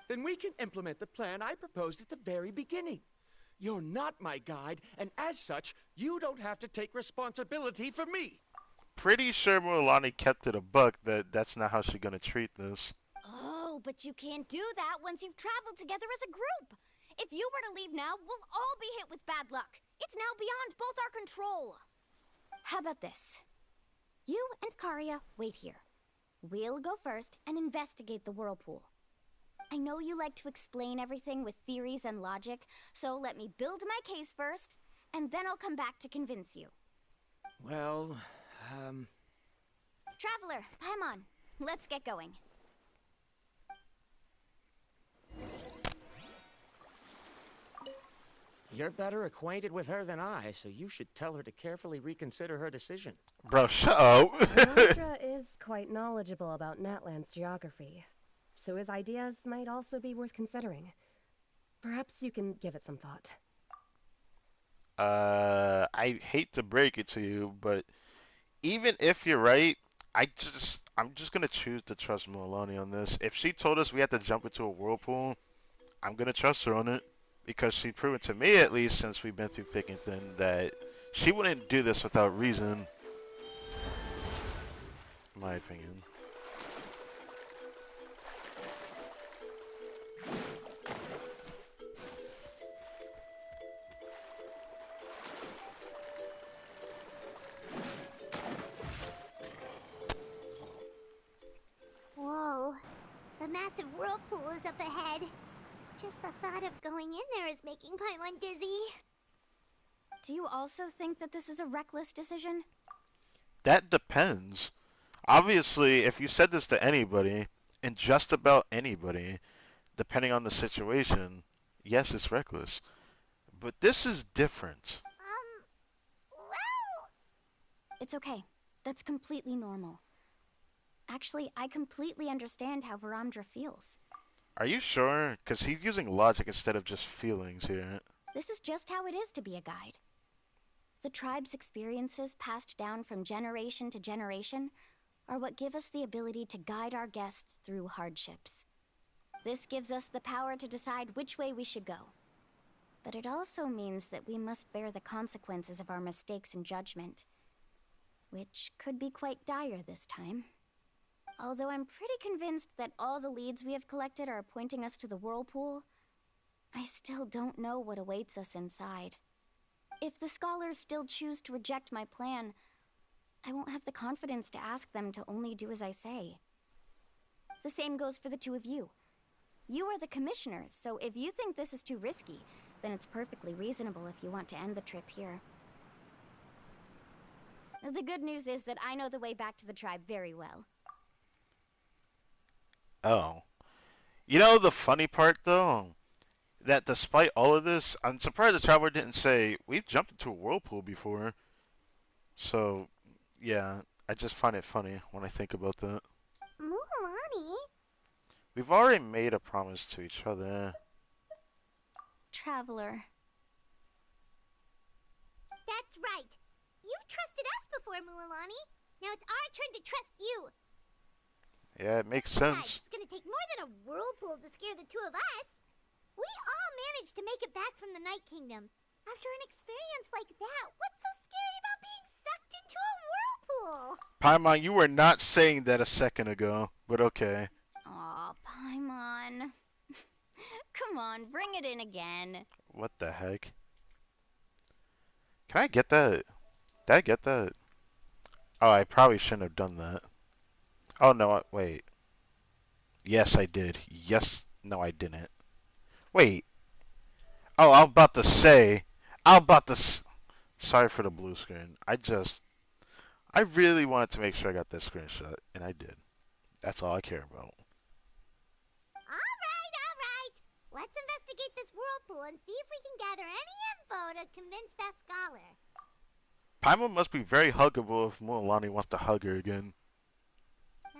Then we can implement the plan I proposed at the very beginning. You're not my guide, and as such, you don't have to take responsibility for me. Pretty sure Mualani kept it a buck that that's not how she's gonna treat this. Oh, but you can't do that once you've traveled together as a group. If you were to leave now, we'll all be hit with bad luck. It's now beyond both our control. How about this? You and Karia wait here. We'll go first and investigate the whirlpool. I know you like to explain everything with theories and logic, so let me build my case first, and then I'll come back to convince you. Well, Traveler, Paimon, let's get going. You're better acquainted with her than I, so you should tell her to carefully reconsider her decision. Bro, shut up. Alondra is quite knowledgeable about Natland's geography, so his ideas might also be worth considering. Perhaps you can give it some thought. I hate to break it to you, but even if you're right, I'm just gonna choose to trust Mualani on this. If she told us we had to jump into a whirlpool, I'm gonna trust her on it. Because she's proven to me, at least, since we've been through thick and thin, that she wouldn't do this without reason. In my opinion. Whoa. The massive whirlpool is up ahead. Just the thought of going in there is making Paimon dizzy. Do you also think that this is a reckless decision? That depends. Obviously, if you said this to anybody, and just about anybody, depending on the situation, yes, it's reckless. But this is different. Well... It's okay. That's completely normal. Actually, I completely understand how Varamdra feels. Are you sure? Because he's using logic instead of just feelings here. This is just how it is to be a guide. The tribe's experiences passed down from generation to generation are what give us the ability to guide our guests through hardships. This gives us the power to decide which way we should go. But it also means that we must bear the consequences of our mistakes in judgment, which could be quite dire this time. Although I'm pretty convinced that all the leads we have collected are pointing us to the whirlpool, I still don't know what awaits us inside. If the scholars still choose to reject my plan, I won't have the confidence to ask them to only do as I say. The same goes for the two of you. You are the commissioners, so if you think this is too risky, then it's perfectly reasonable if you want to end the trip here. The good news is that I know the way back to the tribe very well. Oh. You know the funny part, though? That despite all of this, I'm surprised the traveler didn't say, we've jumped into a whirlpool before. So, yeah, I just find it funny when I think about that. Mualani? We've already made a promise to each other. Traveler. That's right. You've trusted us before, Mualani. Now it's our turn to trust you. Yeah, it makes Besides, sense. it's gonna take more than a whirlpool to scare the two of us. We all managed to make it back from the Night Kingdom. After an experience like that, what's so scary about being sucked into a whirlpool? Paimon, you were not saying that a second ago, but okay. Aw, Paimon. Come on, bring it in again. What the heck? Can I get that? Did I get that? Oh, I probably shouldn't have done that. Oh, no, wait. Yes, I did. Yes. No, I didn't. Wait. Oh, I'm about to say. Sorry for the blue screen. I really wanted to make sure I got that screenshot, and I did. That's all I care about. Alright. Let's investigate this whirlpool and see if we can gather any info to convince that scholar. Paimon must be very huggable if Mualani wants to hug her again.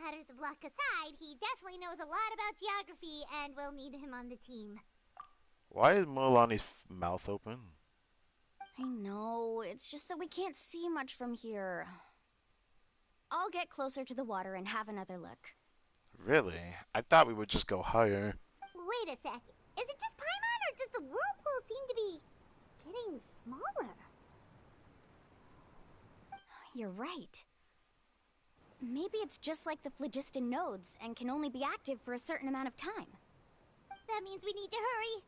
Matters of luck aside, he definitely knows a lot about geography, and we'll need him on the team. Why is Mualani's mouth open? I know, it's just that we can't see much from here. I'll get closer to the water and have another look. Really? I thought we would just go higher. Wait a sec. Is it just Paimon, or does the whirlpool seem to be getting smaller? You're right. Maybe it's just like the phlogiston nodes and can only be active for a certain amount of time. That means we need to hurry.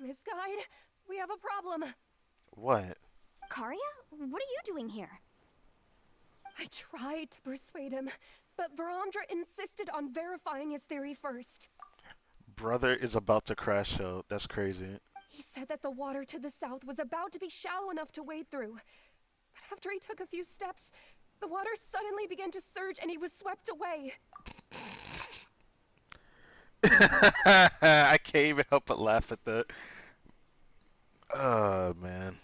Miss Guide, we have a problem. What? Karia? What are you doing here? I tried to persuade him, but Veramdra insisted on verifying his theory first. Brother is about to crash out. That's crazy. He said that the water to the south was about to be shallow enough to wade through. But after he took a few steps, the water suddenly began to surge and he was swept away. I can't even help but laugh at that. Oh, man.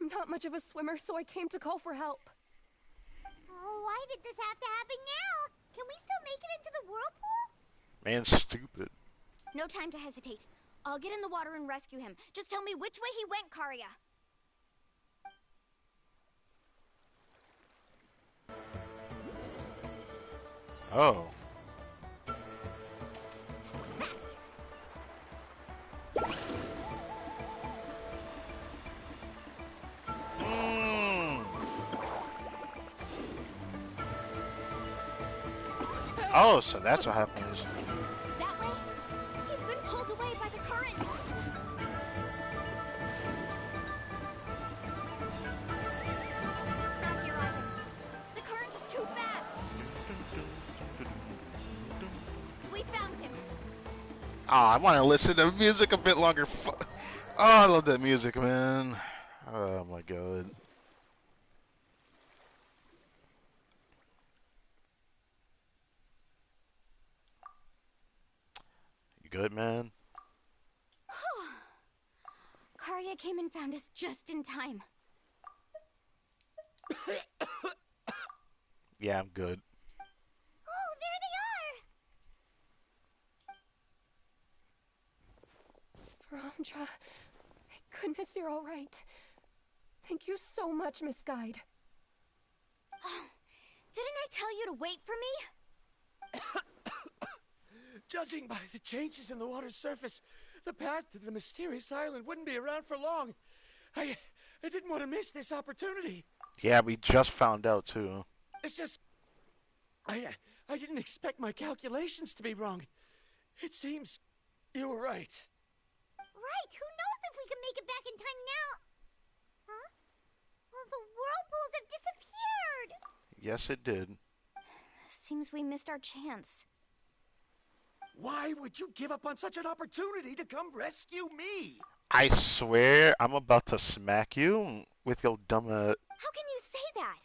I'm not much of a swimmer, so I came to call for help. Oh, why did this have to happen now? Can we still make it into the whirlpool? Man's stupid. No time to hesitate. I'll get in the water and rescue him. Just tell me which way he went, Karia. Oh. Oh, so that's what happens. That way? He's been pulled away by the current. Not here either. The current is too fast. We found him. Oh, I want to listen to music a bit longer. Oh, I love that music, man. Oh my god. You good, man? Karia came and found us just in time. Yeah, I'm good. Oh, there they are! Veramdra, thank goodness you're all right. Thank you so much, Miss Guide. Oh, didn't I tell you to wait for me? Judging by the changes in the water's surface, the path to the mysterious island wouldn't be around for long. I didn't want to miss this opportunity. Yeah, we just found out too. It's just... I didn't expect my calculations to be wrong. It seems you were right. Right, who knows if we can make it back in time now? Huh? Well, the whirlpools have disappeared! Yes, it did. Seems we missed our chance. Why would you give up on such an opportunity to come rescue me? I swear I'm about to smack you with your dumb How can you say that?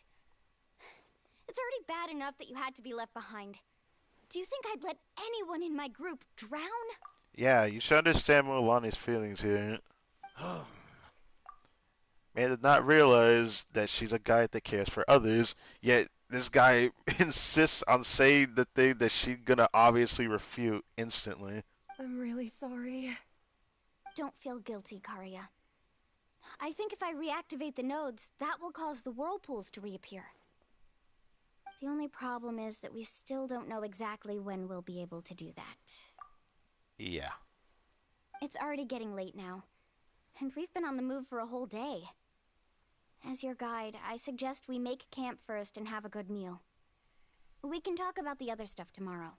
It's already bad enough that you had to be left behind. Do you think I'd let anyone in my group drown? Yeah, you should understand Mualani's feelings here. Man did not realize that she's a guy that cares for others, yet this guy insists on saying the thing that she's gonna obviously refute instantly. I'm really sorry. Don't feel guilty, Karia. I think if I reactivate the nodes, that will cause the whirlpools to reappear. The only problem is that we still don't know exactly when we'll be able to do that. Yeah. It's already getting late now, and we've been on the move for a whole day. As your guide, I suggest we make camp first and have a good meal. We can talk about the other stuff tomorrow.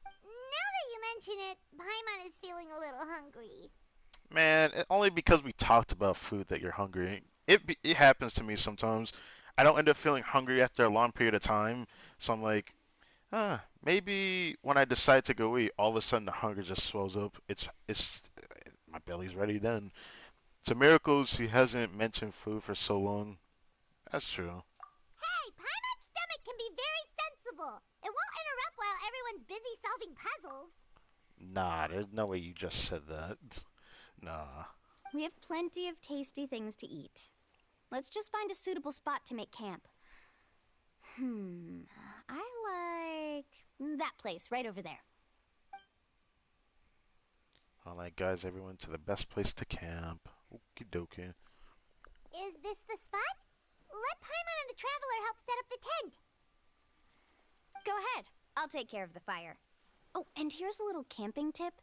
Now that you mention it, Paimon is feeling a little hungry. Man, only because we talked about food that you're hungry. It happens to me sometimes. I don't end up feeling hungry after a long period of time, so I'm like, maybe when I decide to go eat, all of a sudden the hunger just swells up. It's my belly's ready then. It's a miracle she hasn't mentioned food for so long. That's true. Hey, Paimon's stomach can be very sensible. It won't interrupt while everyone's busy solving puzzles. Nah, there's no way you just said that. Nah. We have plenty of tasty things to eat. Let's just find a suitable spot to make camp. I like that place right over there. Alright, guys, everyone to the best place to camp. Okie dokie. Is this the spot? Let Paimon and the Traveler help set up the tent. Go ahead. I'll take care of the fire. Oh, and here's a little camping tip.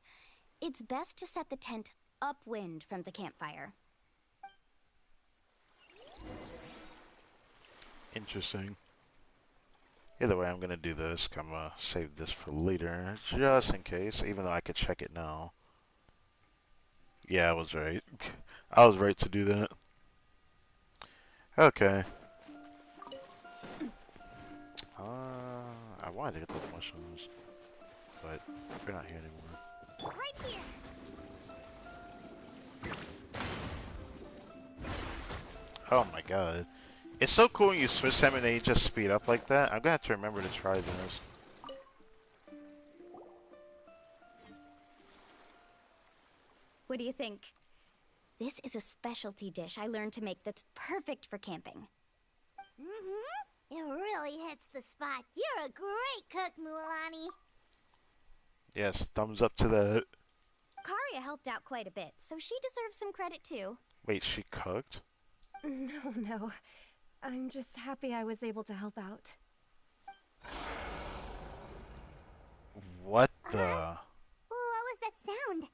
It's best to set the tent upwind from the campfire. Interesting. Either way, I'm gonna do this. I'm gonna save this for later, just in case, even though I could check it now. Yeah, I was right. I was right to do that. Okay. I wanted to get those mushrooms, but they're not here anymore. Right here. Oh my god. It's so cool when you switch them and then you just speed up like that. I'm gonna have to remember to try this. What do you think? This is a specialty dish I learned to make that's perfect for camping. Mm-hmm. It really hits the spot. You're a great cook, Mualani. Yes, thumbs up to that. Karia helped out quite a bit, so she deserves some credit too. Wait, she cooked? No. I'm just happy I was able to help out. What the? What was that sound?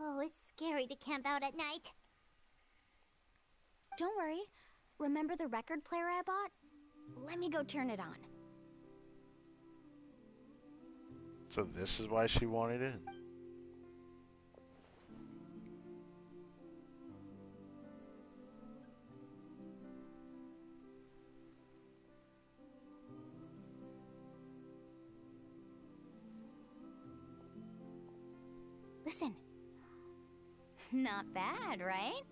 Oh, it's scary to camp out at night. Don't worry. Remember the record player I bought? Let me go turn it on. So this is why she wanted it? Listen. Not bad, right?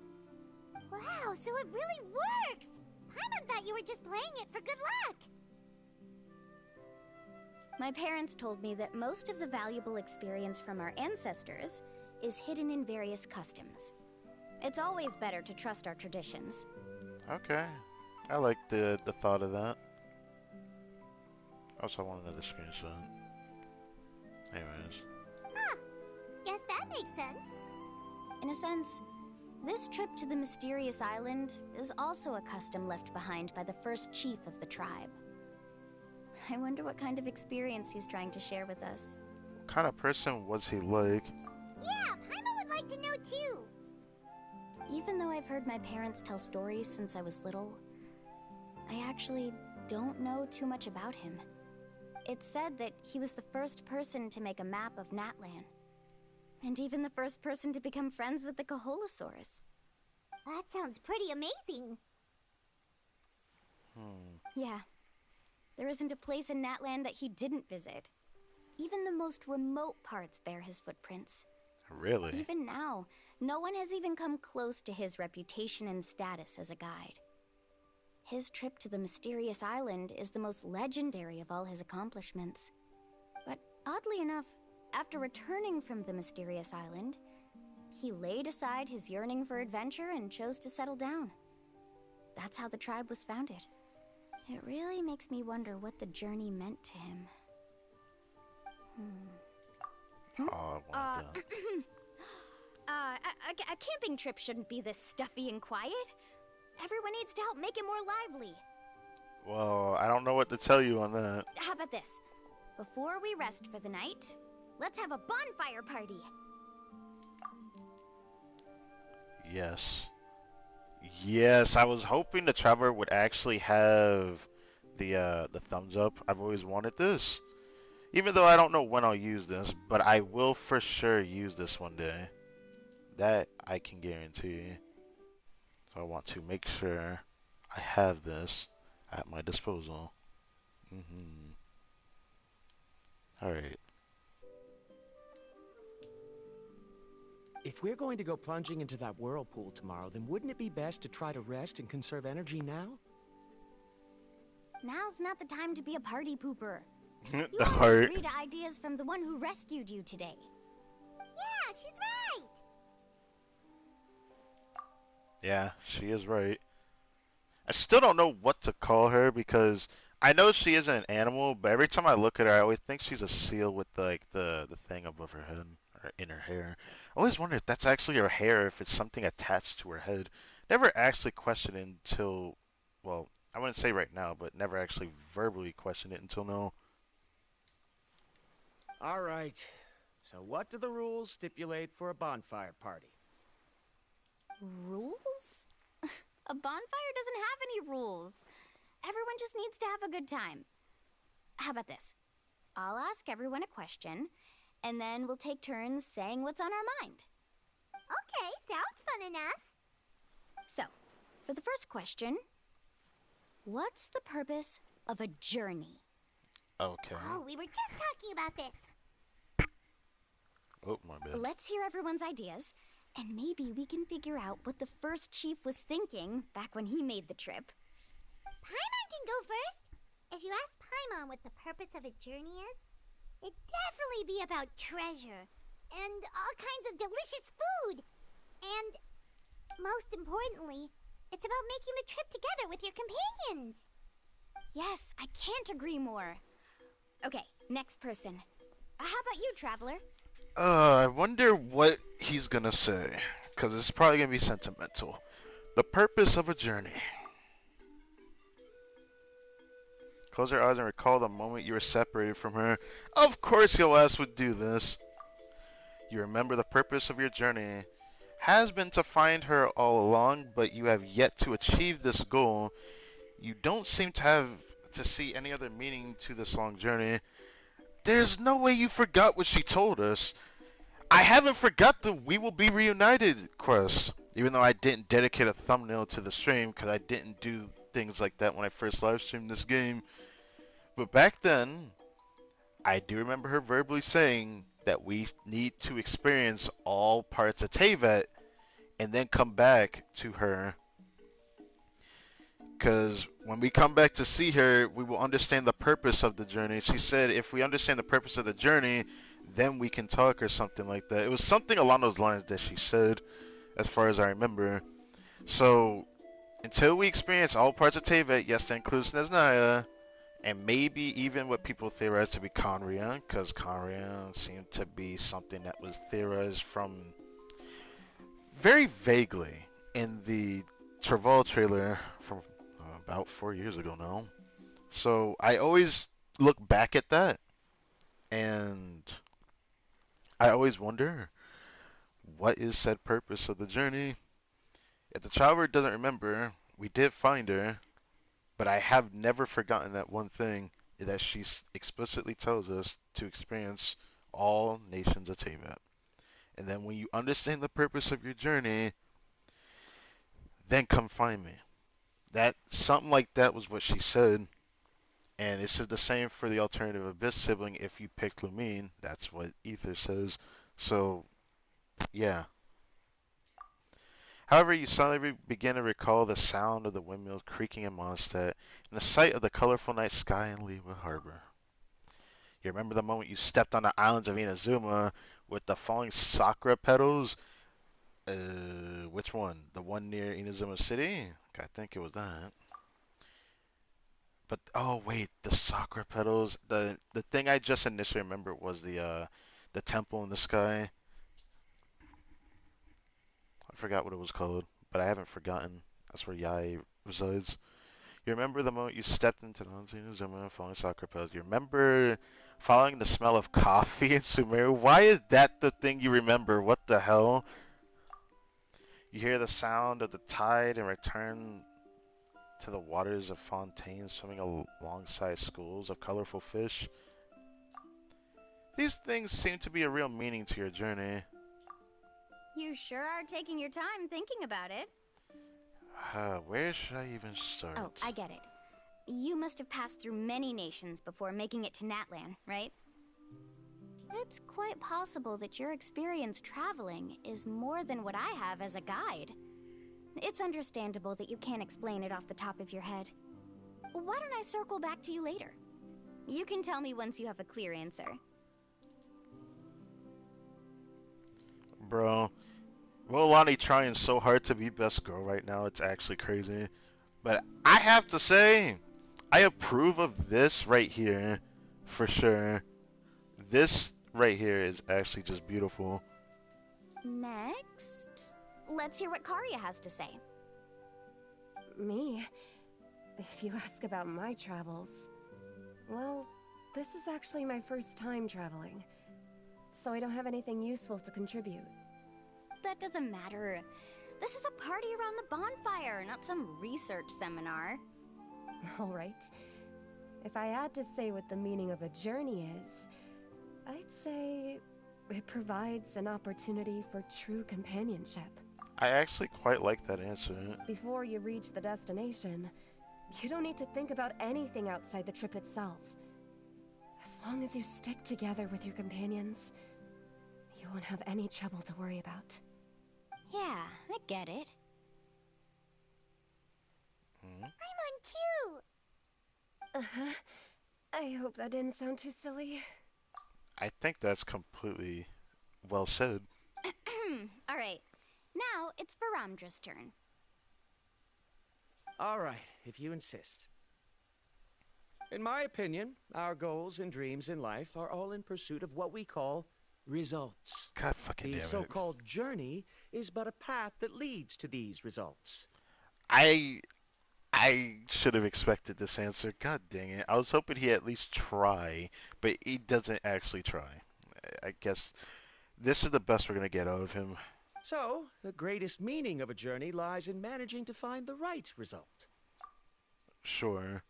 Wow, so it really works! Paimon thought you were just playing it for good luck! My parents told me that most of the valuable experience from our ancestors is hidden in various customs. It's always better to trust our traditions. Okay. I like the thought of that. Also, I want another screenshot. Anyways. Huh. Guess that makes sense. In a sense, this trip to the mysterious island is also a custom left behind by the first chief of the tribe. I wonder what kind of experience he's trying to share with us. What kind of person was he like? Yeah, Paimon would like to know too. Even though I've heard my parents tell stories since I was little, I actually don't know too much about him. It's said that he was the first person to make a map of Natlan. And even the first person to become friends with the Kaholosaurus. That sounds pretty amazing. Yeah. There isn't a place in Natlan that he didn't visit. Even the most remote parts bear his footprints. Really? Even now, no one has even come close to his reputation and status as a guide. His trip to the mysterious island is the most legendary of all his accomplishments. But oddly enough, after returning from the mysterious island, he laid aside his yearning for adventure and chose to settle down. That's how the tribe was founded. It really makes me wonder what the journey meant to him. Oh, I want that. A camping trip shouldn't be this stuffy and quiet. Everyone needs to help make it more lively. Well, I don't know what to tell you on that. How about this? Before we rest for the night, let's have a bonfire party. Yes. Yes, I was hoping the Traveler would actually have the thumbs up. I've always wanted this. Even though I don't know when I'll use this, but I will for sure use this one day. That I can guarantee. So I want to make sure I have this at my disposal. Alright. If we're going to go plunging into that whirlpool tomorrow, then wouldn't it be best to try to rest and conserve energy now? Now's not the time to be a party pooper. The You heart. agree to ideas from the one who rescued you today. Yeah, she's right. Yeah, she is right. I still don't know what to call her because I know she isn't an animal, but every time I look at her, I always think she's a seal with like the thing above her head in her hair. I always wonder if that's actually her hair, if it's something attached to her head. Never actually questioned it until, well, I wouldn't say right now, but never actually verbally questioned it until now. All right. So what do the rules stipulate for a bonfire party? Rules? A bonfire doesn't have any rules. Everyone just needs to have a good time. How about this? I'll ask everyone a question, and then we'll take turns saying what's on our mind. Okay, sounds fun enough. So, for the first question, what's the purpose of a journey? Okay. Oh, we were just talking about this. Oh, my bad. Let's hear everyone's ideas, and maybe we can figure out what the first chief was thinking back when he made the trip. Paimon can go first. If you ask Paimon what the purpose of a journey is, it'd definitely be about treasure and all kinds of delicious food. And most importantly, it's about making the trip together with your companions. Yes, I can't agree more. Okay, next person. How about you, Traveler? I wonder what he's gonna say, because it's probably gonna be sentimental. The purpose of a journey. Close your eyes and recall the moment you were separated from her. Of course your ass would do this. You remember the purpose of your journey has been to find her all along, but you have yet to achieve this goal. You don't seem to have to see any other meaning to this long journey. There's no way you forgot what she told us. I haven't forgot the "We will be reunited" quest, even though I didn't dedicate a thumbnail to the stream because I didn't do things like that when I first live streamed this game. But back then, I do remember her verbally saying that we need to experience all parts of Tevet and then come back to her. Because when we come back to see her, we will understand the purpose of the journey. She said if we understand the purpose of the journey, then we can talk or something like that. It was something along those lines that she said, as far as I remember. So, until we experience all parts of Tevet, yes, that includes Nesnaya, and maybe even what people theorize to be Conrian, because Conrian seemed to be something that was theorized from very vaguely in the Traval trailer from about 4 years ago now. So I always look back at that, and I always wonder, what is said purpose of the journey? If the traveler doesn't remember, we did find her, but I have never forgotten that one thing, that she explicitly tells us to experience all nations of Tevat. And then when you understand the purpose of your journey, then come find me. That something like that was what she said, and it's just the same for the alternative Abyss sibling. If you pick Lumine, that's what Ether says. So, yeah. However, you suddenly begin to recall the sound of the windmills creaking in Mondstadt and the sight of the colorful night sky in Lewa Harbor. You remember the moment you stepped on the islands of Inazuma with the falling sakura petals? Which one? The one near Inazuma City? I think it was that. But oh wait, the sakura petals. The thing I just initially remembered was the temple in the sky. I forgot what it was called, but I haven't forgotten. That's where Yai resides. You remember the moment you stepped into the Inazuma following sakura petals. You remember following the smell of coffee in Sumeru. Why is that the thing you remember? What the hell? You hear the sound of the tide and return to the waters of Fontaine swimming alongside schools of colorful fish. These things seem to be a real meaning to your journey. You sure are taking your time thinking about it. Where should I even start? Oh, I get it. You must have passed through many nations before making it to Natlan, right? It's quite possible that your experience traveling is more than what I have as a guide. It's understandable that you can't explain it off the top of your head. Why don't I circle back to you later? You can tell me once you have a clear answer. Bro, Mualani trying so hard to be best girl right now, it's actually crazy. But I have to say, I approve of this right here, for sure. This right here is actually just beautiful. Next, let's hear what Karya has to say. Me? If you ask about my travels, well, this is actually my first time traveling, so I don't have anything useful to contribute. That doesn't matter. This is a party around the bonfire, not some research seminar. All right. If I had to say what the meaning of a journey is, I'd say it provides an opportunity for true companionship. I actually quite like that answer. Before you reach the destination, you don't need to think about anything outside the trip itself. As long as you stick together with your companions, you won't have any trouble to worry about. Yeah, I get it. I'm on too! Uh-huh. I hope that didn't sound too silly. I think that's completely well said. Alright, now it's Varamdra's turn. Alright, if you insist. In my opinion, our goals and dreams in life are all in pursuit of what we call results. God fucking damn The it. so-called journey is but a path that leads to these results. I should have expected this answer. God dang it. I was hoping he at least try, but he doesn't actually try. I guess this is the best we're going to get out of him. So, the greatest meaning of a journey lies in managing to find the right result. Sure.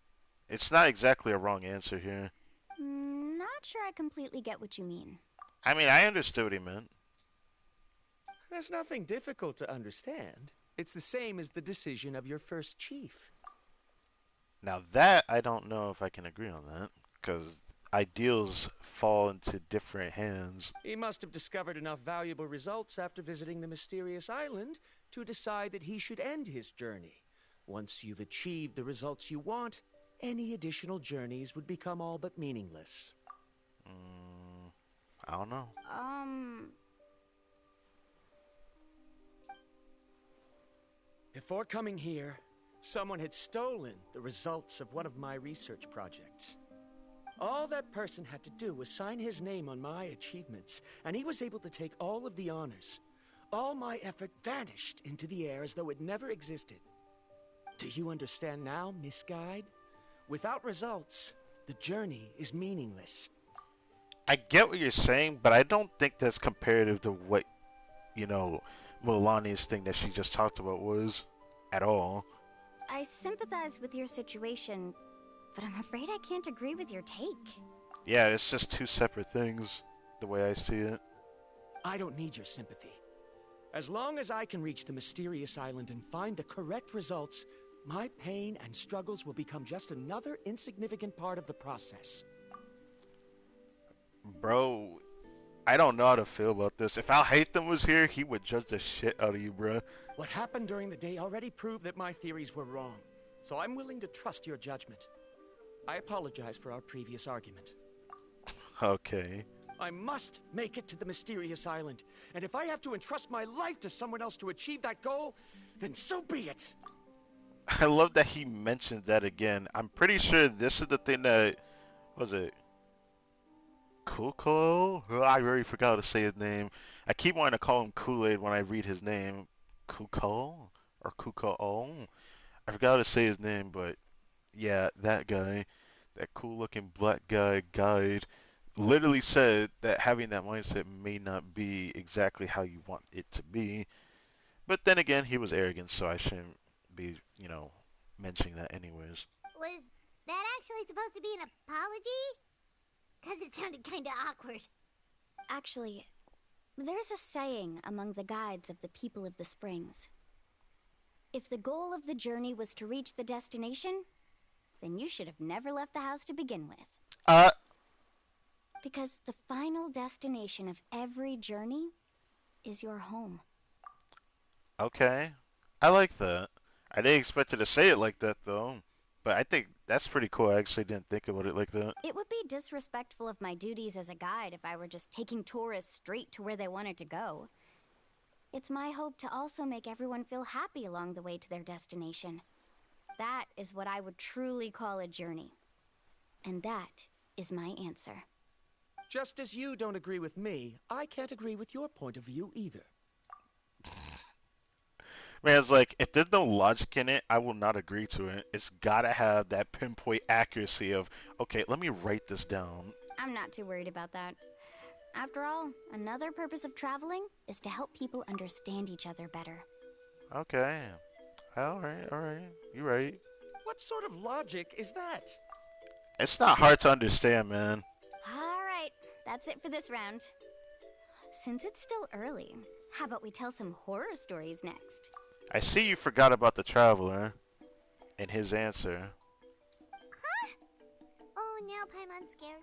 It's not exactly a wrong answer here. Not sure I completely get what you mean. I mean, I understood what he meant. There's nothing difficult to understand. It's the same as the decision of your first chief. Now that, I don't know if I can agree on that, because ideals fall into different hands. He must have discovered enough valuable results after visiting the mysterious island to decide that he should end his journey. Once you've achieved the results you want, any additional journeys would become all but meaningless. I don't know. Before coming here, someone had stolen the results of one of my research projects. All that person had to do was sign his name on my achievements, and he was able to take all of the honors. All my effort vanished into the air as though it never existed. Do you understand now, Miss Guide? Without results, the journey is meaningless. I get what you're saying, but I don't think that's comparative to what, Milani's thing that she just talked about was at all. I sympathize with your situation, but I'm afraid I can't agree with your take. Yeah, it's just two separate things, the way I see it. I don't need your sympathy. As long as I can reach the mysterious island and find the correct results, my pain and struggles will become just another insignificant part of the process. Bro, I don't know how to feel about this. If Al Haytham was here, he would judge the shit out of you, bro. What happened during the day already proved that my theories were wrong, so I'm willing to trust your judgment. I apologize for our previous argument. Okay. I must make it to the mysterious island, and if I have to entrust my life to someone else to achieve that goal, then so be it. I love that he mentioned that again. I'm pretty sure this is the thing that, what was it? Kuklo? I already forgot how to say his name. I keep wanting to call him Kool-Aid when I read his name. Kuko? Or Kuko? I forgot how to say his name, but yeah, that guy, that cool-looking black guide, literally said that having that mindset may not be exactly how you want it to be. But then again, he was arrogant, so I shouldn't be, mentioning that anyways. Was that actually supposed to be an apology? Because it sounded kinda awkward. Actually, there's a saying among the guides of the people of the springs. If the goal of the journey was to reach the destination, then you should have never left the house to begin with. Because the final destination of every journey is your home. Okay. I like that. I didn't expect her to say it like that, though. But I think that's pretty cool. I actually didn't think about it like that. It would be disrespectful of my duties as a guide if I were just taking tourists straight to where they wanted to go. It's my hope to also make everyone feel happy along the way to their destination. That is what I would truly call a journey. And that is my answer. Just as you don't agree with me, I can't agree with your point of view either. Man, it's like, if there's no logic in it, I will not agree to it. It's gotta have that pinpoint accuracy of, okay, let me write this down. I'm not too worried about that. After all, another purpose of traveling is to help people understand each other better. Okay. Alright. You're right. What sort of logic is that? It's not hard to understand, man. Alright, that's it for this round. Since it's still early, how about we tell some horror stories next? I see you forgot about the traveler and his answer. Huh? Oh, now Paimon's scared.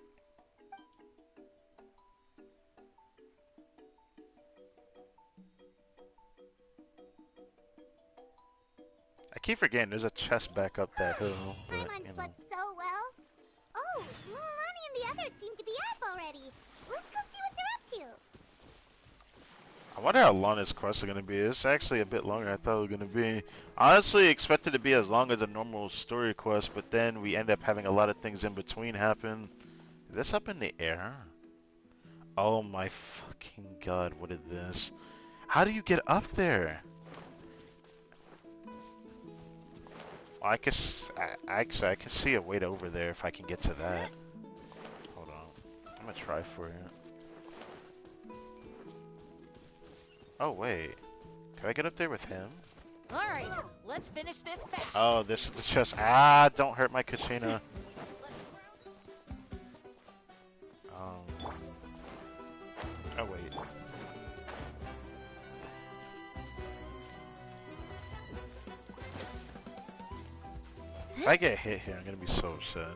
I keep forgetting there's a chest back up that hill. But, Paimon slept so well. Oh, Mulan and the others seem to be up already. Let's go see what they're up to. I wonder how long this quest is going to be. It's actually a bit longer than I thought it was going to be. I honestly expected it to be as long as a normal story quest, but then we end up having a lot of things in between happen. Is this up in the air? Oh my fucking god, what is this? How do you get up there? Well, I can see a way to over there if I can get to that. Hold on. I'm gonna try for it. Oh, wait. Can I get up there with him? Alright, let's finish this fast. Oh, this is the chest. Ah, don't hurt my Kachina. Oh, wait. If I get hit here, I'm gonna be so upset.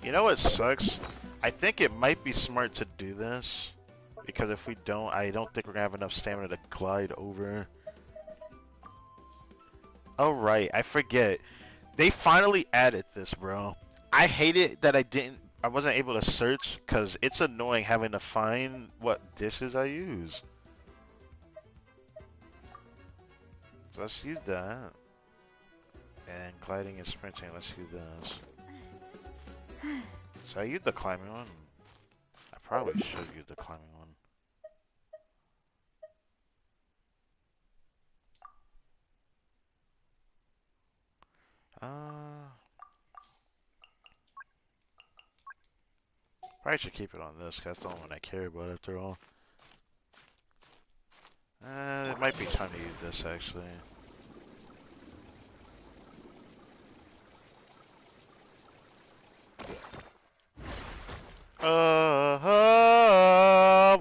You know what sucks? I think it might be smart to do this, because if we don't, I don't think we're gonna have enough stamina to glide over. Oh right, I forget. They finally added this, bro. I hate it that I wasn't able to search, because it's annoying having to find what dishes I use. So let's use that. And gliding and sprinting, let's use this. So I used the climbing one. I probably should use the climbing one. Probably should keep it on this, because that's the only one I care about after all. It might be time to use this, actually.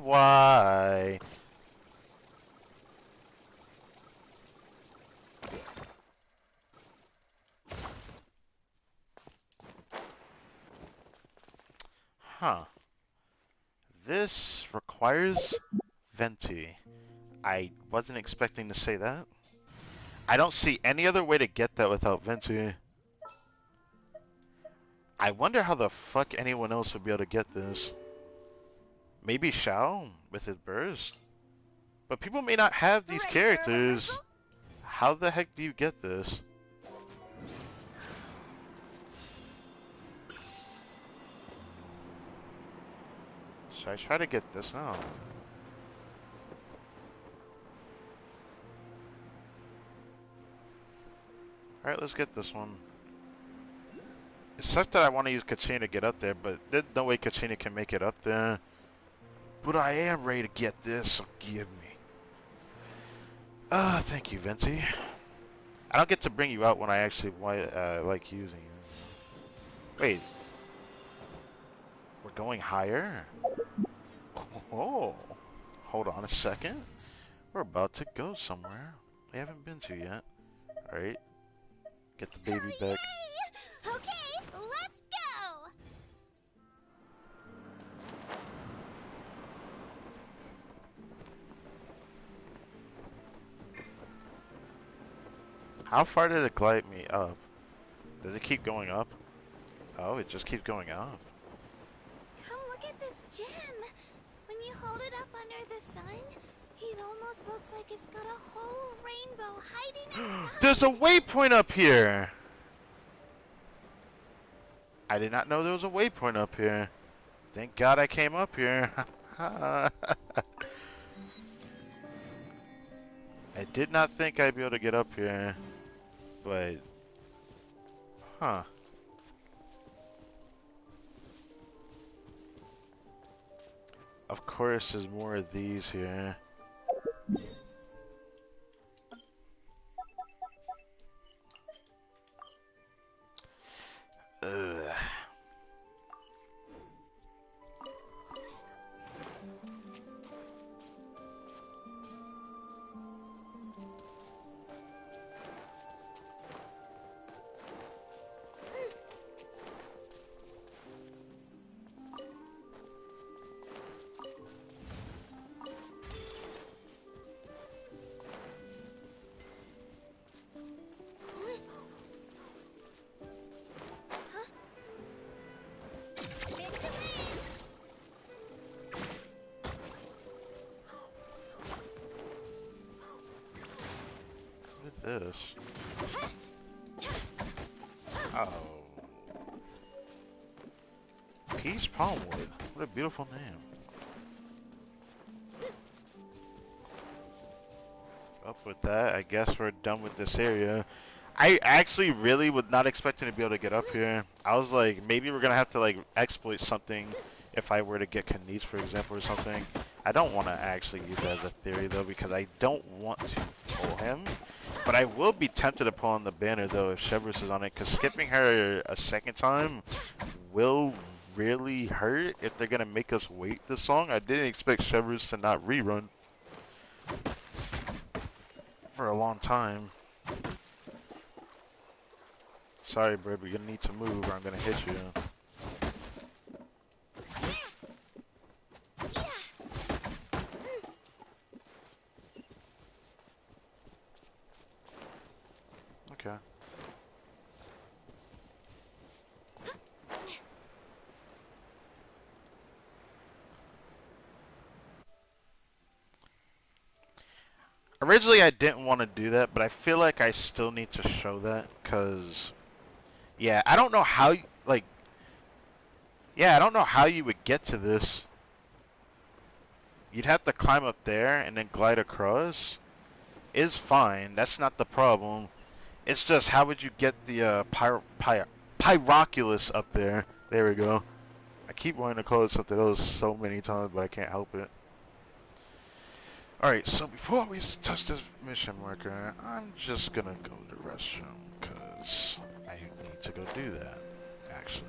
Why? Huh. This requires Venti. I wasn't expecting to say that. I don't see any other way to get that without Venti. I wonder how the fuck anyone else would be able to get this. Maybe Shao with his burst? But people may not have these characters. How the heck do you get this? Should I try to get this now? Alright, let's get this one. It sucks that I want to use Kachina to get up there, but there's no way Kachina can make it up there. But I am ready to get this, so give me. Thank you, Venti. I don't get to bring you out when I actually like using it. Wait. We're going higher? Oh. Hold on a second. We're about to go somewhere we haven't been to yet. Alright. Get the baby back. Okay, let's go! How far did it glide me up? Does it keep going up? Oh, it just keeps going up. Come look at this gem. When you hold it up under the sun, It almost looks like it's got a whole rainbow hiding inside. There's a waypoint up here! I did not know there was a waypoint up here. Thank God I came up here. I did not think I'd be able to get up here. But... Huh. Of course, there's more of these here. Ugh. This. Oh. Peace Palmwood. What a beautiful name. Up with that, I guess we're done with this area. I actually really was not expecting to be able to get up here. I was like, maybe we're gonna have to like exploit something if I were to get Kanice, for example, or something. I don't want to actually use that as a theory though, because I don't want to pull him. But I will be tempted to pull on the banner though if Chevrolet is on it, because skipping her a second time will really hurt if they're gonna make us wait this long. I didn't expect Chevrolet to not rerun for a long time. Sorry, bro, but you're gonna need to move or I'm gonna hit you. Okay. Originally, I didn't want to do that, but I feel like I still need to show that, because, yeah, I don't know how, like, yeah, I don't know how you would get to this. You'd have to climb up there and then glide across. Is fine, that's not the problem. It's just, how would you get the, Pyroculus up there? There we go. I keep wanting to call it something else so many times, but I can't help it. Alright, so before we touch this mission marker, I'm just gonna go to the restroom, because I need to go do that, actually.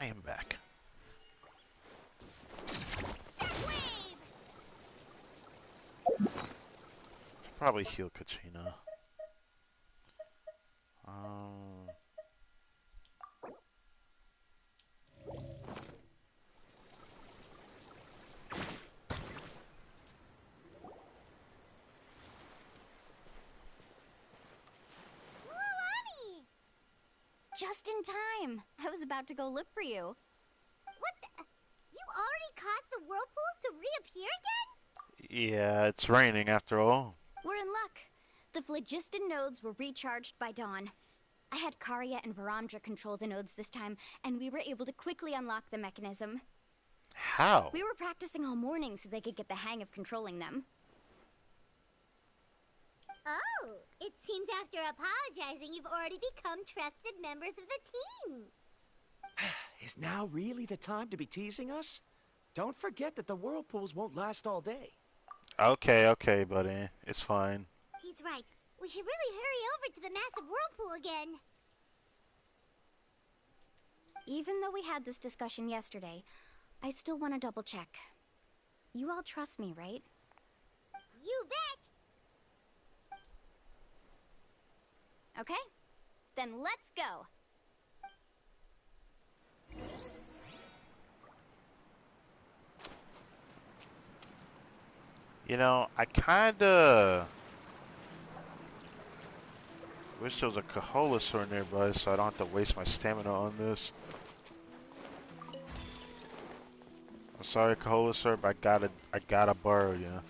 I am back. Probably heal Katrina. Just in time. I was about to go look for you. What the? You already caused the whirlpools to reappear again? Yeah, it's raining after all. We're in luck. The phlogiston nodes were recharged by dawn. I had Karya and Varamdra control the nodes this time, and we were able to quickly unlock the mechanism. How? We were practicing all morning so they could get the hang of controlling them. Oh, it seems after apologizing, you've already become trusted members of the team. Is now really the time to be teasing us? Don't forget that the whirlpools won't last all day. Okay, buddy. It's fine. He's right. We should really hurry over to the massive whirlpool again. Even though we had this discussion yesterday, I still want to double check. You all trust me, right? You bet! Okay, then let's go. You know, I kinda wish there was a Kaholasaur nearby so I don't have to waste my stamina on this. I'm sorry, Kaholasaur, but I gotta borrow you.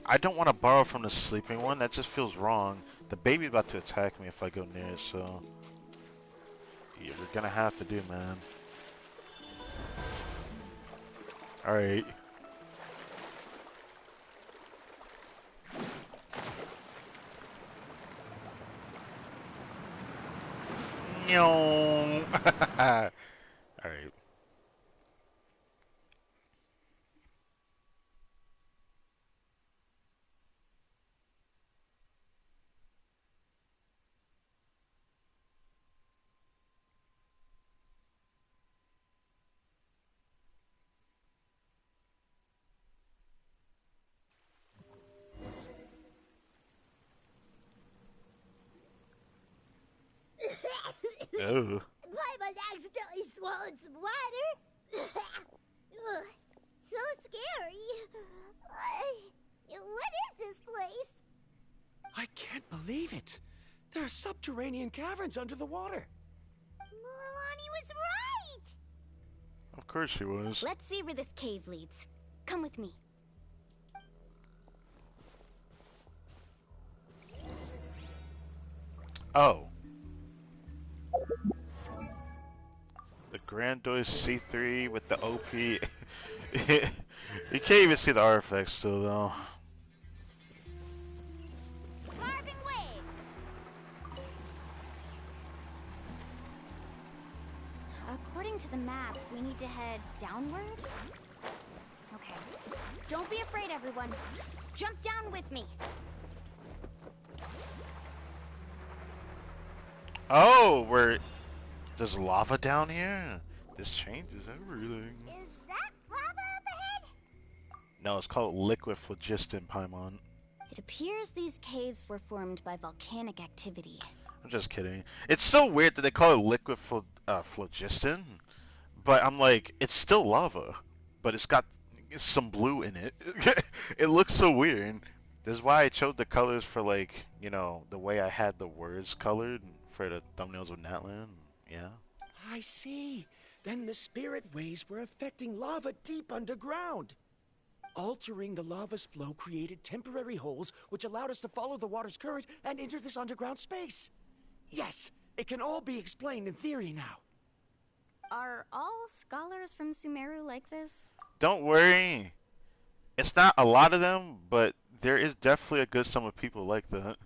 I don't want to borrow from the sleeping one. That just feels wrong. The baby's about to attack me if I go near it, so yeah, we're gonna have to do, man. All right. No. All right. Oh. Paimon accidentally swallowed some water. Ugh, so scary. What is this place? I can't believe it. There are subterranean caverns under the water. Milani was right. Of course she was. Let's see where this cave leads. Come with me. Oh. The Grandois C3 with the OP. You can't even see the artifacts still, though. Carving waves. According to the map, we need to head downward? Okay. Don't be afraid, everyone. Jump down with me. Oh, there's lava down here? This changes everything. Is that lava up ahead? No, it's called liquid phlogiston, Paimon. It appears these caves were formed by volcanic activity. I'm just kidding. It's so weird that they call it liquid phlogiston, but I'm like, it's still lava, but it's got some blue in it. It looks so weird. This is why I chose the colors for, like, you know, the way I had the words colored for the thumbnails of Natlan. Yeah. I see. Then the spirit waves were affecting lava deep underground. Altering the lava's flow created temporary holes which allowed us to follow the water's current and enter this underground space. Yes, it can all be explained in theory now. Are all scholars from Sumeru like this? Don't worry. It's not a lot of them, but there is definitely a good sum of people like that.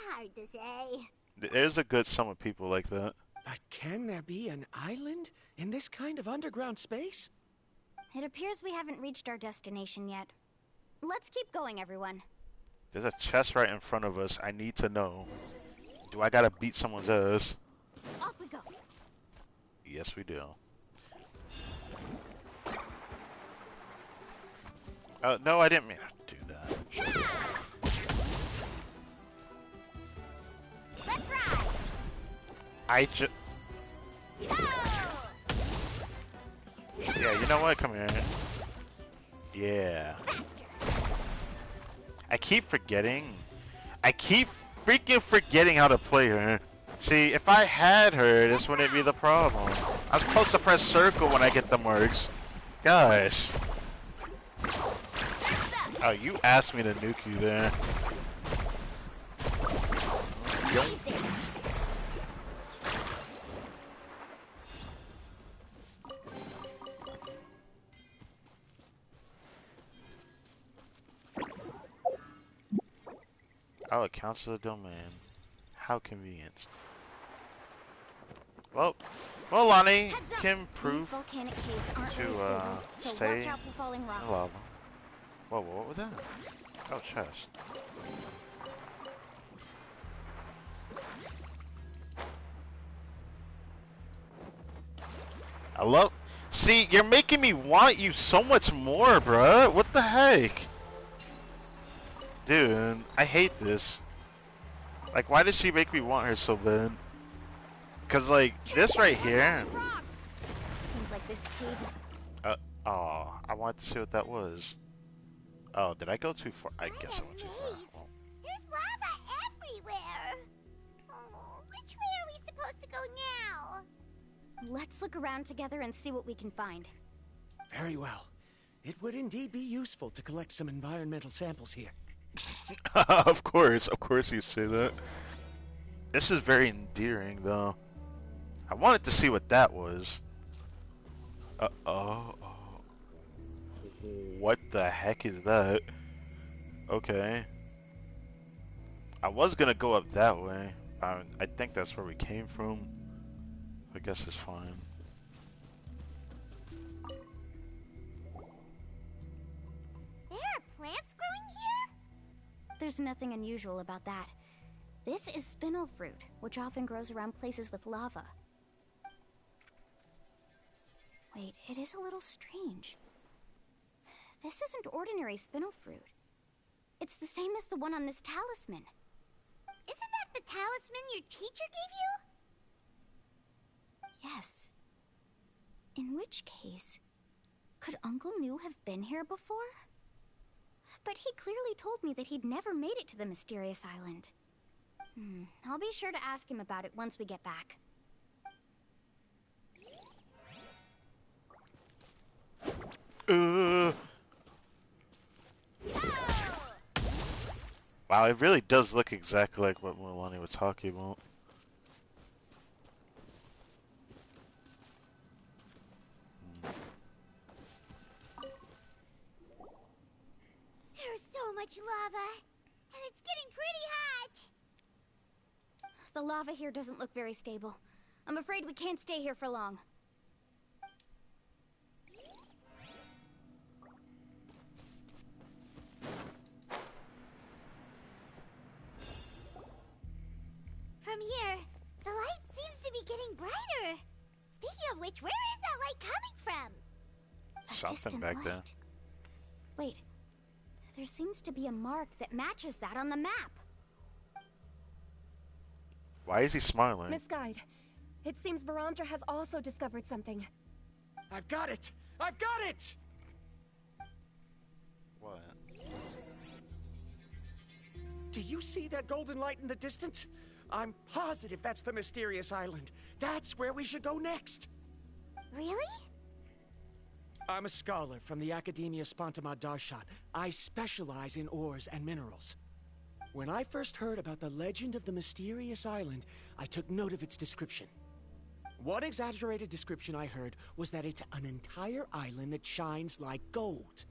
Hard to say. There's a good sum of people like that. But can there be an island in this kind of underground space? It appears we haven't reached our destination yet. Let's keep going, everyone. There's a chest right in front of us. I need to know. Do I gotta beat someone's ass? Off we go. Yes, we do. No, I didn't mean to do that. Let's ride. I just... Yeah, you know what? Come here. Yeah. I keep forgetting. I keep freaking forgetting how to play her. See, if I had her, this wouldn't be the problem. I'm supposed to press circle when I get the marks. Gosh. Oh, you asked me to nuke you there. Oh, it counts as a domain. How convenient. Well, Lonnie can prove These volcanic caves aren't to really stable, so stay watch out for falling in rocks. lava. Whoa, what was that? Oh, chest. I love. See, you're making me want you so much more, bruh. What the heck? Dude, I hate this. Like, why does she make me want her so bad? Cause like this right here. Seems like this cave is. Oh, I wanted to see what that was. Oh, did I go too far? I guess I went too far. Well, There's lava everywhere. Oh, which way are we supposed to go now? Let's look around together and see what we can find. Very well. It would indeed be useful to collect some environmental samples here. of course you say that. This is very endearing, though. I wanted to see what that was. What the heck is that? Okay. I was gonna go up that way. I think that's where we came from. I guess it's fine. There are plants growing here? There's nothing unusual about that. This is spinel fruit, which often grows around places with lava. Wait, it is a little strange. This isn't ordinary spinel fruit. It's the same as the one on this talisman. Isn't that the talisman your teacher gave you? Yes. In which case, could Uncle New have been here before? But he clearly told me that he'd never made it to the mysterious island. I'll be sure to ask him about it once we get back. Wow, it really does look exactly like what Milani was talking about. There's so much lava, and it's getting pretty hot. The lava here doesn't look very stable. I'm afraid we can't stay here for long. From here, the light seems to be getting brighter. Speaking of which, where is that light coming from? Something back there. Wait, there seems to be a mark that matches that on the map. Why is he smiling? Miss Guide, it seems Baramdra has also discovered something. I've got it! I've got it! What? Do you see that golden light in the distance? I'm positive that's the mysterious island. That's where we should go next. Really? I'm a scholar from the Academia Spontima Darshan. I specialize in ores and minerals. When I first heard about the legend of the mysterious island, I took note of its description. One exaggerated description I heard was that it's an entire island that shines like gold.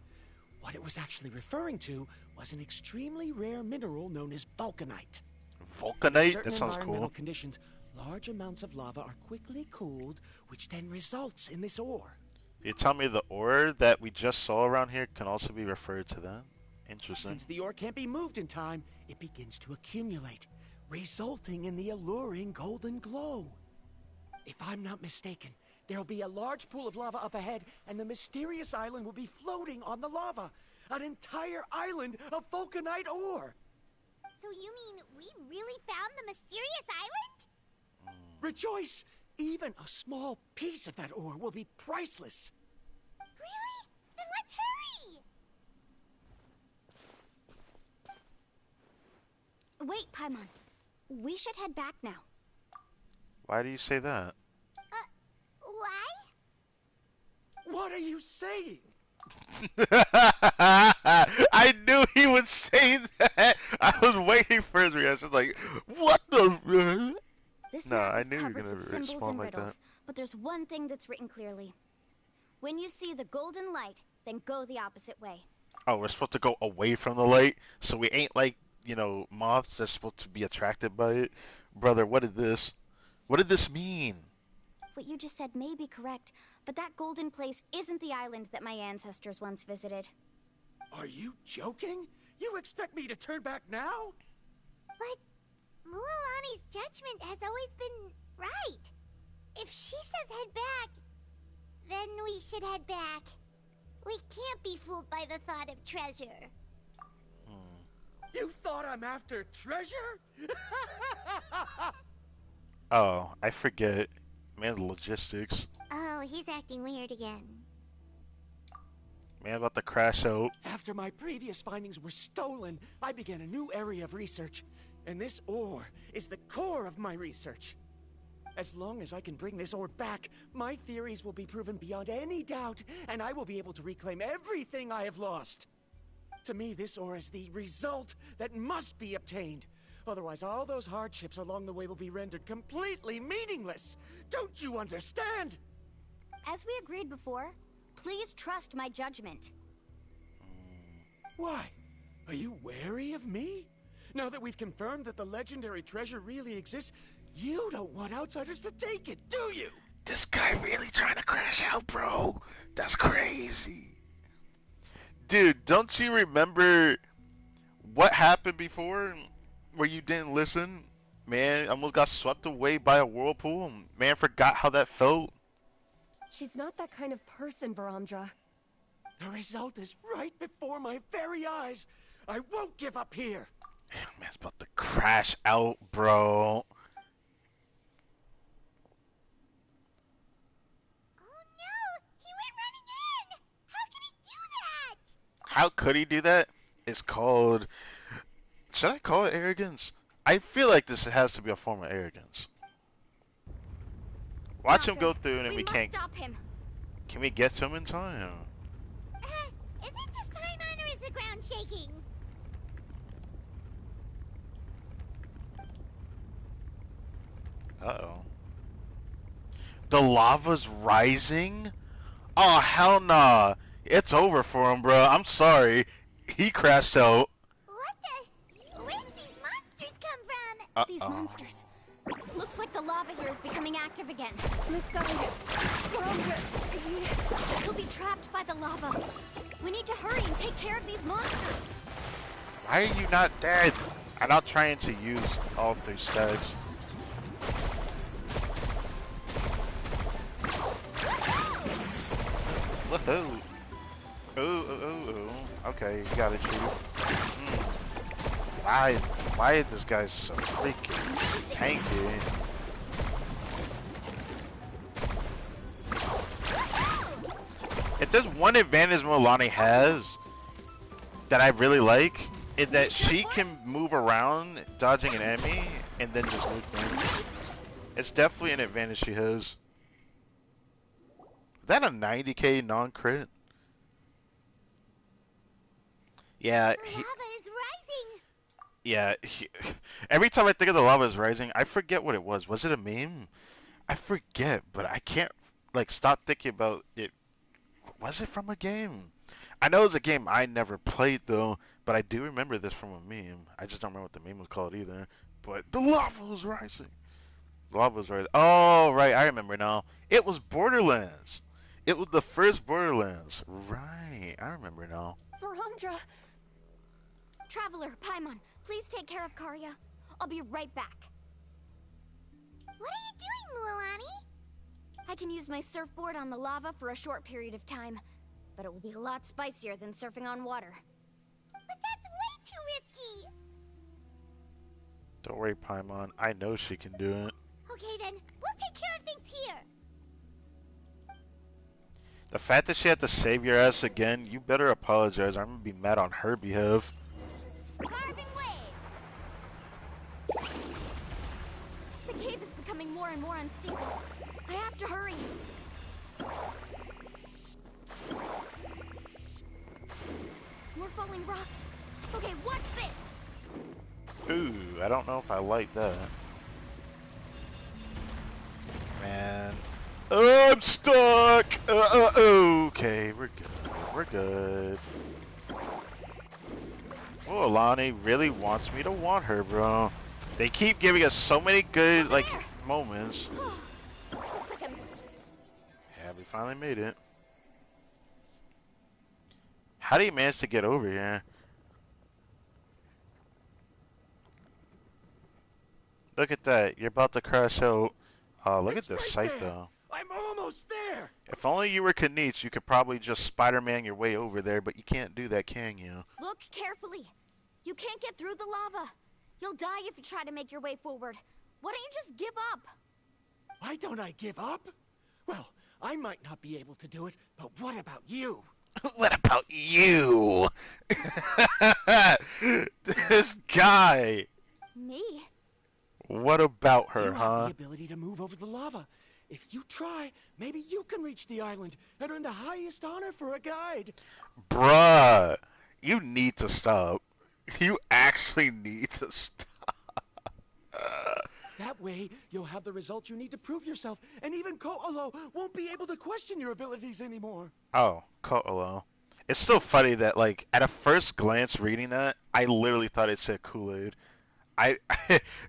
What it was actually referring to was an extremely rare mineral known as vulcanite. Vulcanite? Certain That sounds environmental cool. conditions, large amounts of lava are quickly cooled, which then results in this ore. You tell me the ore that we just saw around here can also be referred to that? Interesting. Since the ore can't be moved in time, it begins to accumulate, resulting in the alluring golden glow. If I'm not mistaken, there'll be a large pool of lava up ahead, and the mysterious island will be floating on the lava. An entire island of vulcanite ore! So you mean we really found the mysterious island? Rejoice! Even a small piece of that ore will be priceless. Really? Then let's hurry! Wait, Paimon. We should head back now. Why do you say that? Why? What are you saying? I knew he would say that. I was waiting for his reaction. Like, what the? This No, map I is knew you were covered gonna with symbols respond and like that. riddles, but there's one thing that's written clearly. When you see the golden light, then go the opposite way. Oh, we're supposed to go away from the light, so we ain't like, you know, moths that's supposed to be attracted by it. Brother, what is this? What did this mean? What you just said may be correct, but that golden place isn't the island that my ancestors once visited. Are you joking? You expect me to turn back now? But Mualani's judgment has always been right. If she says head back, then we should head back. We can't be fooled by the thought of treasure. You thought I'm after treasure? Oh, I forget. Man, logistics. Oh, he's acting weird again. Man, about to crash out. After my previous findings were stolen, I began a new area of research. And this ore is the core of my research. As long as I can bring this ore back, my theories will be proven beyond any doubt, and I will be able to reclaim everything I have lost. To me, this ore is the result that must be obtained. Otherwise, all those hardships along the way will be rendered completely meaningless. Don't you understand? As we agreed before, please trust my judgment. Why? Are you wary of me? Now that we've confirmed that the legendary treasure really exists, you don't want outsiders to take it, do you? This guy really trying to crash out, bro. That's crazy. Dude, don't you remember what happened before where you didn't listen? Man, almost got swept away by a whirlpool. Man, forgot how that felt. She's not that kind of person, Baramdra. The result is right before my very eyes. I won't give up here. Man's about to crash out, bro. How could he do that? It's called... Should I call it arrogance? I feel like this has to be a form of arrogance. Watch him go through and we can't... Stop him. Can we get to him in time? Is it just Paimon or is the ground shaking? Uh-oh. The lava's rising? Oh, hell nah. It's over for him, bro. I'm sorry. He crashed out. What the? Where did these monsters come from? These monsters. Looks like the lava here is becoming active again. He'll be trapped by the lava. We need to hurry and take care of these monsters. Why are you not dead? I'm not trying to use all 3 stacks. Woohoo! Ooh. Okay, you gotta shoot. Why is this guy so freaking tanky? If there's one advantage Mualani has that I really like, is that she can move around dodging an enemy and then just loop them. It's definitely an advantage she has. Is that a 90k non-crit? Yeah, Lava is rising. yeah. Every time I think of the lava is rising, I forget what it was. Was it a meme? I forget, but I can't like stop thinking about it. Was it from a game? I know it's a game I never played though, but I do remember this from a meme. I just don't remember what the meme was called either. But the lava was rising. The lava was rising. Oh, right, I remember now. It was Borderlands. It was the first Borderlands. Right, I remember now. Baramdra! Traveler, Paimon, please take care of Karya. I'll be right back. What are you doing, Mualani? I can use my surfboard on the lava for a short period of time, but it will be a lot spicier than surfing on water. But that's way too risky. Don't worry, Paimon. I know she can do it. Okay then, we'll take care of things here. The fact that she had to save your ass again, you better apologize. I'm gonna be mad on her behalf. Carving waves. The wave is becoming more and more unstable. I have to hurry. More falling rocks. Okay, watch this. Ooh, I don't know if I like that. Man. Oh, I'm stuck! Okay, we're good. We're good. Oh, Alani really wants me to want her, bro. They keep giving us so many good, like, moments. Looks like I'm... Yeah, we finally made it. How do you manage to get over here? Look at that. You're about to crash out. Look at this right sight, there. though. I'm almost there. If only you were Kanich, you could probably just Spider-Man your way over there, but you can't do that, can you? Look carefully. You can't get through the lava. You'll die if you try to make your way forward. Why don't you just give up? Why don't I give up? Well, I might not be able to do it, but what about you? What about you? This guy. Me? What about her, You have huh? the ability to move over the lava. If you try, maybe you can reach the island and earn the highest honor for a guide. Bruh. You need to stop. You actually need to stop. That way, you'll have the results you need to prove yourself, and even Ko'olo won't be able to question your abilities anymore. Oh, Ko'olo. It's still funny that, like, at a first glance reading that, I literally thought it said Kool-Aid. I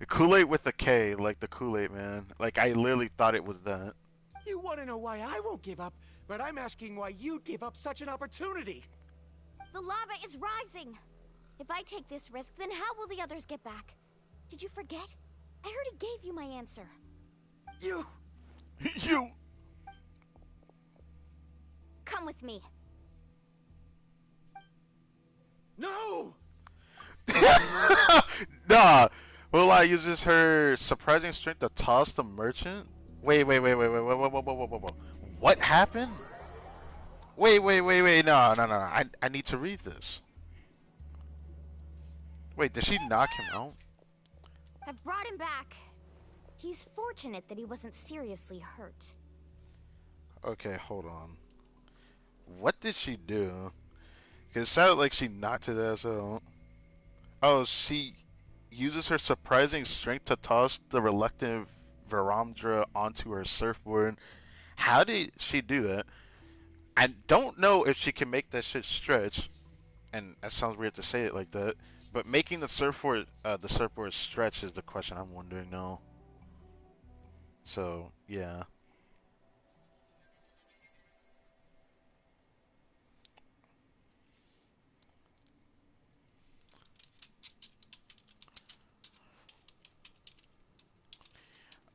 Kool-Aid with a K, like the Kool-Aid man. Like, I literally thought it was that. You want to know why I won't give up, but I'm asking why you'd give up such an opportunity. The lava is rising. If I take this risk, then how will the others get back? Did you forget? I already gave you my answer. You... You... Come with me. No! Nah. Mulai uses her surprising strength to toss the merchant? Wait. What happened? Wait. No. I need to read this. Wait, did she knock him out? I've brought him back. He's fortunate that he wasn't seriously hurt. Okay, hold on. What did she do? Because it sounded like she knocked his ass out. Oh, she uses her surprising strength to toss the reluctant Veramdra onto her surfboard. How did she do that? I don't know if she can make that shit stretch. And that sounds weird to say it like that. But making the surfboard stretch is the question I'm wondering now. So, yeah.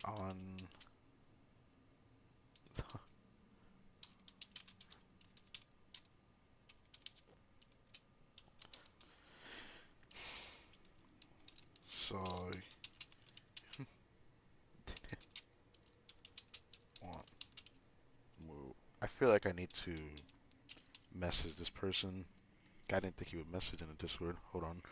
On... So... I feel like I need to message this person. I didn't think he would message in the Discord. Hold on.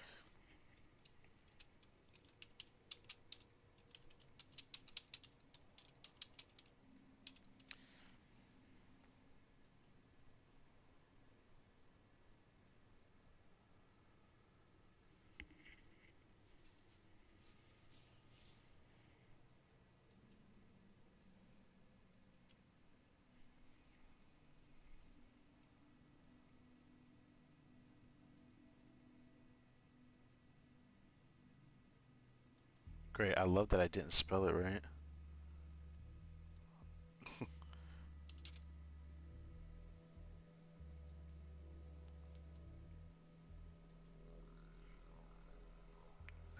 Great, I love that I didn't spell it right.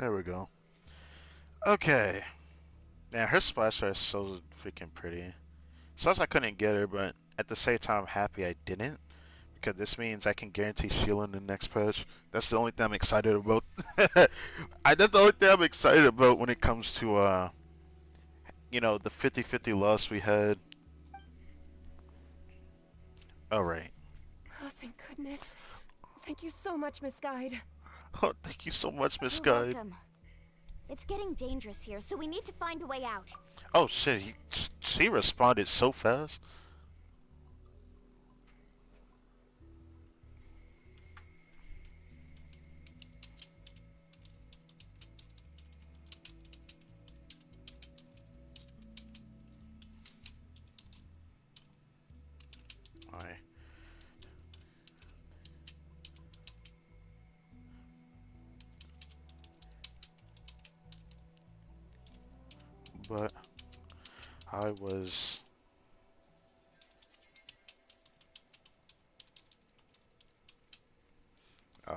There we go. Okay. Man, her splash art is so freaking pretty. Sucks I couldn't get her, but at the same time, I'm happy I didn't. Because this means I can guarantee Sheila in the next patch. That's the only thing I'm excited about. That's the only thing I'm excited about when it comes to, you know, the 50-50 loss we had. Alright. Oh, thank goodness. Thank you so much, Miss Guide. Oh, thank you so much, Miss You're Guide. welcome. It's getting dangerous here, so we need to find a way out. Oh shit, she responded so fast. Alright. But I was uh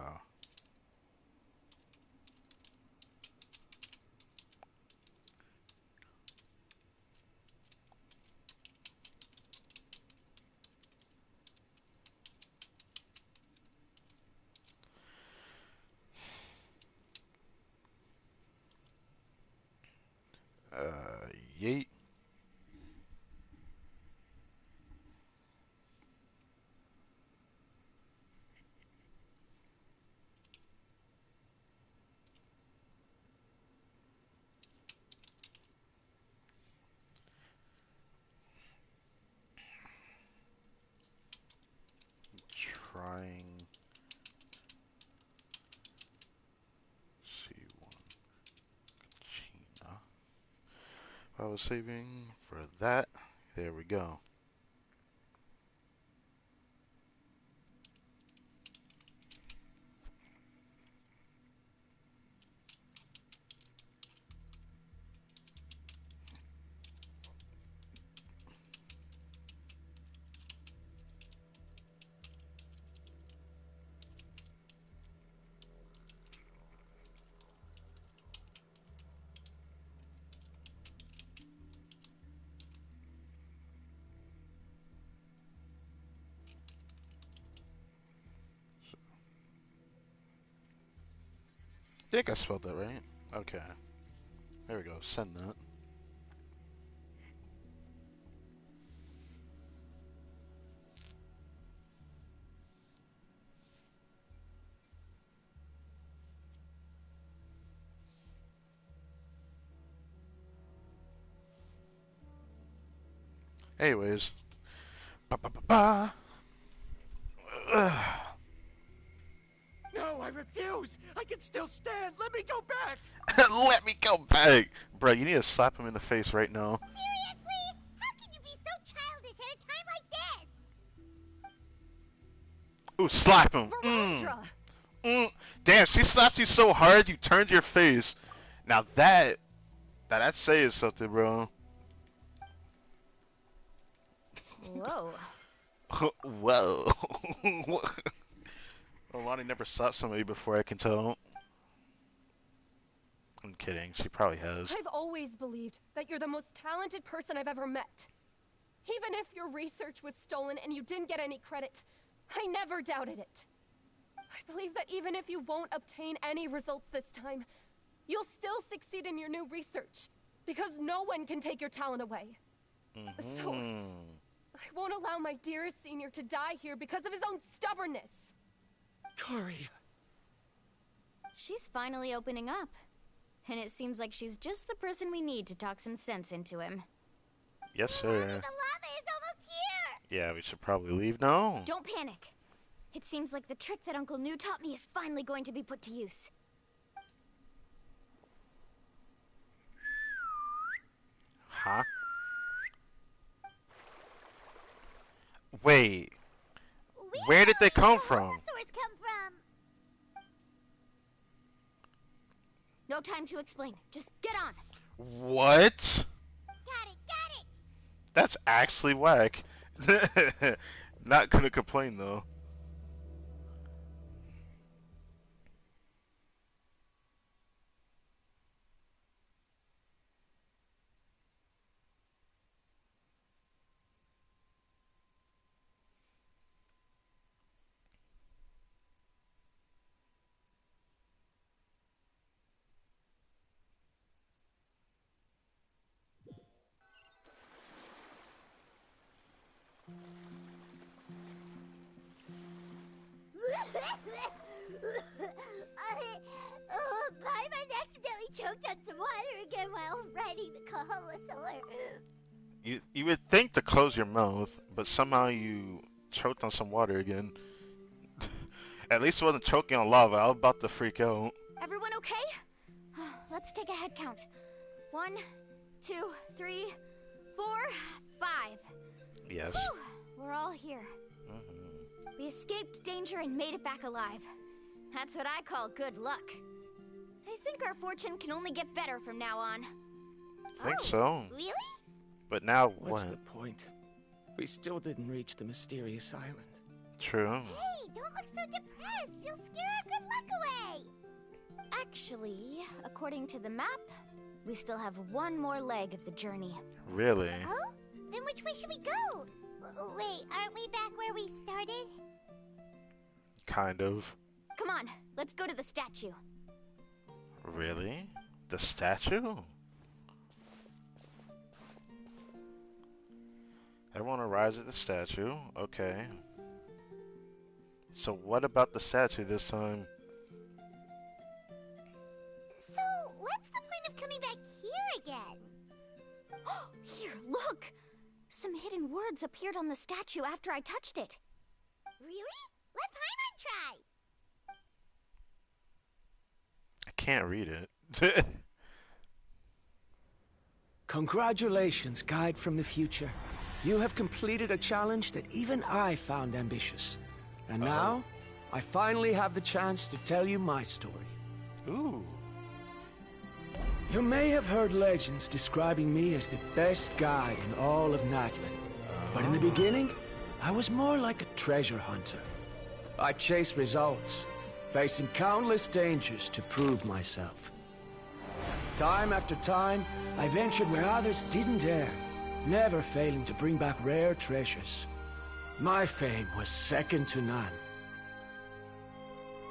yeet. Trying C1 China. I was saving for that. There we go. I think I spelled that right. Okay. There we go. Send that. Anyways. Ba ba ba ba. No, I refuse! I can still stand! Let me go back! Let me go back! Bro, you need to slap him in the face right now. Seriously? How can you be so childish at a time like this? Ooh, slap him! Damn, she slapped you so hard you turned your face. Now that says something, bro. Whoa. Whoa. Well, Lonnie never slapped somebody before, I can tell. I'm kidding. She probably has. I've always believed that you're the most talented person I've ever met. Even if your research was stolen and you didn't get any credit, I never doubted it. I believe that even if you won't obtain any results this time, you'll still succeed in your new research, because no one can take your talent away. So, I won't allow my dearest senior to die here because of his own stubbornness. Kari. She's finally opening up. And it seems like she's just the person we need to talk some sense into him. Yes, sir. The lava is almost here! Yeah, we should probably leave now. Don't panic. It seems like the trick that Uncle New taught me is finally going to be put to use. Huh? Wait. Where did they come from? Come from? No time to explain. Just get on. What? Got it! That's actually whack. Not gonna complain though. choked on some water again while riding the Kaholosaur. You would think to close your mouth, but somehow you choked on some water again. At least it wasn't choking on lava. I was about to freak out. Everyone okay? Let's take a head count. 1, 2, 3, 4, 5. Yes. Whew, we're all here. We escaped danger and made it back alive. That's what I call good luck. I think our fortune can only get better from now on. I think so. Really? But now What's what? the point? We still didn't reach the mysterious island. True. Hey, don't look so depressed. You'll scare our good luck away. Actually, according to the map, we still have one more leg of the journey. Really? Oh? Then which way should we go? Wait, aren't we back where we started? Kind of. Come on, let's go to the statue. Really? The statue? Everyone arrives at the statue. Okay. So what about the statue this time? So, what's the point of coming back here again? Here, look! Some hidden words appeared on the statue after I touched it. Really? Let Paimon try. I can't read it. Congratulations, guide from the future. You have completed a challenge that even I found ambitious. And now, I finally have the chance to tell you my story. Ooh. You may have heard legends describing me as the best guide in all of Natlan. But in the beginning, I was more like a treasure hunter. I chased results, facing countless dangers to prove myself. Time after time, I ventured where others didn't dare, never failing to bring back rare treasures. My fame was second to none.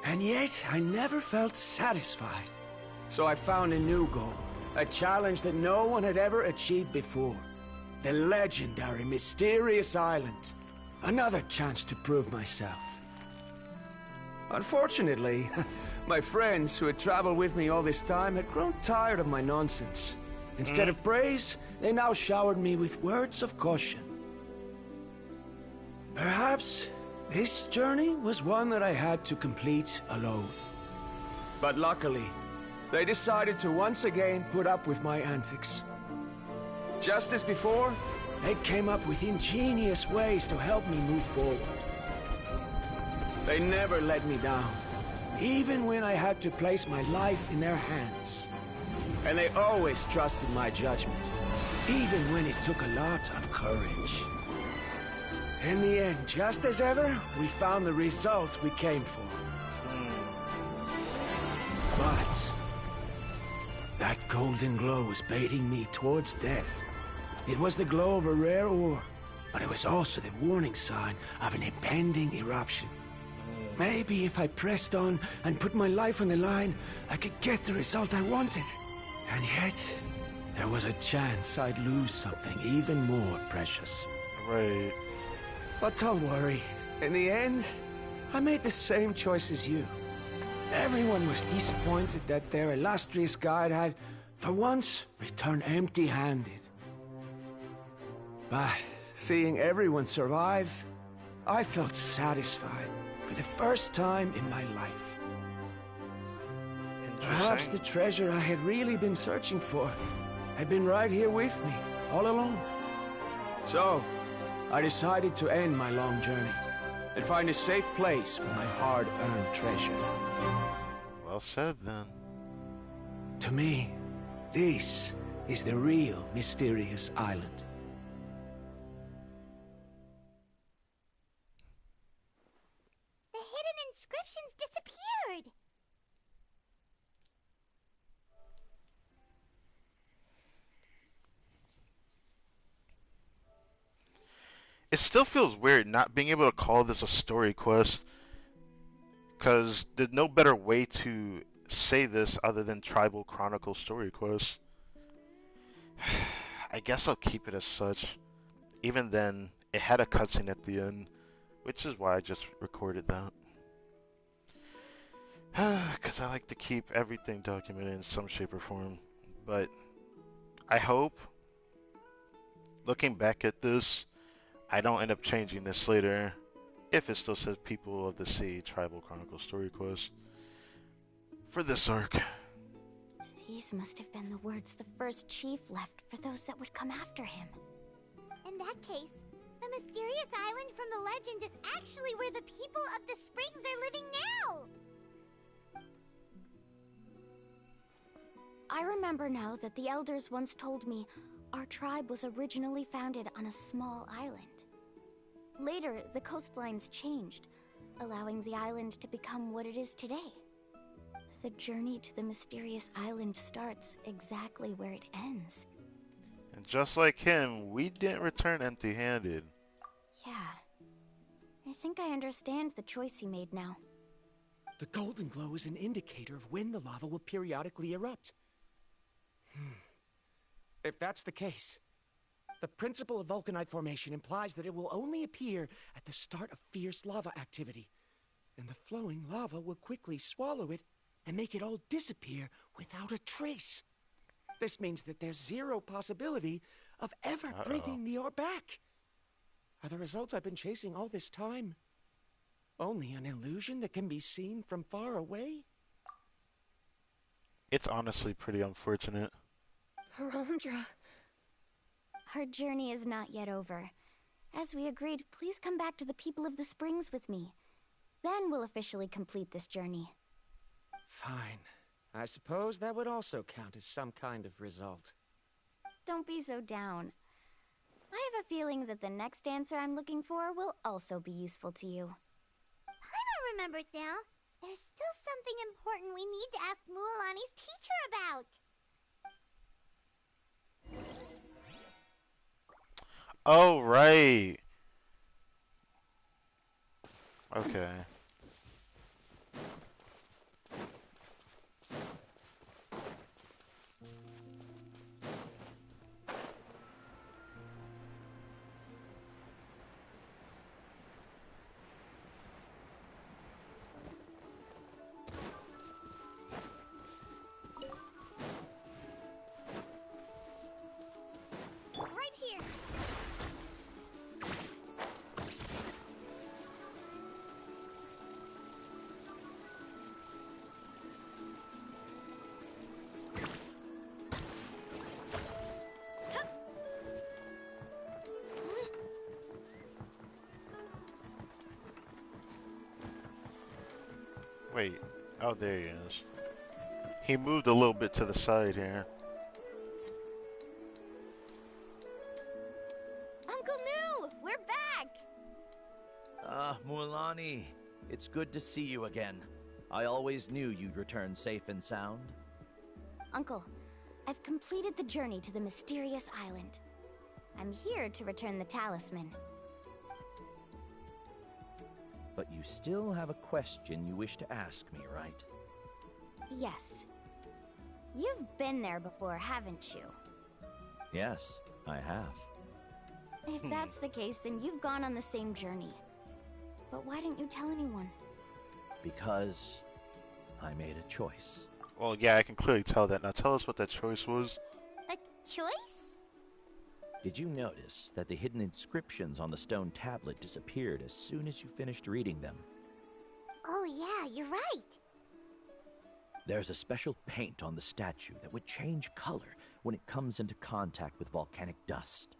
And yet, I never felt satisfied. So I found a new goal, a challenge that no one had ever achieved before. The legendary Mysterious Island. Another chance to prove myself. Unfortunately, my friends who had traveled with me all this time had grown tired of my nonsense. Instead of praise, they now showered me with words of caution. Perhaps this journey was one that I had to complete alone. But luckily, they decided to once again put up with my antics. Just as before, they came up with ingenious ways to help me move forward. They never let me down, even when I had to place my life in their hands. And they always trusted my judgment, even when it took a lot of courage. In the end, just as ever, we found the result we came for. But that golden glow was baiting me towards death. It was the glow of a rare ore, but it was also the warning sign of an impending eruption. Maybe if I pressed on and put my life on the line, I could get the result I wanted. And yet, there was a chance I'd lose something even more precious. Right. But don't worry. In the end, I made the same choice as you. Everyone was disappointed that their illustrious guide had, for once, returned empty-handed. But seeing everyone survive, I felt satisfied for the first time in my life. Perhaps the treasure I had really been searching for had been right here with me, all along. So, I decided to end my long journey and find a safe place for my hard-earned treasure. Well said, then. To me, this is the real Mysterious Island. The hidden inscriptions disappeared. It still feels weird not being able to call this a story quest, because there's no better way to say this other than Tribal Chronicle story quest. I guess I'll keep it as such. Even then, it had a cutscene at the end, which is why I just recorded that. Because I like to keep everything documented in some shape or form. But I hope, looking back at this, I don't end up changing this later. If it still says People of the Sea Tribal Chronicle Story Quest for this arc. These must have been the words the first chief left for those that would come after him. In that case, the mysterious island from the legend is actually where the people of the springs are living now! I remember now that the elders once told me our tribe was originally founded on a small island. Later, the coastlines changed, allowing the island to become what it is today. The journey to the mysterious island starts exactly where it ends. And just like him, we didn't return empty-handed. Yeah. I think I understand the choice he made now. The golden glow is an indicator of when the lava will periodically erupt. If that's the case, the principle of vulcanite formation implies that it will only appear at the start of fierce lava activity, and the flowing lava will quickly swallow it and make it all disappear without a trace. This means that there's zero possibility of ever bringing the ore back. Are the results I've been chasing all this time only an illusion that can be seen from far away? It's honestly pretty unfortunate. Harandra. Our journey is not yet over. As we agreed, please come back to the People of the Springs with me. Then we'll officially complete this journey. Fine. I suppose that would also count as some kind of result. Don't be so down. I have a feeling that the next answer I'm looking for will also be useful to you. I don't remember, Sal. There's still something important we need to ask Mualani's teacher about. Oh, right. Okay. Right here. Wait. Oh, there he is. He moved a little bit to the side here. Uncle New! We're back! Ah, Mualani. It's good to see you again. I always knew you'd return safe and sound. Uncle, I've completed the journey to the mysterious island. I'm here to return the talisman. But you still have a question you wish to ask me, right? Yes. You've been there before, haven't you? Yes, I have. If that's the case, then you've gone on the same journey. But why didn't you tell anyone? Because I made a choice. Well, yeah, I can clearly tell that. Now tell us what that choice was. A choice? Did you notice that the hidden inscriptions on the stone tablet disappeared as soon as you finished reading them? Oh yeah, you're right. There's a special paint on the statue that would change color when it comes into contact with volcanic dust.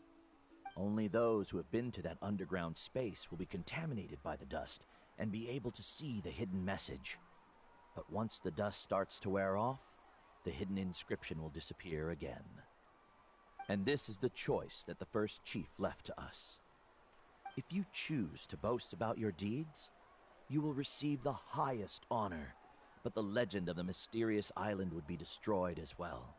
Only those who have been to that underground space will be contaminated by the dust and be able to see the hidden message. But once the dust starts to wear off, the hidden inscription will disappear again. And this is the choice that the first chief left to us. If you choose to boast about your deeds, you will receive the highest honor, but the legend of the mysterious island would be destroyed as well.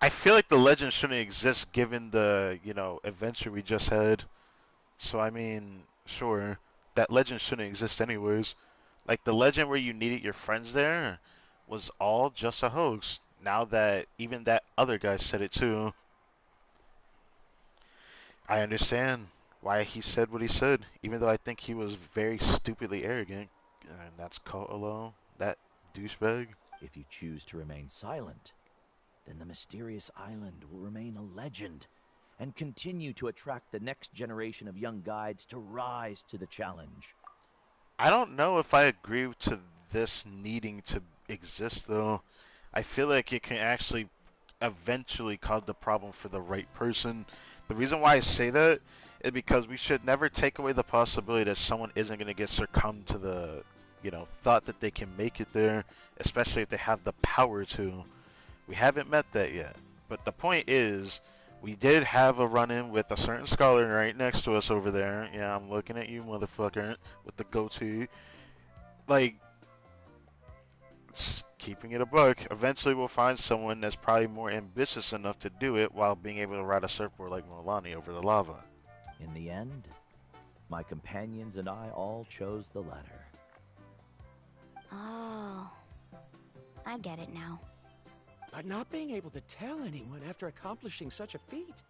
I feel like the legend shouldn't exist given the, adventure we just had. So, I mean, sure, that legend shouldn't exist anyways. Like, the legend where you needed your friends there was all just a hoax. Now that even that other guy said it too. I understand why he said what he said, even though I think he was very stupidly arrogant. and that's Ko'olo, that douchebag. If you choose to remain silent, then the mysterious island will remain a legend and continue to attract the next generation of young guides to rise to the challenge. I don't know if I agree to this needing to exist, though. I feel like it can actually eventually cause the problem for the right person. The reason why I say that is because we should never take away the possibility that someone isn't going to get succumbed to the, thought that they can make it there, especially if they have the power to. We haven't met that yet. But the point is, we did have a run-in with a certain scholar right next to us over there. Yeah, I'm looking at you, motherfucker, with the goatee. Like, keeping it a buck, eventually we'll find someone that's probably more ambitious enough to do it while being able to ride a surfboard like Mualani over the lava. In the end, my companions and I all chose the latter. Oh, I get it now. But not being able to tell anyone after accomplishing such a feat.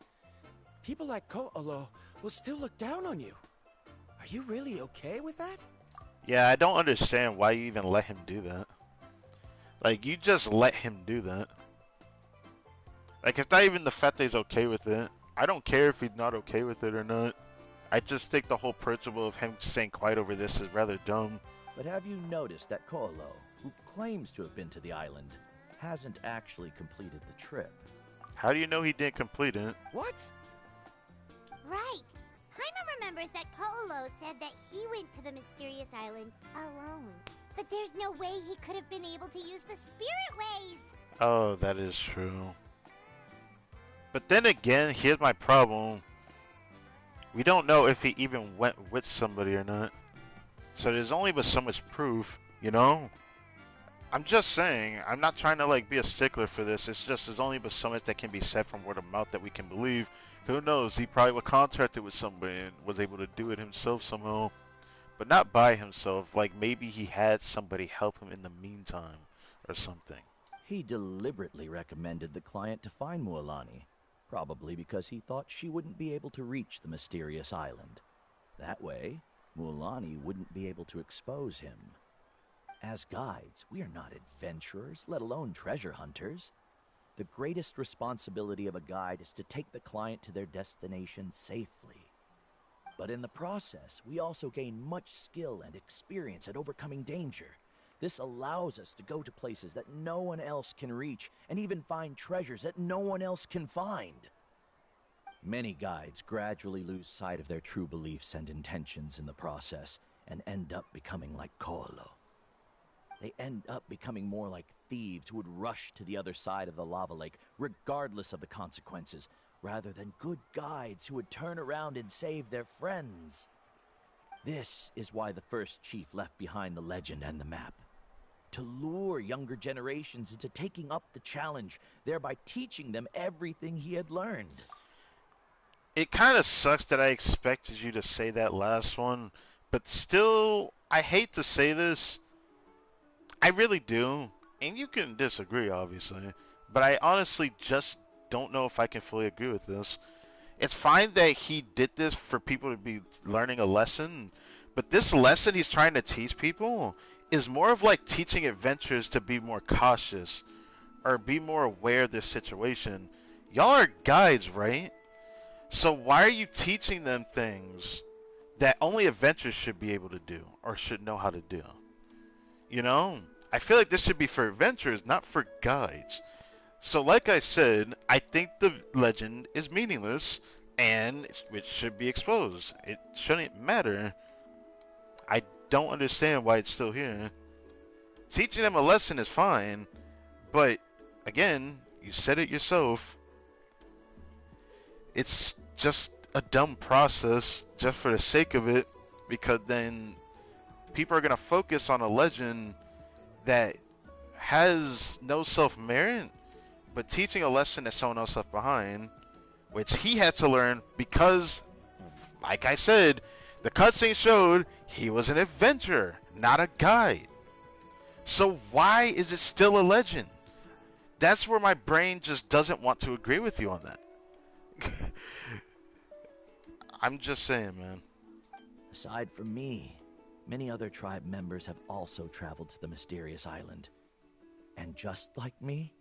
People like Ko'olo will still look down on you. Are you really okay with that? Yeah, I don't understand why you even let him do that. Like, you just let him do that. Like, it's not even the fact that he's okay with it. I don't care if he's not okay with it or not. I just think the whole principle of him staying quiet over this is rather dumb. But have you noticed that Ko'olo, who claims to have been to the island, hasn't actually completed the trip? How do you know he didn't complete it? What? Right. Paimon remembers that Ko'olo said that he went to the mysterious island alone. But there's no way he could have been able to use the spirit ways. Oh, that is true. But then again, here's my problem. We don't know if he even went with somebody or not. So there's only but so much proof, you know? I'm just saying, I'm not trying to like be a stickler for this. It's just there's only but so much that can be said from word of mouth that we can believe. Who knows? He probably was contracted with somebody and was able to do it himself somehow. But not by himself. Like maybe he had somebody help him in the meantime or something. He deliberately recommended the client to find Mualani, probably because he thought she wouldn't be able to reach the mysterious island. That way, Mualani wouldn't be able to expose him. As guides, we are not adventurers, let alone treasure hunters. The greatest responsibility of a guide is to take the client to their destination safely. But in the process, we also gain much skill and experience at overcoming danger. This allows us to go to places that no one else can reach, and even find treasures that no one else can find. Many guides gradually lose sight of their true beliefs and intentions in the process, and end up becoming like Ko'olo. They end up becoming more like thieves who would rush to the other side of the lava lake, regardless of the consequences, rather than good guides who would turn around and save their friends. This is why the first chief left behind the legend and the map. To lure younger generations into taking up the challenge, thereby teaching them everything he had learned. It kind of sucks that I expected you to say that last one, but still, I hate to say this. I really do, and you can disagree, obviously, but I honestly just don't know if I can fully agree with this. It's fine that he did this for people to be learning a lesson, but this lesson he's trying to teach people is more of like teaching adventurers to be more cautious or be more aware of their situation. Y'all are guides, right? So why are you teaching them things that only adventurers should be able to do or should know how to do? You know? I feel like this should be for adventurers, not for guides. So like I said, I think the legend is meaningless and it should be exposed. It shouldn't matter. I don't understand why it's still here. Teaching them a lesson is fine, but again, you said it yourself. It's just a dumb process just for the sake of it, because then people are going to focus on a legend that has no self-merit, but teaching a lesson that someone else left behind, which he had to learn because, like I said, the cutscene showed he was an adventurer, not a guide. So why is it still a legend? That's where my brain just doesn't want to agree with you on that. I'm just saying, man. Aside from me, Many other tribe members have also traveled to the mysterious island. And just like me,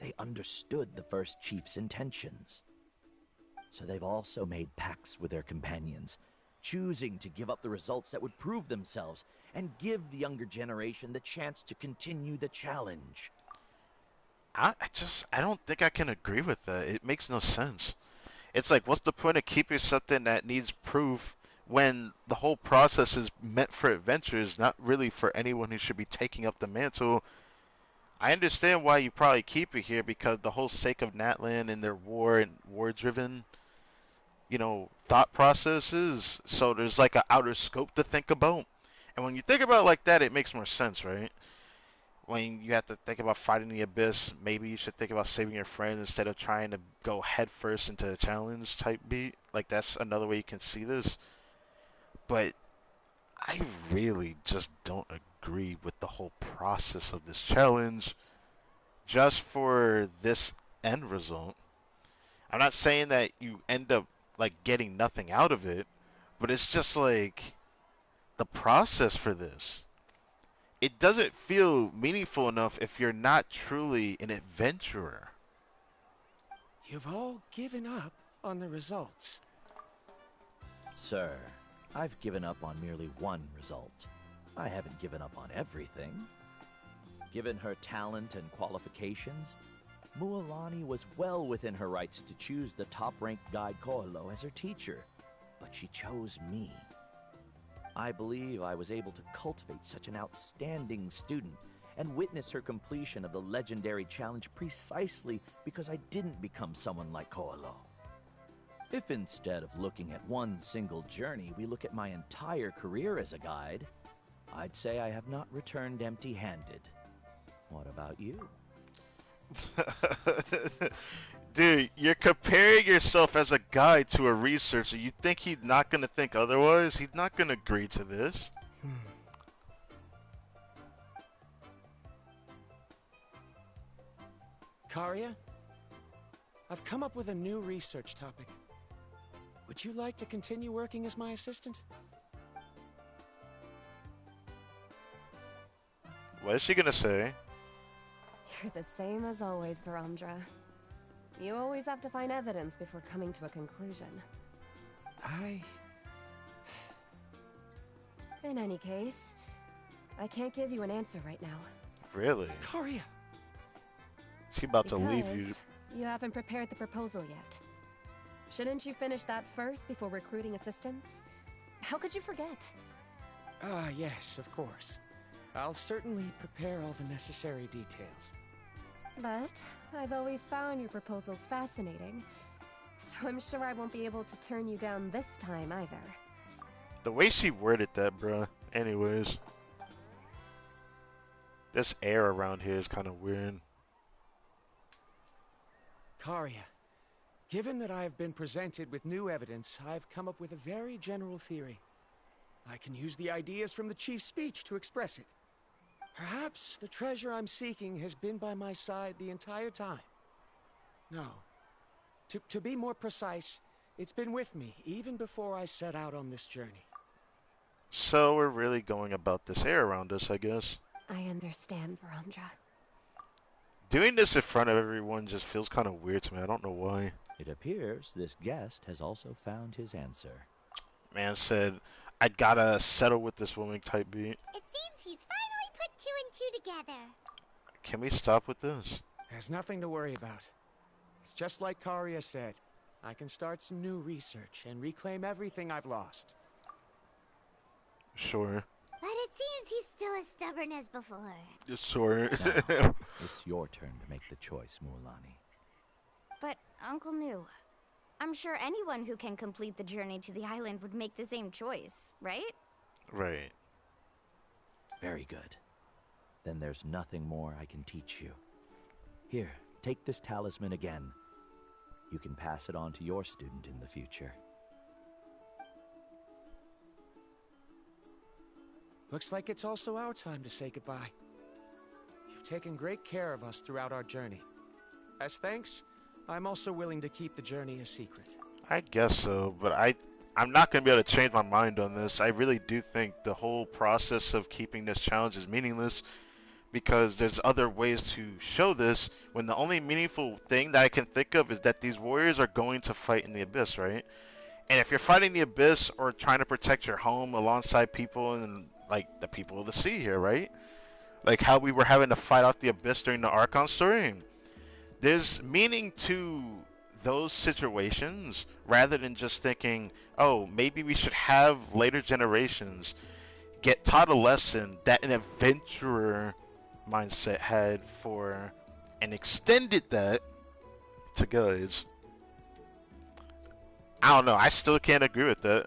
they understood the first chief's intentions. So they've also made pacts with their companions, choosing to give up the results that would prove themselves and give the younger generation the chance to continue the challenge. I don't think I can agree with that. It makes no sense. It's like, what's the point of keeping something that needs proof when the whole process is meant for adventurers, not really for anyone who should be taking up the mantle? I understand why you probably keep it here because the whole sake of Natlan and their war-driven, thought processes. So there's like an outer scope to think about. And when you think about it like that, it makes more sense, right? When you have to think about fighting the abyss, maybe you should think about saving your friends instead of trying to go headfirst into a challenge type beat. Like, that's another way you can see this. But I really just don't agree with the whole process of this challenge just for this end result. I'm not saying that you end up like getting nothing out of it, but it's just like the process for this. It doesn't feel meaningful enough if you're not truly an adventurer. You've all given up on the results. Sir, I've given up on merely one result. I haven't given up on everything. Given her talent and qualifications, Mualani was well within her rights to choose the top-ranked guide Koalo as her teacher, but she chose me. I believe I was able to cultivate such an outstanding student and witness her completion of the legendary challenge precisely because I didn't become someone like Koalo. If instead of looking at one single journey, we look at my entire career as a guide, I'd say I have not returned empty-handed. What about you? Dude, you're comparing yourself as a guide to a researcher. You think he's not going to think otherwise? He's not going to agree to this. Karia, I've come up with a new research topic. Would you like to continue working as my assistant? What is she going to say? You're the same as always, Varamdra. You always have to find evidence before coming to a conclusion. In any case, I can't give you an answer right now. Really? Karia! She about to leave you. Because you haven't prepared the proposal yet. Shouldn't you finish that first before recruiting assistants? How could you forget? Yes, of course. I'll certainly prepare all the necessary details. But I've always found your proposals fascinating, so I'm sure I won't be able to turn you down this time either. The way she worded that, bruh. Anyways. This air around here is kind of weird. Karia, given that I have been presented with new evidence, I've come up with a very general theory. I can use the ideas from the chief's speech to express it. Perhaps the treasure I'm seeking has been by my side the entire time. No. To be more precise, it's been with me even before I set out on this journey. So we're really going about this air around us, I guess. I understand, Varamdra. Doing this in front of everyone just feels kind of weird to me. I don't know why. It appears this guest has also found his answer. Man said, I gotta settle with this woman type beat. It seems he's finally put two and two together. Can we stop with this? There's nothing to worry about. It's just like Karia said. I can start some new research and reclaim everything I've lost. Sure. But it seems he's still as stubborn as before. Sure. Now, it's your turn to make the choice, Mualani. But, Uncle New, I'm sure anyone who can complete the journey to the island would make the same choice, right? Right. Very good. Then there's nothing more I can teach you. Here, take this talisman again. You can pass it on to your student in the future. Looks like it's also our time to say goodbye. You've taken great care of us throughout our journey. As thanks, I'm also willing to keep the journey a secret. I guess so, but I'm not going to be able to change my mind on this. I really do think the whole process of keeping this challenge is meaningless because there's other ways to show this when the only meaningful thing that I can think of is that these warriors are going to fight in the abyss, right? And if you're fighting the abyss or trying to protect your home alongside people and like the people of the sea here, right? Like how we were having to fight off the abyss during the Archon story. There's meaning to those situations rather than just thinking, oh, maybe we should have later generations get taught a lesson that an adventurer mindset had for and extended that to guys. I don't know. I still can't agree with that.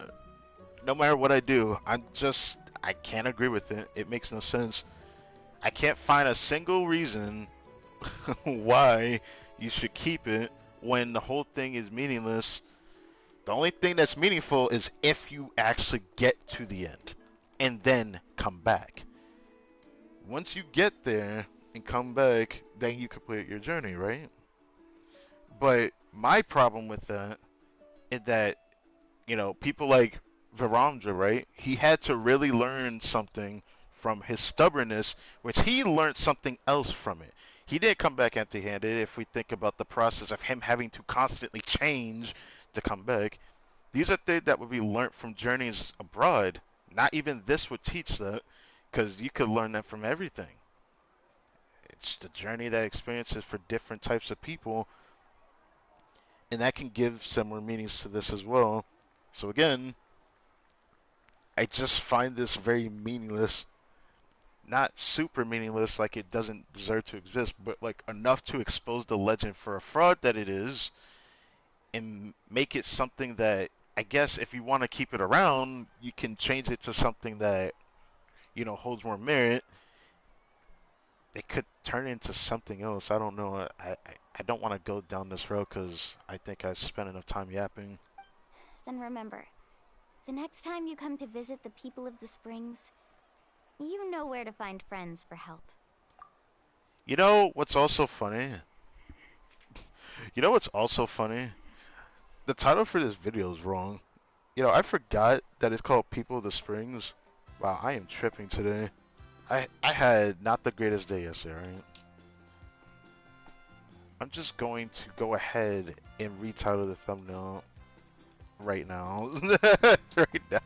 No matter what I do, I can't agree with it. It makes no sense. I can't find a single reason why you should keep it when the whole thing is meaningless. The only thing that's meaningful is if you actually get to the end and then come back. Once you get there and come back, then you complete your journey, right? But my problem with that is that, people like Varamdra, right? He had to really learn something from his stubbornness, which he learned something else from it. He didn't come back empty-handed if we think about the process of him having to constantly change to come back. These are things that would be learned from journeys abroad. Not even this would teach that, because you could learn that from everything. It's the journey that experiences for different types of people, and that can give similar meanings to this as well. So again, I just find this very meaningless. Not super meaningless, like it doesn't deserve to exist, but like enough to expose the legend for a fraud that it is, and make it something that I guess if you want to keep it around, you can change it to something that holds more merit. It could turn into something else. I don't know. I don't want to go down this road because I think I've spent enough time yapping. Then remember, the next time you come to visit the people of the Springs, you know where to find friends for help. You know what's also funny? The title for this video is wrong. I forgot that it's called People of the Springs. Wow, I am tripping today. I had not the greatest day yesterday, right? I'm just going to go ahead and retitle the thumbnail right now. Right now.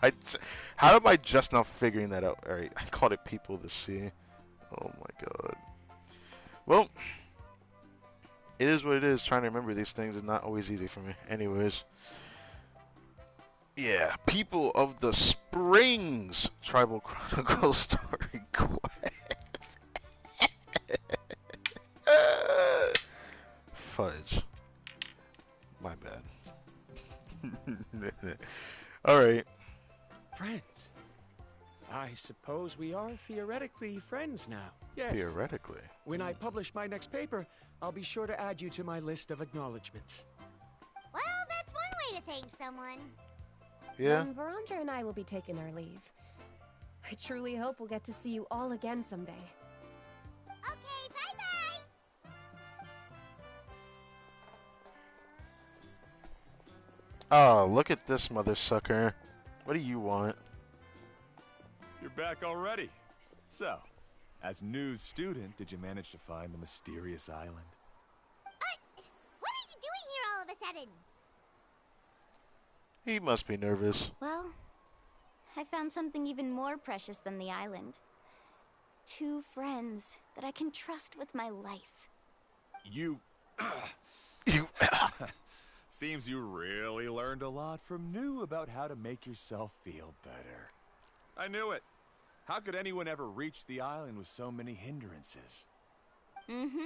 How am I just now figuring that out? Alright, I called it People of the Sea. Oh my god. Well, it is what it is. Trying to remember these things is not always easy for me. Anyways. Yeah, People of the Springs Tribal Chronicle Story Quest. Fudge. My bad. Alright. Friends. I suppose we are theoretically friends now. Yes. Theoretically. When I publish my next paper, I'll be sure to add you to my list of acknowledgments. Well, that's one way to thank someone. Yeah. Then Verandra and I will be taking our leave. I truly hope we'll get to see you all again someday. Okay, bye-bye! Oh, look at this mother sucker. What do you want? You're back already. So, as new student, did you manage to find the mysterious island? What are you doing here all of a sudden? He must be nervous. Well, I found something even more precious than the island. 2 friends that I can trust with my life. You... Seems you really learned a lot from New about how to make yourself feel better. I knew it. How could anyone ever reach the island with so many hindrances? Mm-hmm.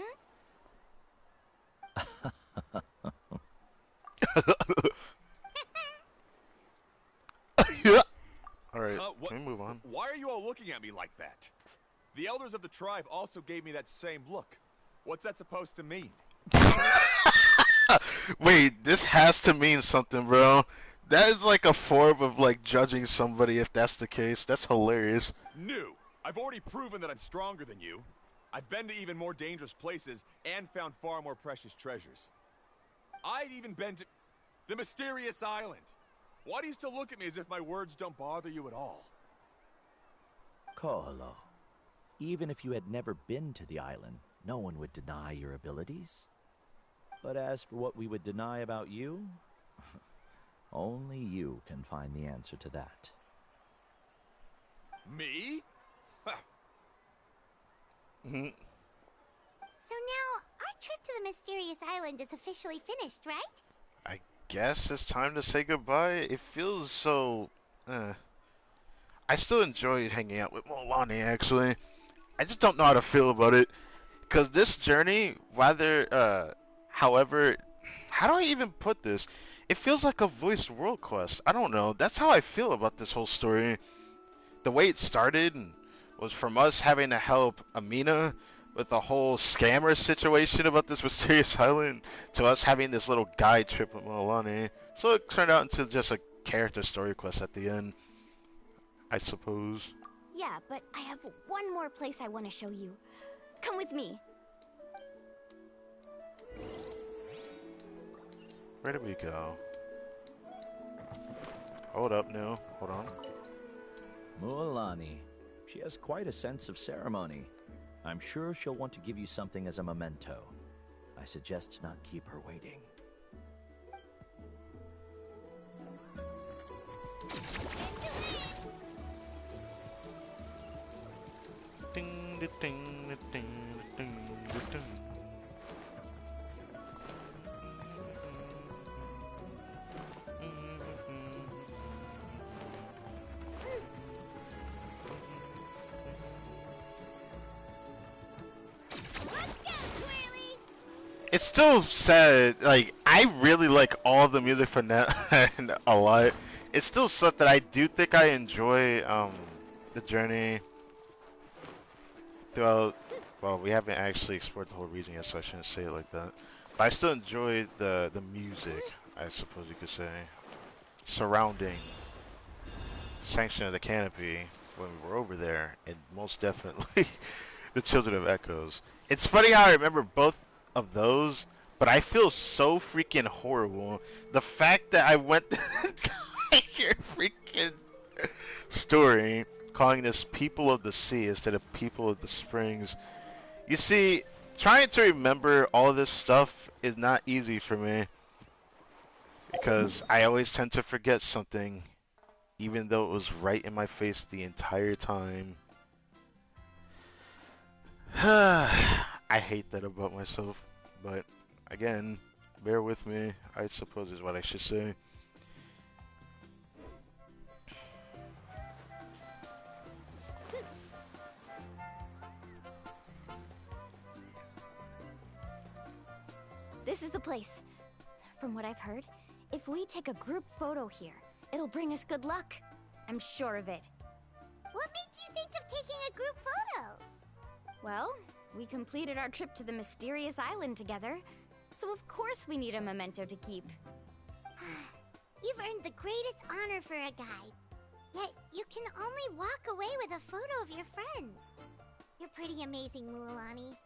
Alright, can we move on? Why are you all looking at me like that? The elders of the tribe also gave me that same look. What's that supposed to mean? Wait, this has to mean something, bro. That is like a form of like judging somebody if that's the case. That's hilarious. New. I've already proven that I'm stronger than you. I've been to even more dangerous places and found far more precious treasures. I've even been to the mysterious island. Why do you still look at me as if my words don't bother you at all? Koholo, even if you had never been to the island, no one would deny your abilities. But as for what we would deny about you, only you can find the answer to that. Me? So now, our trip to the mysterious island is officially finished, right? I guess it's time to say goodbye. It feels so... I still enjoy hanging out with Molani, actually. I just don't know how to feel about it. Because this journey, however, how do I even put this? It feels like a voiced world quest. I don't know. That's how I feel about this whole story. The way it started was from us having to help Amina with the whole scammer situation about this mysterious island to us having this little guide trip with Molani. So it turned out into just a character story quest at the end, I suppose. Yeah, but I have one more place I want to show you. Come with me. Where did we go? Hold up, no. Hold on. Mualani. She has quite a sense of ceremony. I'm sure she'll want to give you something as a memento. I suggest not keep her waiting. Ding, ding, ding, ding, ding, ding. It's still sad. Like, I really like all the music for Net a lot. It's still stuff that I do think I enjoy. The journey throughout. Well, we haven't actually explored the whole region yet, so I shouldn't say it like that. But I still enjoy the music, I suppose you could say, surrounding Sanction of the Canopy when we were over there, and most definitely the Children of Echoes. It's funny how I remember both of those, but I feel so freaking horrible. The fact that I went the entire freaking story calling this People of the Sea instead of People of the Springs. You see, trying to remember all this stuff is not easy for me because I always tend to forget something even though it was right in my face the entire time. I hate that about myself, but again, bear with me, I suppose is what I should say. This is the place. From what I've heard, if we take a group photo here, it'll bring us good luck. I'm sure of it. What made you think of taking a group photo? Well, we completed our trip to the mysterious island together, so of course we need a memento to keep. You've earned the greatest honor for a guide. Yet, you can only walk away with a photo of your friends. You're pretty amazing, Mualani.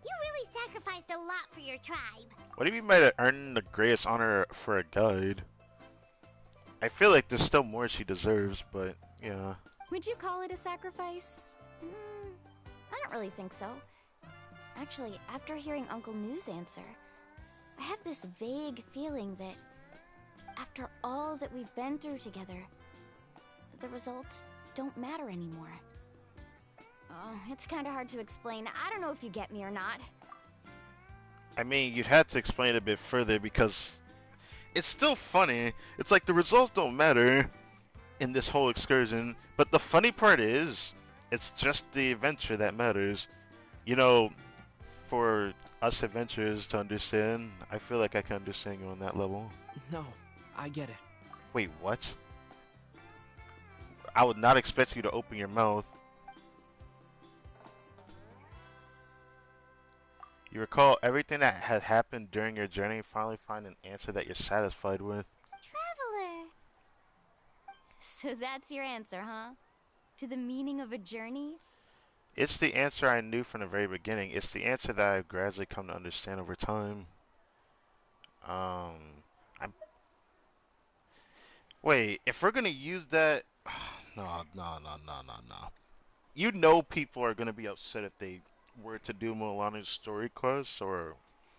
You really sacrificed a lot for your tribe. What do you mean by earning the greatest honor for a guide? I feel like there's still more she deserves, but yeah. Would you call it a sacrifice? I don't really think so. Actually, after hearing Uncle New's answer, I have this vague feeling that after all that we've been through together, the results don't matter anymore. Oh, it's kind of hard to explain. I don't know if you get me or not. I mean, you'd have to explain it a bit further because it's still funny. It's like the results don't matter in this whole excursion, but the funny part is, it's just the adventure that matters. You know, for us adventurers to understand, I feel like I can understand you on that level. No, I get it. Wait, what? I would not expect you to open your mouth. You recall everything that had happened during your journey and finally find an answer that you're satisfied with. Traveler! So that's your answer, huh? To the meaning of a journey? It's the answer I knew from the very beginning. It's the answer that I've gradually come to understand over time. I'm... Wait, if we're gonna use that, no, no, no, no, no, no. You know, people are gonna be upset if they were to do Mulan's story quest or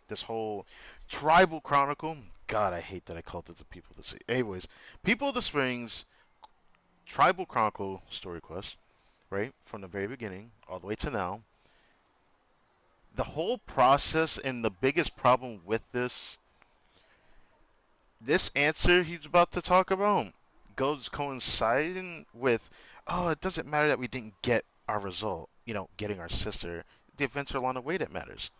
this whole tribal chronicle. God, I hate that I called it the People of the Sea. Anyways, People of the Springs tribal chronicle story quest, right from the very beginning all the way to now. The whole process and the biggest problem with this answer he's about to talk about goes coinciding with, oh, it doesn't matter that we didn't get our result, getting our sister. The adventure along the way that matters.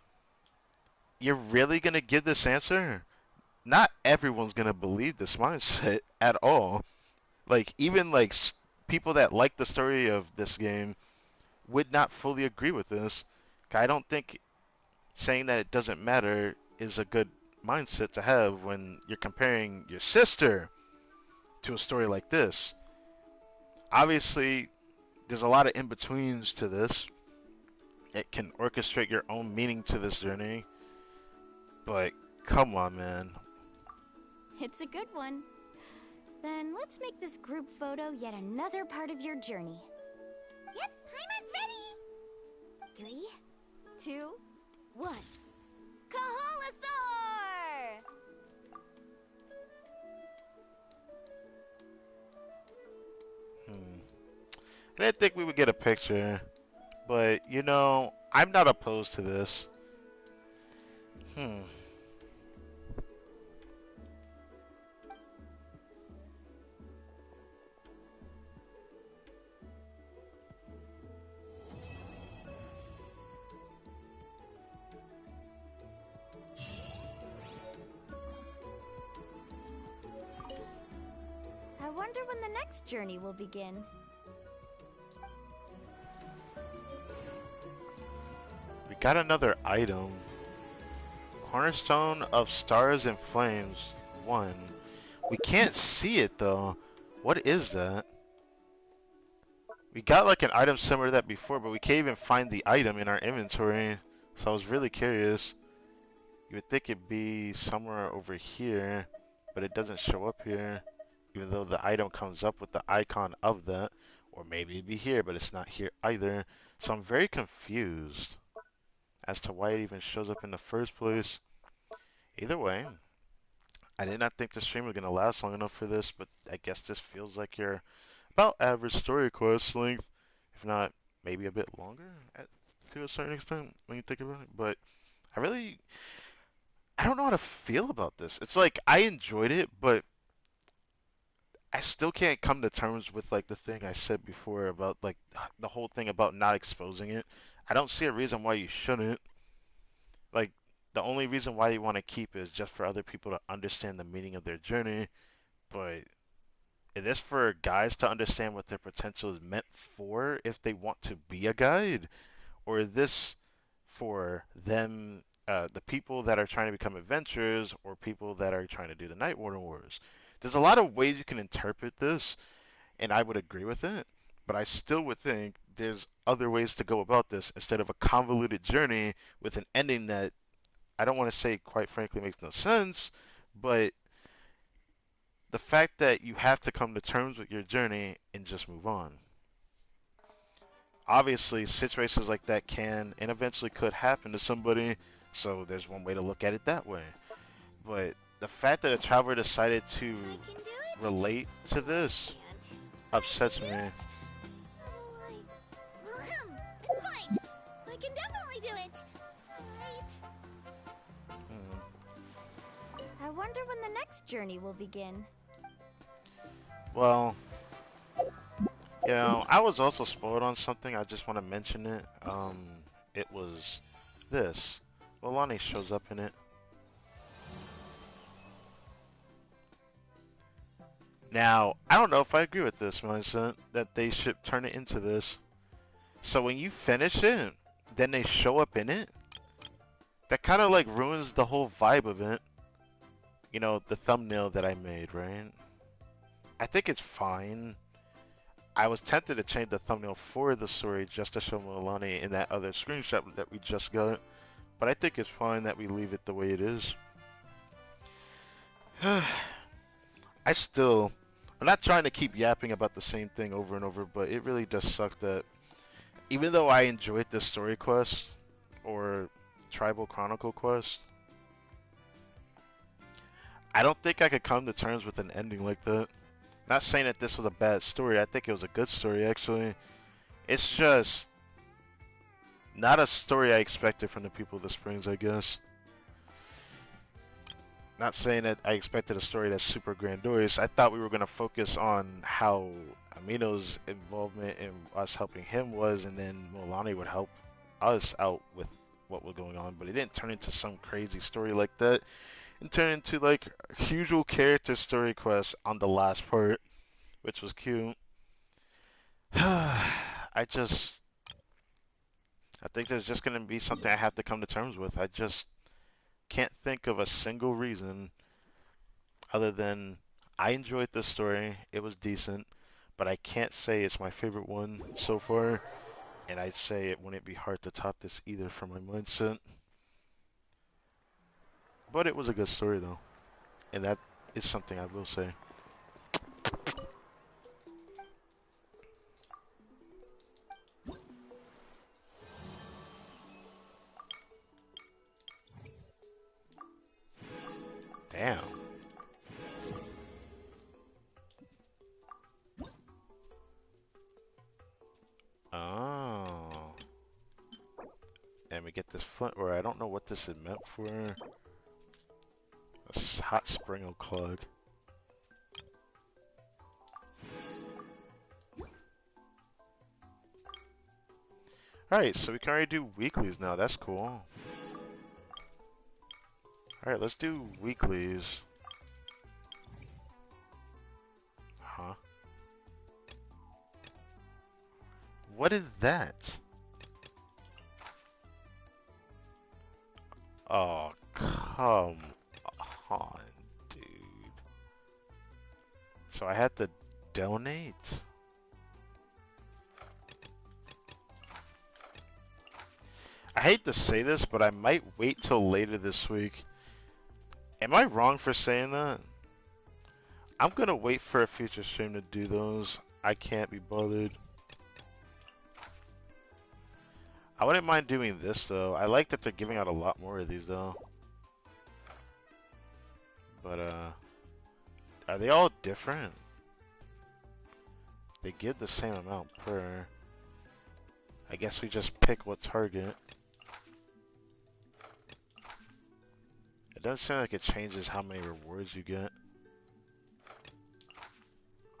You're really gonna give this answer? Not everyone's gonna believe this mindset at all. Like even like people that like the story of this game would not fully agree with this. I don't think saying that it doesn't matter is a good mindset to have when you're comparing your sister to a story like this. Obviously, there's a lot of in-betweens to this. It can orchestrate your own meaning to this journey. But come on, man. It's a good one. Then let's make this group photo yet another part of your journey. Yep, Paimon's ready! 3, 2, 1. Kaholasaur! I didn't think we would get a picture, but I'm not opposed to this. I wonder when the next journey will begin. We got another item. Cornerstone of Stars and Flames 1. We can't see it though. What is that? We got like an item similar to that before, but we can't even find the item in our inventory. So I was really curious. You would think it'd be somewhere over here, but it doesn't show up here. Even though the item comes up with the icon of that. Or maybe it'd be here, but it's not here either. So I'm very confused as to why it even shows up in the first place. Either way, I did not think the stream was going to last long enough for this, but I guess this feels like your about average story quest length, if not maybe a bit longer to a certain extent when you think about it. But I don't know how to feel about this. It's like I enjoyed it, but I still can't come to terms with like the thing I said before about like the whole thing about not exposing it. I don't see a reason why you shouldn't. Like the only reason why you want to keep it is just for other people to understand the meaning of their journey. But is this for guys to understand what their potential is meant for if they want to be a guide? Or is this for them, the people that are trying to become adventurers or people that are trying to do the Night Warden Wars? There's a lot of ways you can interpret this, and I would agree with it. But I still would think there's other ways to go about this instead of a convoluted journey with an ending that I don't want to say, quite frankly, makes no sense. But the fact that you have to come to terms with your journey and just move on. Obviously, situations like that can and eventually could happen to somebody, so there's one way to look at it that way. But the fact that a traveler decided to relate to this upsets me. It's fine. I can definitely do it. Right. I wonder when the next journey will begin. Well, I was also spoiled on something. I just want to mention it. It was this. Milani shows up in it. Now, I don't know if I agree with this mindset that they should turn it into this. So when you finish it, then they show up in it. That kind of like ruins the whole vibe of it. The thumbnail that I made, right? I think it's fine. I was tempted to change the thumbnail for the story just to show Milani in that other screenshot that we just got. But I think it's fine that we leave it the way it is. I still I'm not trying to keep yapping about the same thing over and over, but it really does suck that even though I enjoyed the story quest or Tribal Chronicle quest, I don't think I could come to terms with an ending like that. Not saying that this was a bad story. I think it was a good story, actually. It's just not a story I expected from the people of the Springs, I guess. Not saying that I expected a story that's super grandiose. I thought we were going to focus on how Amino's involvement in us helping him was, and then Milani would help us out with what was going on. But it didn't turn into some crazy story like that. It turned into like a usual character story quest on the last part, which was cute. I think there's just going to be something I have to come to terms with. I just can't think of a single reason other than I enjoyed this story. It was decent, but I can't say it's my favorite one so far. And I'd say it wouldn't be hard to top this either for my mindset. But it was a good story though, and that is something I will say. Damn. Oh. And we get this foot where I don't know what this is meant for. A hot spring clog. Alright, so we can already do weeklies now. That's cool. Alright, let's do weeklies. Huh? What is that? Oh, come on, dude. So I had to donate? I hate to say this, but I might wait till later this week. Am I wrong for saying that? I'm gonna wait for a future stream to do those. I can't be bothered. I wouldn't mind doing this though. I like that they're giving out a lot more of these though. But are they all different? They give the same amount per. I guess we just pick what target. It doesn't seem like it changes how many rewards you get.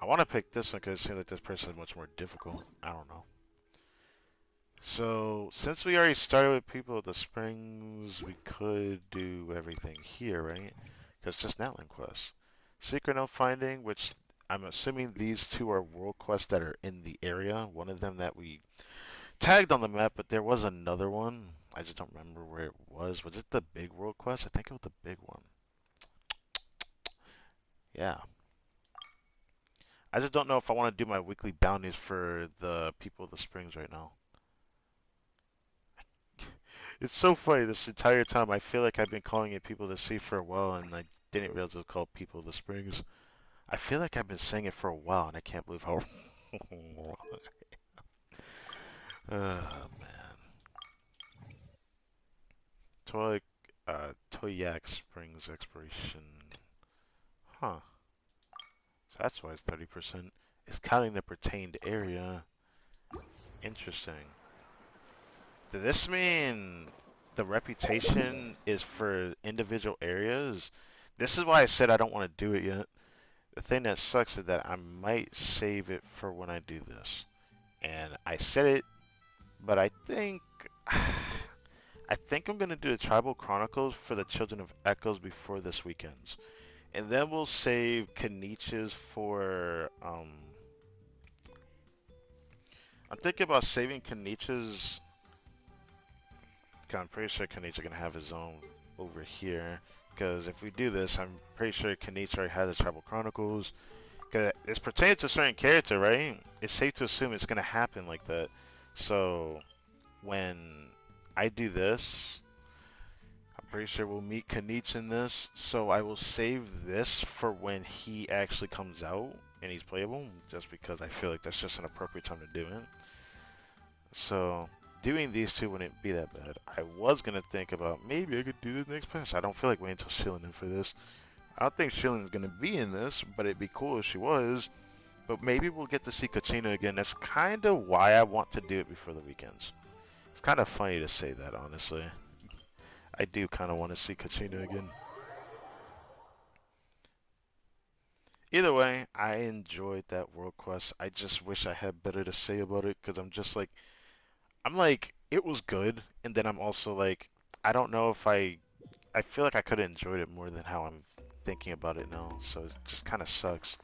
I want to pick this one because it seems like this person is much more difficult. I don't know. So, since we already started with people at the Springs, we could do everything here, right? Because it's just Natlan quests. Secret Note Finding, which I'm assuming these two are world quests that are in the area. One of them that we tagged on the map, but there was another one. I just don't remember where it was. Was it the big world quest? I think it was the big one. Yeah. I just don't know if I want to do my weekly bounties for the people of the Springs right now. It's so funny this entire time. I feel like I've been calling it People of the Sea for a while, and I didn't realize it was called People of the Springs. I feel like I've been saying it for a while, and I can't believe how wrong. Oh, man. Toyak Springs Exploration. Huh. So that's why it's 30%. It's counting the pertained area. Interesting. Does this mean the reputation is for individual areas? This is why I said I don't want to do it yet. The thing that sucks is that I might save it for when I do this. And I said it, but I think I'm gonna do the Tribal Chronicles for the Children of Echoes before this weekend's. And then we'll save Kanich's for I'm thinking about saving Kanich's. I'm pretty sure Kanichi gonna have his own over here. Because if we do this, I'm pretty sure Kanichi already has the Tribal Chronicles. Because it's pertaining to a certain character, right? It's safe to assume it's gonna happen like that. So when I do this, I'm pretty sure we'll meet Kanichi in this. So I will save this for when he actually comes out. and he's playable, just because I feel like that's just an appropriate time to do it. So doing these two wouldn't be that bad. I was gonna think about maybe I could do the next patch. I don't feel like waiting until Shilling in for this. I don't think Shilling is gonna be in this, but it'd be cool if she was. But maybe we'll get to see Kachina again. That's kind of why I want to do it before the weekends. It's kind of funny to say that, honestly. I do kind of want to see Kachina again. Either way, I enjoyed that world quest. I just wish I had better to say about it, because I'm like, it was good, and then I'm also like, I don't know if I feel like I could have enjoyed it more than how I'm thinking about it now, so it just kind of sucks.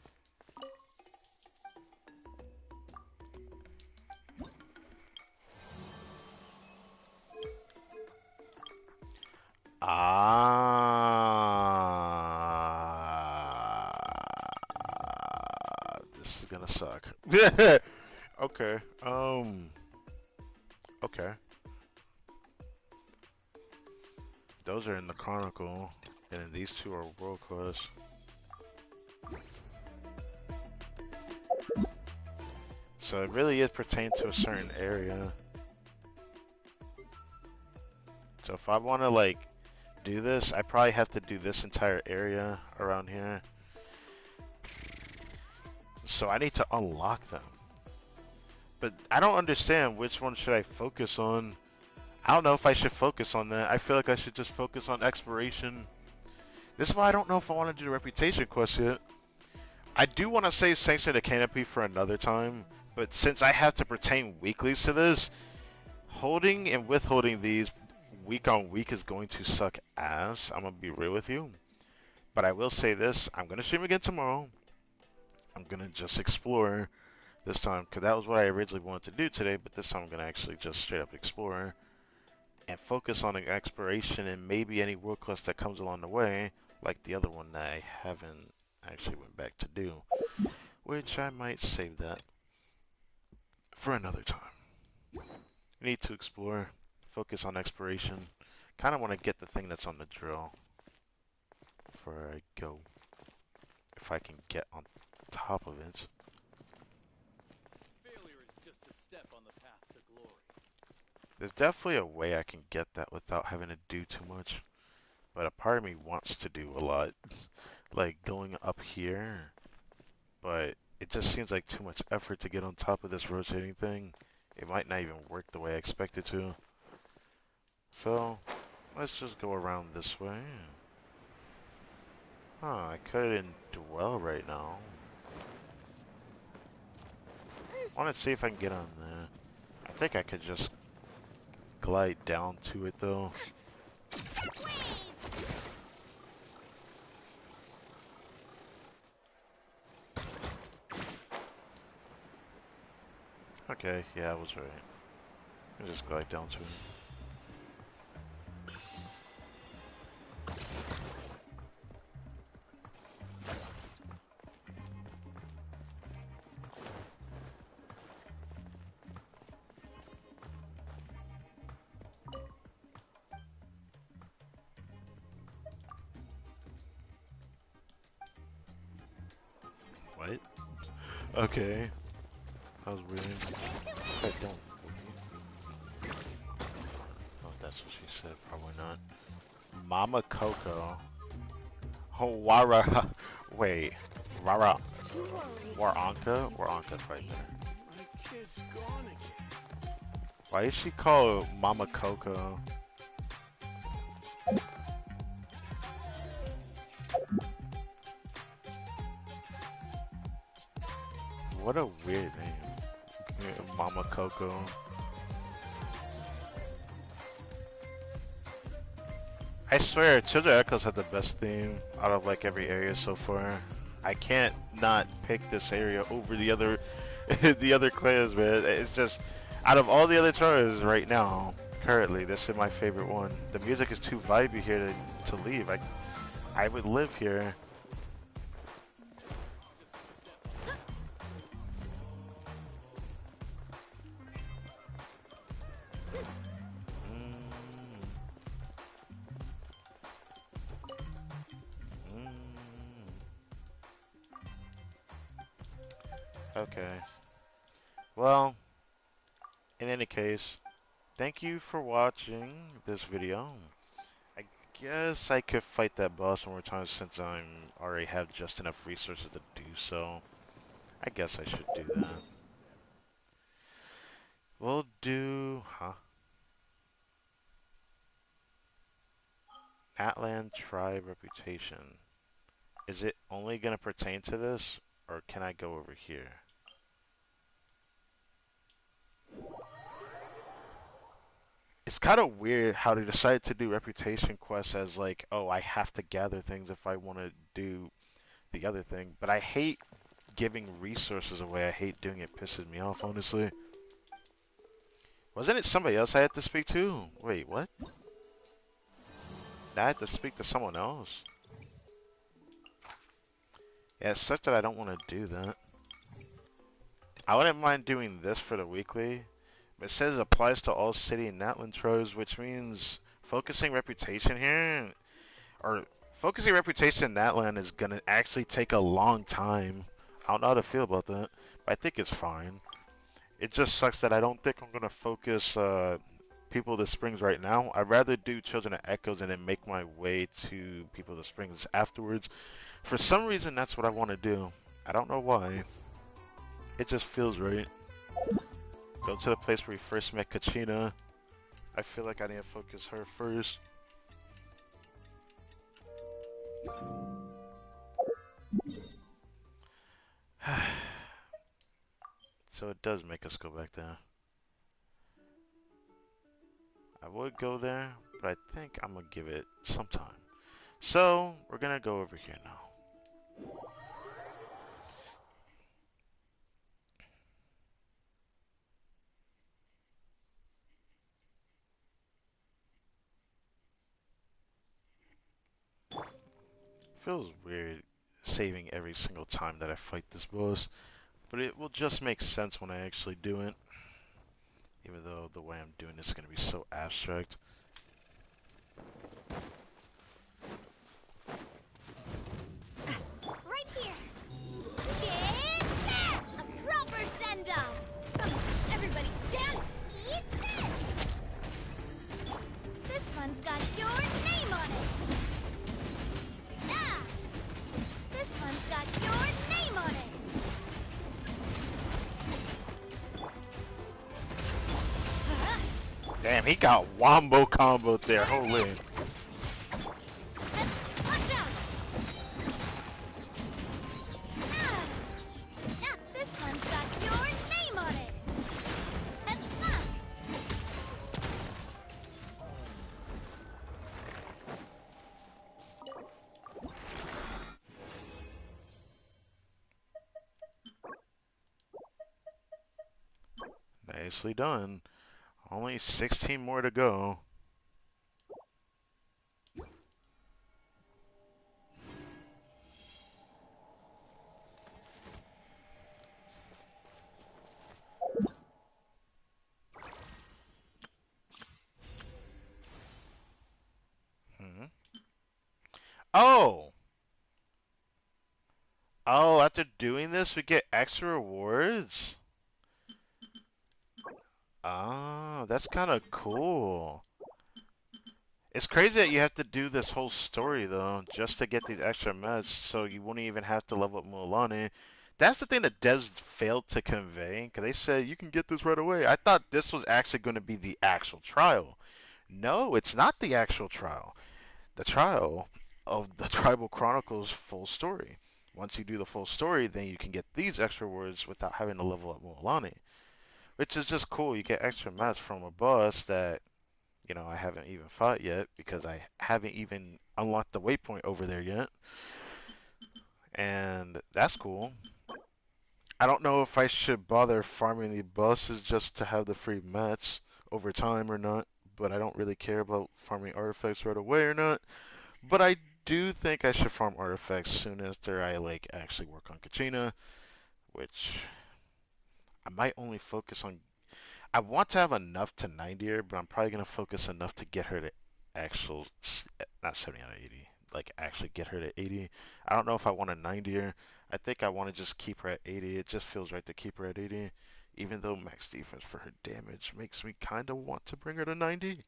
This is gonna suck. Okay. Okay. Those are in the Chronicle, and then these two are world quests. So it really is pertained to a certain area. So if I want to like do this, I probably have to do this entire area around here. So I need to unlock them. But I don't understand which one should I focus on. I don't know if I should focus on that. I feel like I should just focus on exploration. This is why I don't know if I want to do the reputation quest yet. I do want to save Sanction of the Canopy for another time, but since I have to pertain weeklies to this, holding and withholding these week on week is going to suck ass. I'm going to be real with you. But I will say this, I'm going to stream again tomorrow. I'm going to just explore this time, because that was what I originally wanted to do today, but this time I'm going to actually just straight up explore and focus on the exploration and maybe any world quest that comes along the way, like the other one that I haven't actually went back to do, which I might save that for another time. I need to explore, focus on exploration. Kind of want to get the thing that's on the drill before I go, if I can get on top of it. Failure is just a step on the path to glory. There's definitely a way I can get that without having to do too much, but a part of me wants to do a lot, like going up here, but it just seems like too much effort to get on top of this rotating thing. It might not even work the way I expect it to. So, let's just go around this way. Huh, I couldn't dwell right now. I want to see if I can get on there. I think I could just glide down to it though. Okay, yeah, I was right. I just glide down to it. What? Okay. That was weird. I don't. Oh, that's what she said. Probably not. Mama Coco. Oh, Wara. Wait. Rara. Waranka? Waranka's right there. My kid's gone again. Why is she called Mama Coco? What a weird name. Mama Coco. I swear, Children Echoes had the best theme out of like every area so far. I can't not pick this area over the other the other clans, man. It's just out of all the other choices right now, currently, this is my favorite one. The music is too vibey here to leave. I would live here. Okay. Well, in any case, thank you for watching this video. I guess I could fight that boss one more time since I'm already have just enough resources to do so. I guess I should do that. We'll do, Atlan tribe reputation. Is it only going to pertain to this, or can I go over here? It's kind of weird how they decided to do reputation quests as like, oh, I have to gather things if I want to do the other thing. But I hate giving resources away. I hate doing it. Pisses me off, honestly. Wasn't it somebody else I had to speak to? Wait, what? I had to speak to someone else? Yeah, it's such that I don't want to do that. I wouldn't mind doing this for the weekly. But it says it applies to all city and Natlan tribes, which means focusing reputation here, or focusing reputation in Natlan is gonna actually take a long time. I don't know how to feel about that, but I think it's fine. It just sucks that I don't think I'm gonna focus People of the Springs right now. I'd rather do Children of Echoes and then make my way to People of the Springs afterwards. For some reason, that's what I want to do. I don't know why. It just feels right. Go to the place where we first met Kachina. I feel like I need to focus her first. So it does make us go back there. I would go there, but I think I'm gonna give it some time. So we're gonna go over here now. Feels weird saving every single time that I fight this boss, but it will just make sense when I actually do it. Even though the way I'm doing this is gonna be so abstract. Right here. Yeah! A proper send-off. Everybody stand. Eat this. This one's got your name on it. Ah! This one's got your name on it. Damn, he got wombo combo there. Holy. Nicely done. Only 16 more to go. Oh! Oh, after doing this, we get extra rewards? Ah, that's kind of cool. It's crazy that you have to do this whole story, though, just to get these extra meds, so you wouldn't even have to level up Mualani. That's the thing that devs failed to convey, because they said you can get this right away. I thought this was actually going to be the actual trial. No, it's not the actual trial. The trial of the Tribal Chronicles full story. Once you do the full story, then you can get these extra words without having to level up Mualani. Which is just cool. You get extra mats from a boss that, I haven't even fought yet because I haven't even unlocked the waypoint over there yet. And that's cool. I don't know if I should bother farming the bosses just to have the free mats over time or not, but I don't really care about farming artifacts right away or not. But I do think I should farm artifacts soon after I actually work on Kachina, which I might only focus on. I want to have enough to 90 her, but I'm probably gonna focus enough to get her to actual not 70 out of 80, like actually get her to 80. I don't know if I want a 90 her. I think I want to just keep her at 80. It just feels right to keep her at 80. Even though max defense for her damage makes me kind of want to bring her to 90.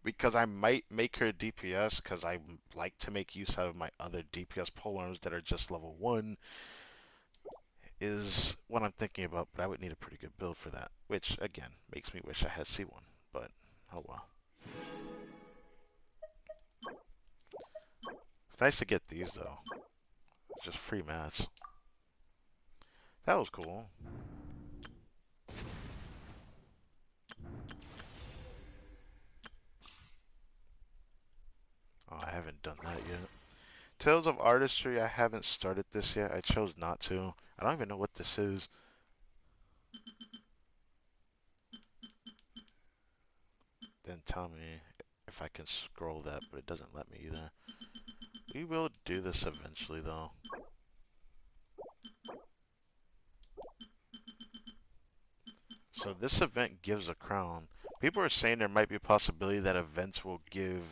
Because I might make her DPS because I like to make use out of my other DPS polearms that are just level 1 is what I'm thinking about, but I would need a pretty good build for that, which again makes me wish I had C1, but oh well. It's nice to get these though. Just free mats. That was cool. Oh, I haven't done that yet. Tales of Artistry, I haven't started this yet. I chose not to. I don't even know what this is. Then tell me if I can scroll that, but it doesn't let me either. We will do this eventually though. So this event gives a crown. People are saying there might be a possibility that events will give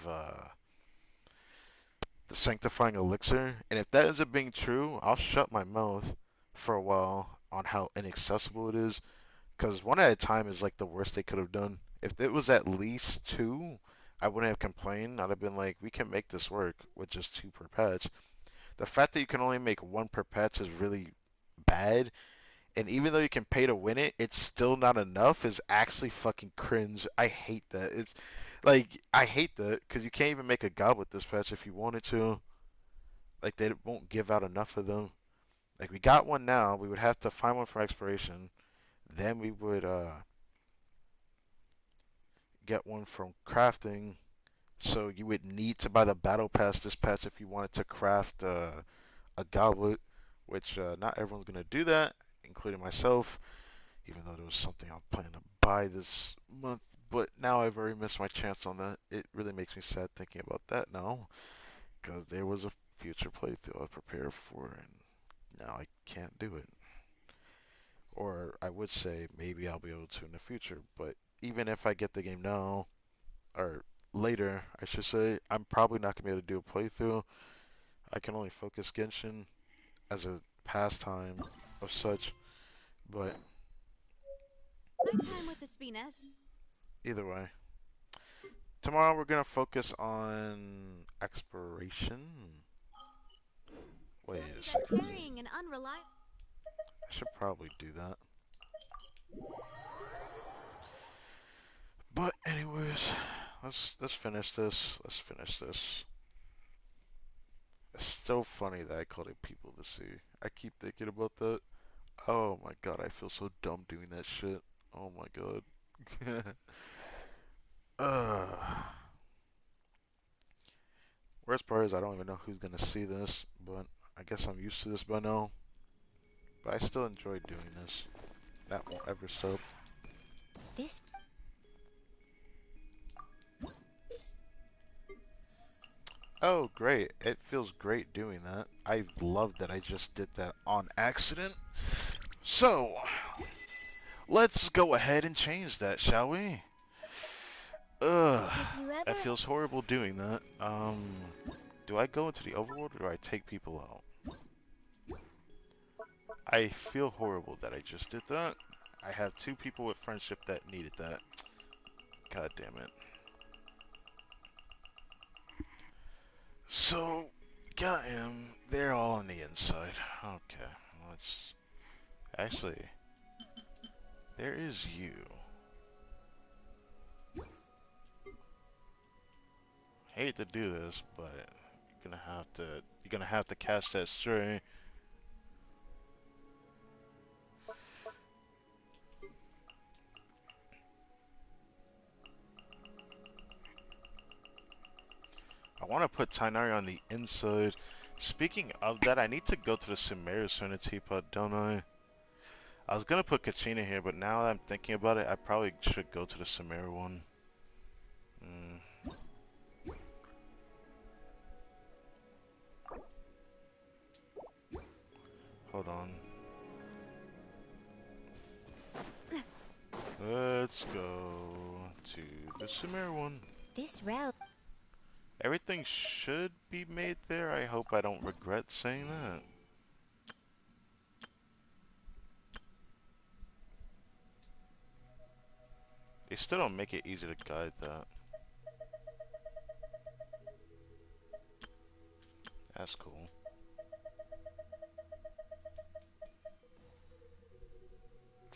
the sanctifying elixir, and if that ends up being true, I'll shut my mouth for a while on how inaccessible it is, because one at a time is like the worst they could have done. If it was at least 2, I wouldn't have complained. I'd have been like, we can make this work with just 2 per patch. The fact that you can only make 1 per patch is really bad, and even though you can pay to win it, it's still not enough is actually fucking cringe. I hate that. It's like, I hate that because you can't even make a goblet this patch if you wanted to. Like, they won't give out enough of them. Like, we got one now. We would have to find one for expiration. Then we would get one from crafting. So you would need to buy the battle pass this patch if you wanted to craft a goblet, which not everyone's gonna do that, including myself. Even though there was something I'm planning to buy this month, but now I've already missed my chance on that. It really makes me sad thinking about that now, because there was a future playthrough I was prepared for, and now I can't do it. Or I would say maybe I'll be able to in the future, but even if I get the game now, or later, I should say, I'm probably not going to be able to do a playthrough. I can only focus Genshin as a pastime of such, but My time with the Spinas. either way. Tomorrow we're going to focus on exploration. Wait a second. Carrying an unreliable. I should probably do that. But anyways, let's finish this. Let's finish this. It's so funny that I called it People to See. I keep thinking about that. Oh my god, I feel so dumb doing that shit. Oh my god. Worst part is I don't even know who's gonna see this, but I guess I'm used to this by now. But I still enjoy doing this. That won't ever stop. This. Oh, great. It feels great doing that. I love that I just did that on accident. So, let's go ahead and change that, shall we? Ugh, that feels horrible doing that. Do I go into the overworld or do I take people out? I feel horrible that I just did that. I have 2 people with friendship that needed that. God damn it. So, got him. They're all on the inside. Okay, let's... Actually, there is you. Hate to do this, but you're gonna have to cast that stray. I want to put Tainari on the inside. Speaking of that, I need to go to the Sumeru Serna teapot, don't I? I was gonna put Kachina here, but now that I'm thinking about it, I probably should go to the Sumeru one. Hold on. Let's go to the Sumeru one. This route. Everything should be made there. I hope I don't regret saying that. They still don't make it easy to guide that. That's cool.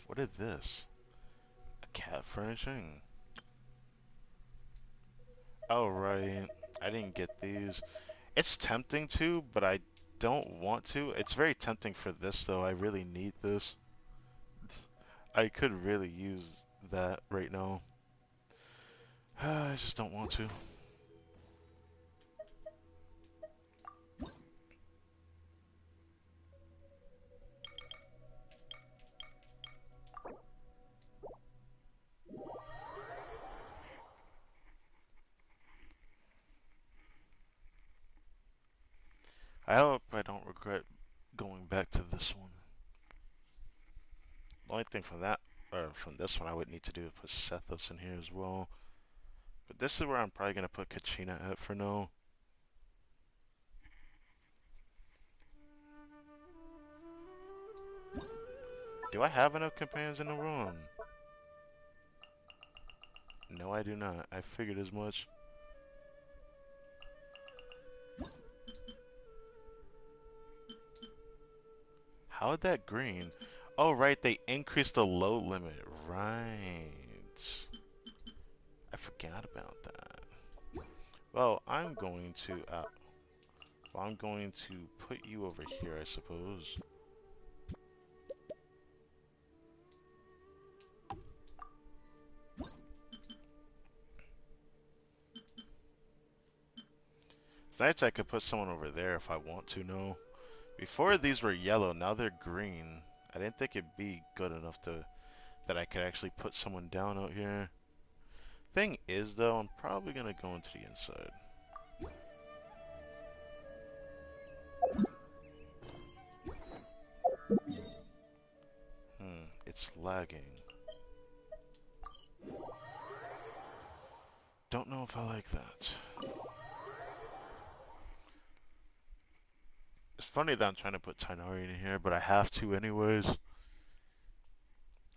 What is this? A cat furnishing? Oh, right. I didn't get these. It's tempting to, but I don't want to. It's very tempting for this, though. I really need this. I could really use that right now. I just don't want to. I hope I don't regret going back to this one. The only thing from that, or from this one, I would need to do is put Sethos in here as well. But this is where I'm probably gonna put Kachina at for now. Do I have enough companions in the room? No, I do not. I figured as much. How is that green? Oh, right, they increased the load limit. Right. I forgot about that. Well, I'm going to put you over here, I suppose. Nice, I could put someone over there if I want to, no. Before these were yellow, now they're green. I didn't think it'd be good enough that I could actually put someone down out here. Thing is, though, I'm probably gonna go into the inside. It's lagging. Don't know if I like that. It's funny that I'm trying to put Tainari in here, but I have to anyways.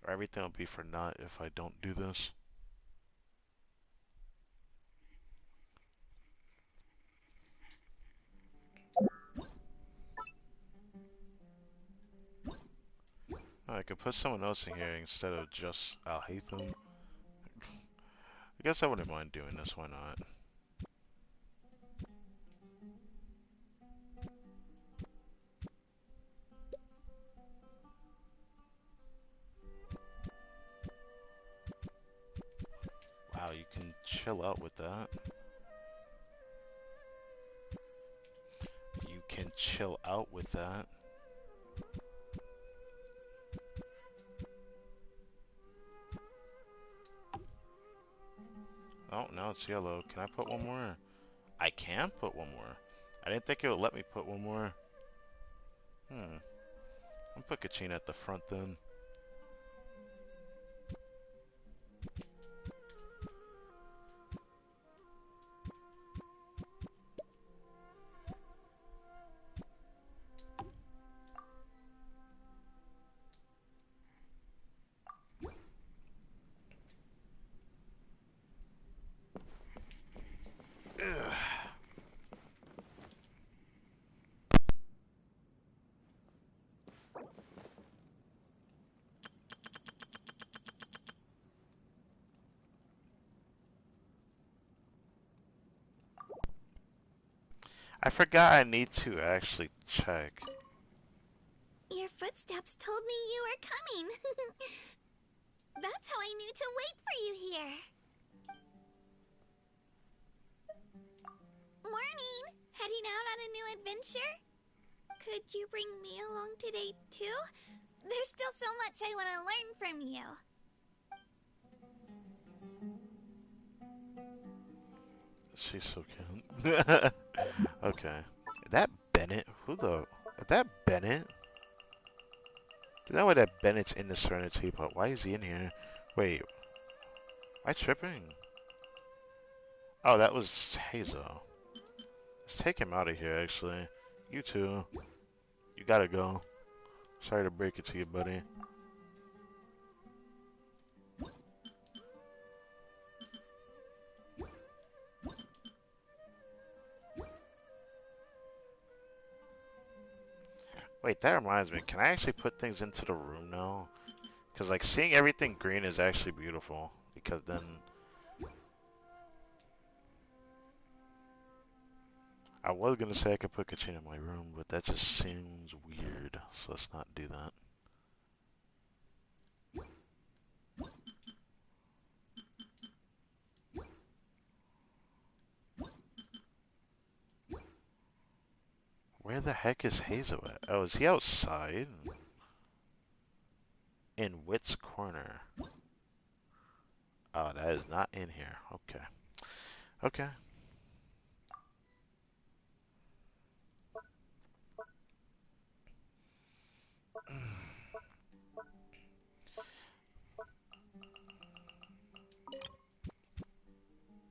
Or everything will be for naught if I don't do this. Oh, I could put someone else in here instead of just Alhaitham. I guess I wouldn't mind doing this, why not? Wow, you can chill out with that. You can chill out with that. Oh, now it's yellow. Can I put one more? I can put one more. I didn't think it would let me put one more. I'll put Kachina at the front then. I forgot I need to actually check. Your footsteps told me you were coming. That's how I knew to wait for you here. Morning! Heading out on a new adventure? Could you bring me along today too? There's still so much I want to learn from you. She's so cute. Okay. Is that Bennett? Is that Bennett? Do you know why that Bennett's in the Serenity, but why is he in here? Wait. Am I tripping? Oh, that was Hazel. Let's take him out of here, actually. You too. You gotta go. Sorry to break it to you, buddy. Wait, that reminds me. Can I actually put things into the room now? Because, like, seeing everything green is actually beautiful. Because then... I was gonna say I could put Katrina in my room, but that just seems weird. So let's not do that. Where the heck is Hazel at? Oh, is he outside? In Wit's corner. Oh, that is not in here. Okay. Okay.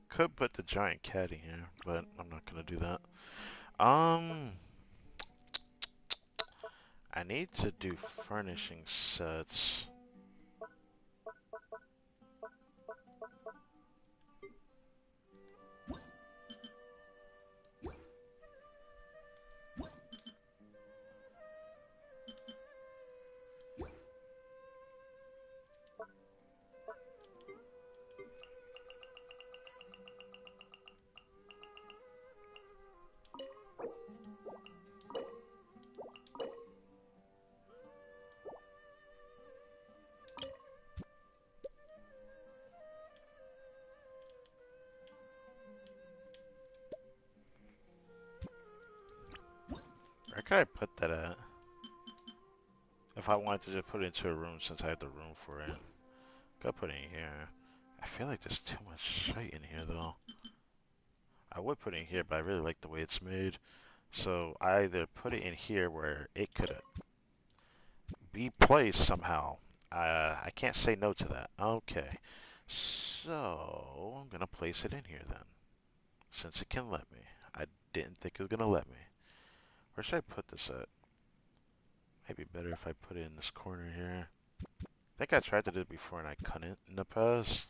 Could put the giant cat in here, but I'm not gonna do that. I need to do furnishing sets. Where could I put that at? If I wanted to just put it into a room since I have the room for it. Could put it in here. I feel like there's too much shit in here though. I would put it in here, but I really like the way it's made. So I either put it in here where it could be placed somehow. I can't say no to that. Okay. So I'm gonna place it in here then. Since it can let me. I didn't think it was gonna let me. Where should I put this at? Maybe better if I put it in this corner here. I think I tried to do it before and I couldn't in the past.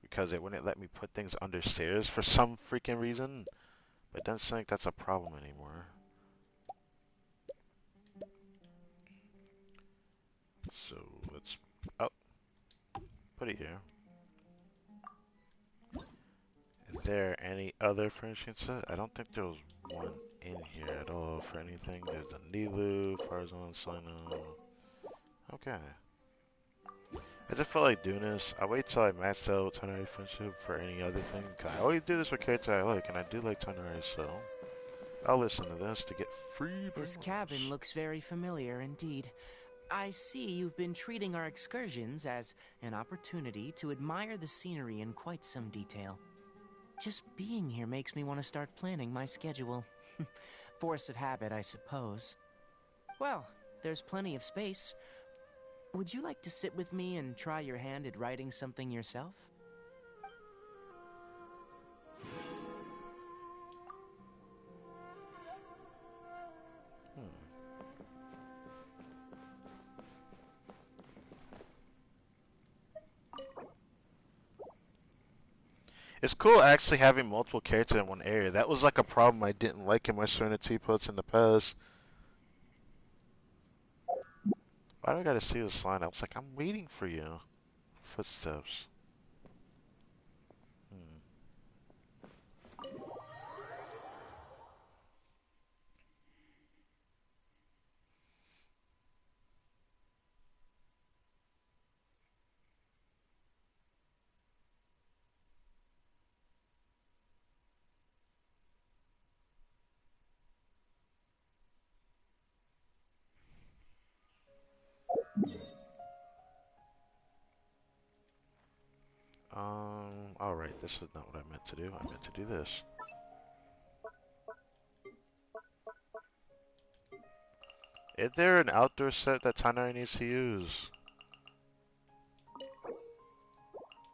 Because it wouldn't let me put things under stairs for some freaking reason. But it doesn't seem like that's a problem anymore. So let's put it here. Is there any other furnishing set? I don't think there was one in here at all for anything. There's a Nilu, Farzan, Sino. Okay. I just felt like doing this. I wait till I max out Tonari Friendship for any other thing. Cause I always do this with characters I like, and I do like Tonari, so I'll listen to this to get free. This cabin looks very familiar indeed. I see you've been treating our excursions as an opportunity to admire the scenery in quite some detail. Just being here makes me want to start planning my schedule. Force of habit, I suppose. Well, there's plenty of space. Would you like to sit with me and try your hand at writing something yourself? It's cool actually having multiple characters in one area. That was like a problem I didn't like in my Serenity puts in the past. Why do I gotta see this line? I was like, I'm waiting for you. Footsteps. Alright, this is not what I meant to do. I meant to do this. Is there an outdoor set that Tanari needs to use?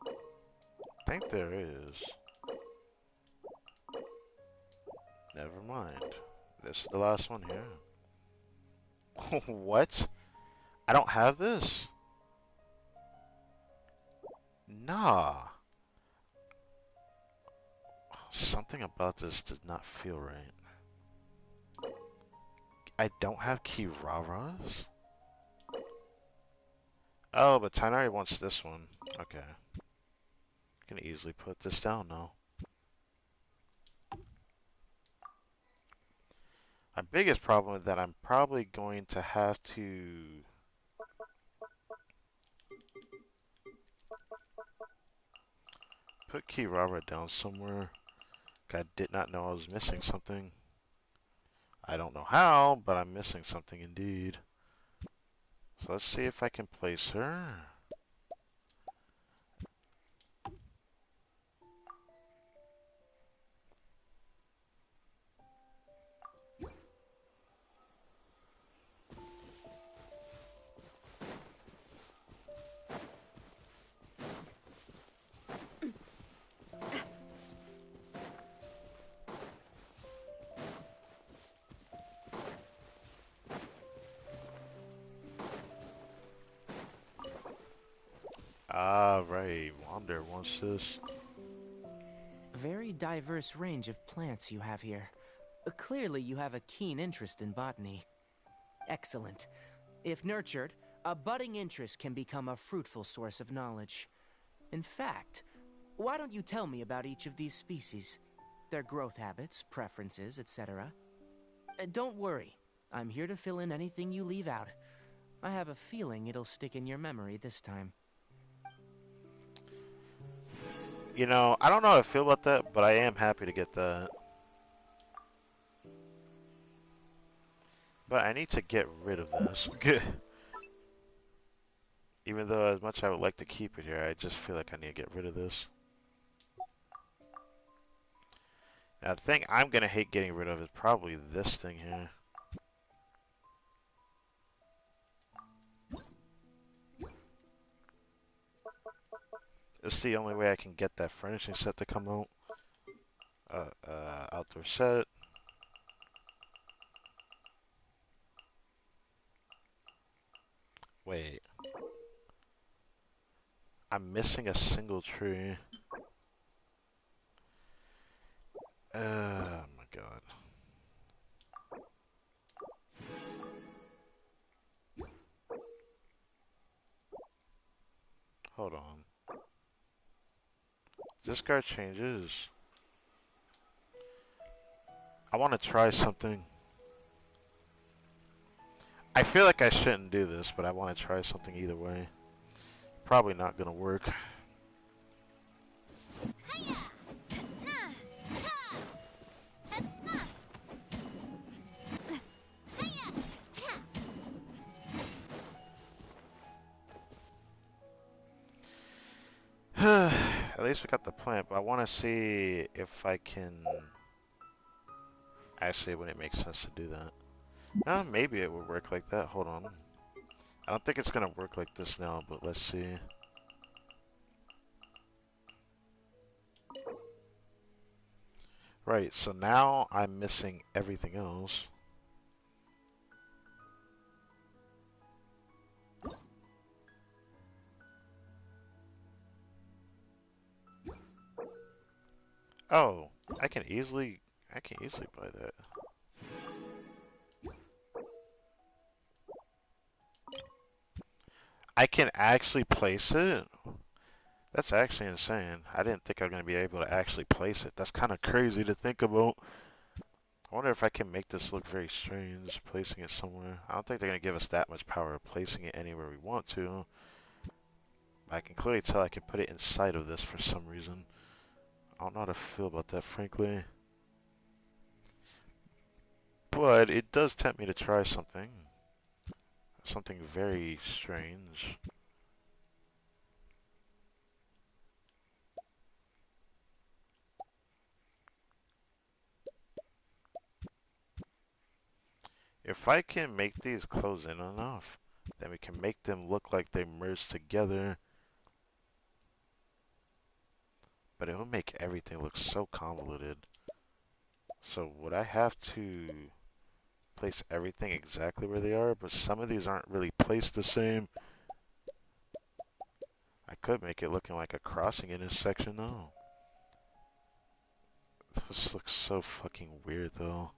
I think there is. Never mind. This is the last one here. What? I don't have this? Nah. Something about this does not feel right. I don't have Kiraras? Oh, but Tainari wants this one. Okay. Can easily put this down now. My biggest problem is that I'm probably going to have to put Kirara down somewhere. I did not know I was missing something. I don't know how, but I'm missing something indeed. So let's see if I can place her. Ah, right. Wander wants this. Very diverse range of plants you have here. Clearly, you have a keen interest in botany. Excellent. If nurtured, a budding interest can become a fruitful source of knowledge. In fact, why don't you tell me about each of these species? Their growth habits, preferences, etc. Don't worry. I'm here to fill in anything you leave out. I have a feeling it'll stick in your memory this time. You know, I don't know how I feel about that, but I am happy to get that. But I need to get rid of this. Even though as much I would like to keep it here, I just feel like I need to get rid of this. Now, the thing I'm going to hate getting rid of is probably this thing here. It's the only way I can get that furnishing set to come out. Outdoor set. Wait. I'm missing a single tree. Oh my god. Hold on. This card changes. I want to try something. I feel like I shouldn't do this, but I want to try something either way. Probably not gonna work. At least we got the plant, but I want to see if I can... Actually, it wouldn't make sense to do that. Maybe it would work like that. Hold on. I don't think it's gonna work like this now, but let's see. Right, so now I'm missing everything else. Oh, I can easily buy that. I can actually place it? That's actually insane. I didn't think I was going to be able to actually place it. That's kind of crazy to think about. I wonder if I can make this look very strange, placing it somewhere. I don't think they're going to give us that much power of placing it anywhere we want to. I can clearly tell I can put it inside of this for some reason. I don't know how to feel about that, frankly. But it does tempt me to try something. Something very strange. If I can make these close in enough, then we can make them look like they merge together. But it will make everything look so convoluted. So would I have to place everything exactly where they are? But some of these aren't really placed the same. I could make it looking like a crossing in this section though. This looks so fucking weird though.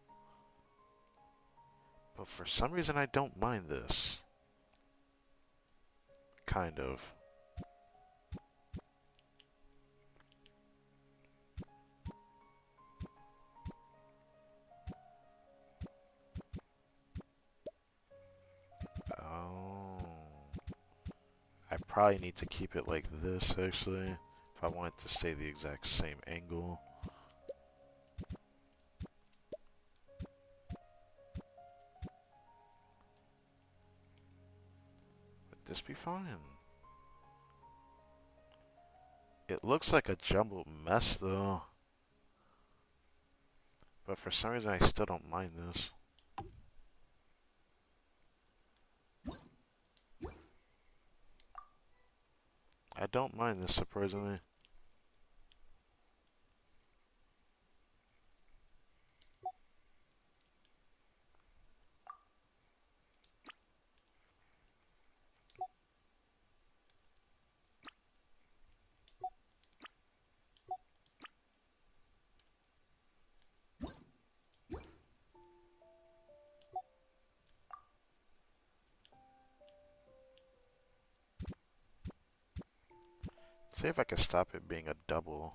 But for some reason I don't mind this. Kind of. Oh. I probably need to keep it like this actually. If I want it to stay the exact same angle. Would this be fine? It looks like a jumbled mess though. But for some reason I still don't mind this. I don't mind this surprisingly. See if I can stop it being a double.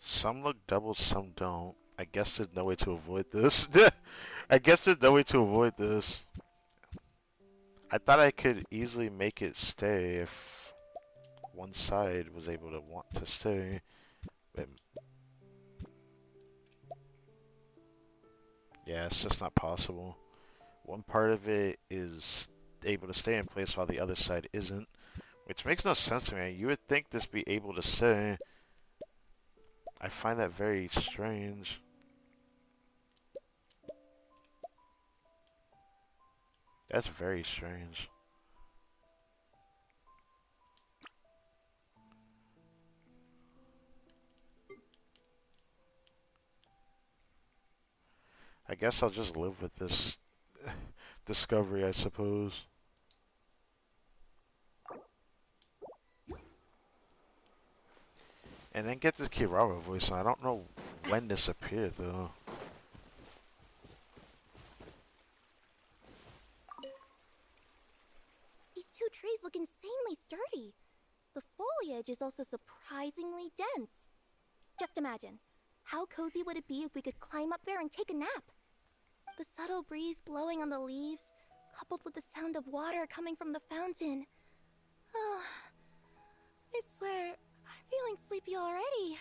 Some look double, some don't. I guess there's no way to avoid this. I guess there's no way to avoid this. I thought I could easily make it stay if one side was able to want to stay. But yeah, it's just not possible. One part of it is able to stay in place while the other side isn't. Which makes no sense to me. You would think this be able to stay. I find that very strange. That's very strange. I guess I'll just live with this discovery, I suppose. And then get this Kirara voice on. I don't know when this appeared, though. These two trees look insanely sturdy. The foliage is also surprisingly dense. Just imagine, how cozy would it be if we could climb up there and take a nap? The subtle breeze blowing on the leaves, coupled with the sound of water coming from the fountain. Oh, I swear, I'm feeling sleepy already.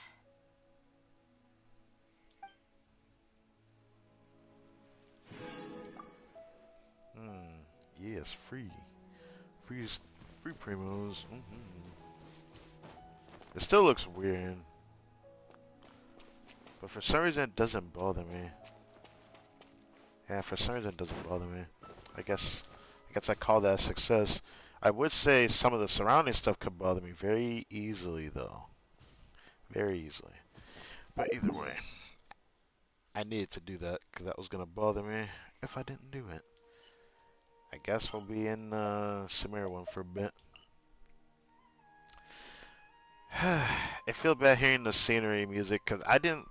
Yes, free. Free primos. It still looks weird. But for some reason it doesn't bother me. Yeah, for some reason it doesn't bother me. I guess I call that a success. I would say some of the surrounding stuff could bother me very easily though. Very easily. But either way, I needed to do that because that was going to bother me if I didn't do it. I guess we'll be in Samara one for a bit. I feel bad hearing the scenery music because I didn't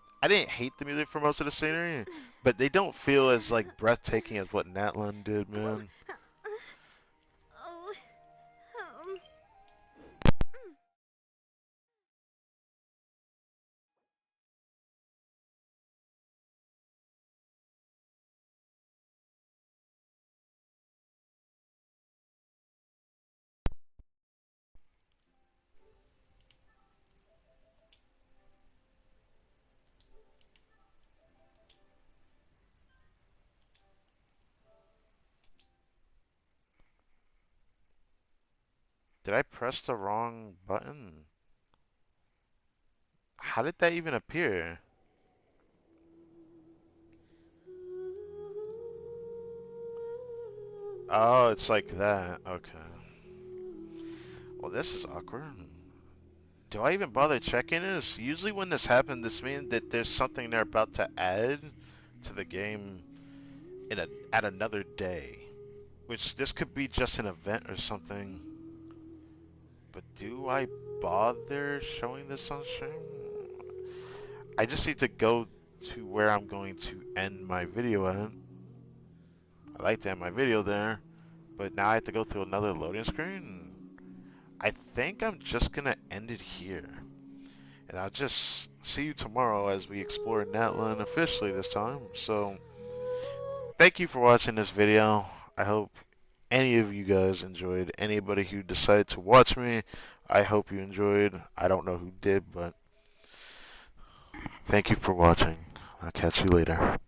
hate the music for most of the scenery, but they don't feel as like breathtaking as what Natlan did, man. Did I press the wrong button? How did that even appear? Oh, it's like that. Okay. Well, this is awkward. Do I even bother checking this? Usually when this happens, this means that there's something they're about to add to the game at another day. Which this could be just an event or something. But do I bother showing this on stream? I just need to go to where I'm going to end my video at. I like to end my video there, but now I have to go through another loading screen. I think I'm just gonna end it here. And I'll just see you tomorrow as we explore Natlan officially this time. So, thank you for watching this video. I hope any of you guys enjoyed. Anybody who decided to watch me, I hope you enjoyed. I don't know who did, but thank you for watching. I'll catch you later.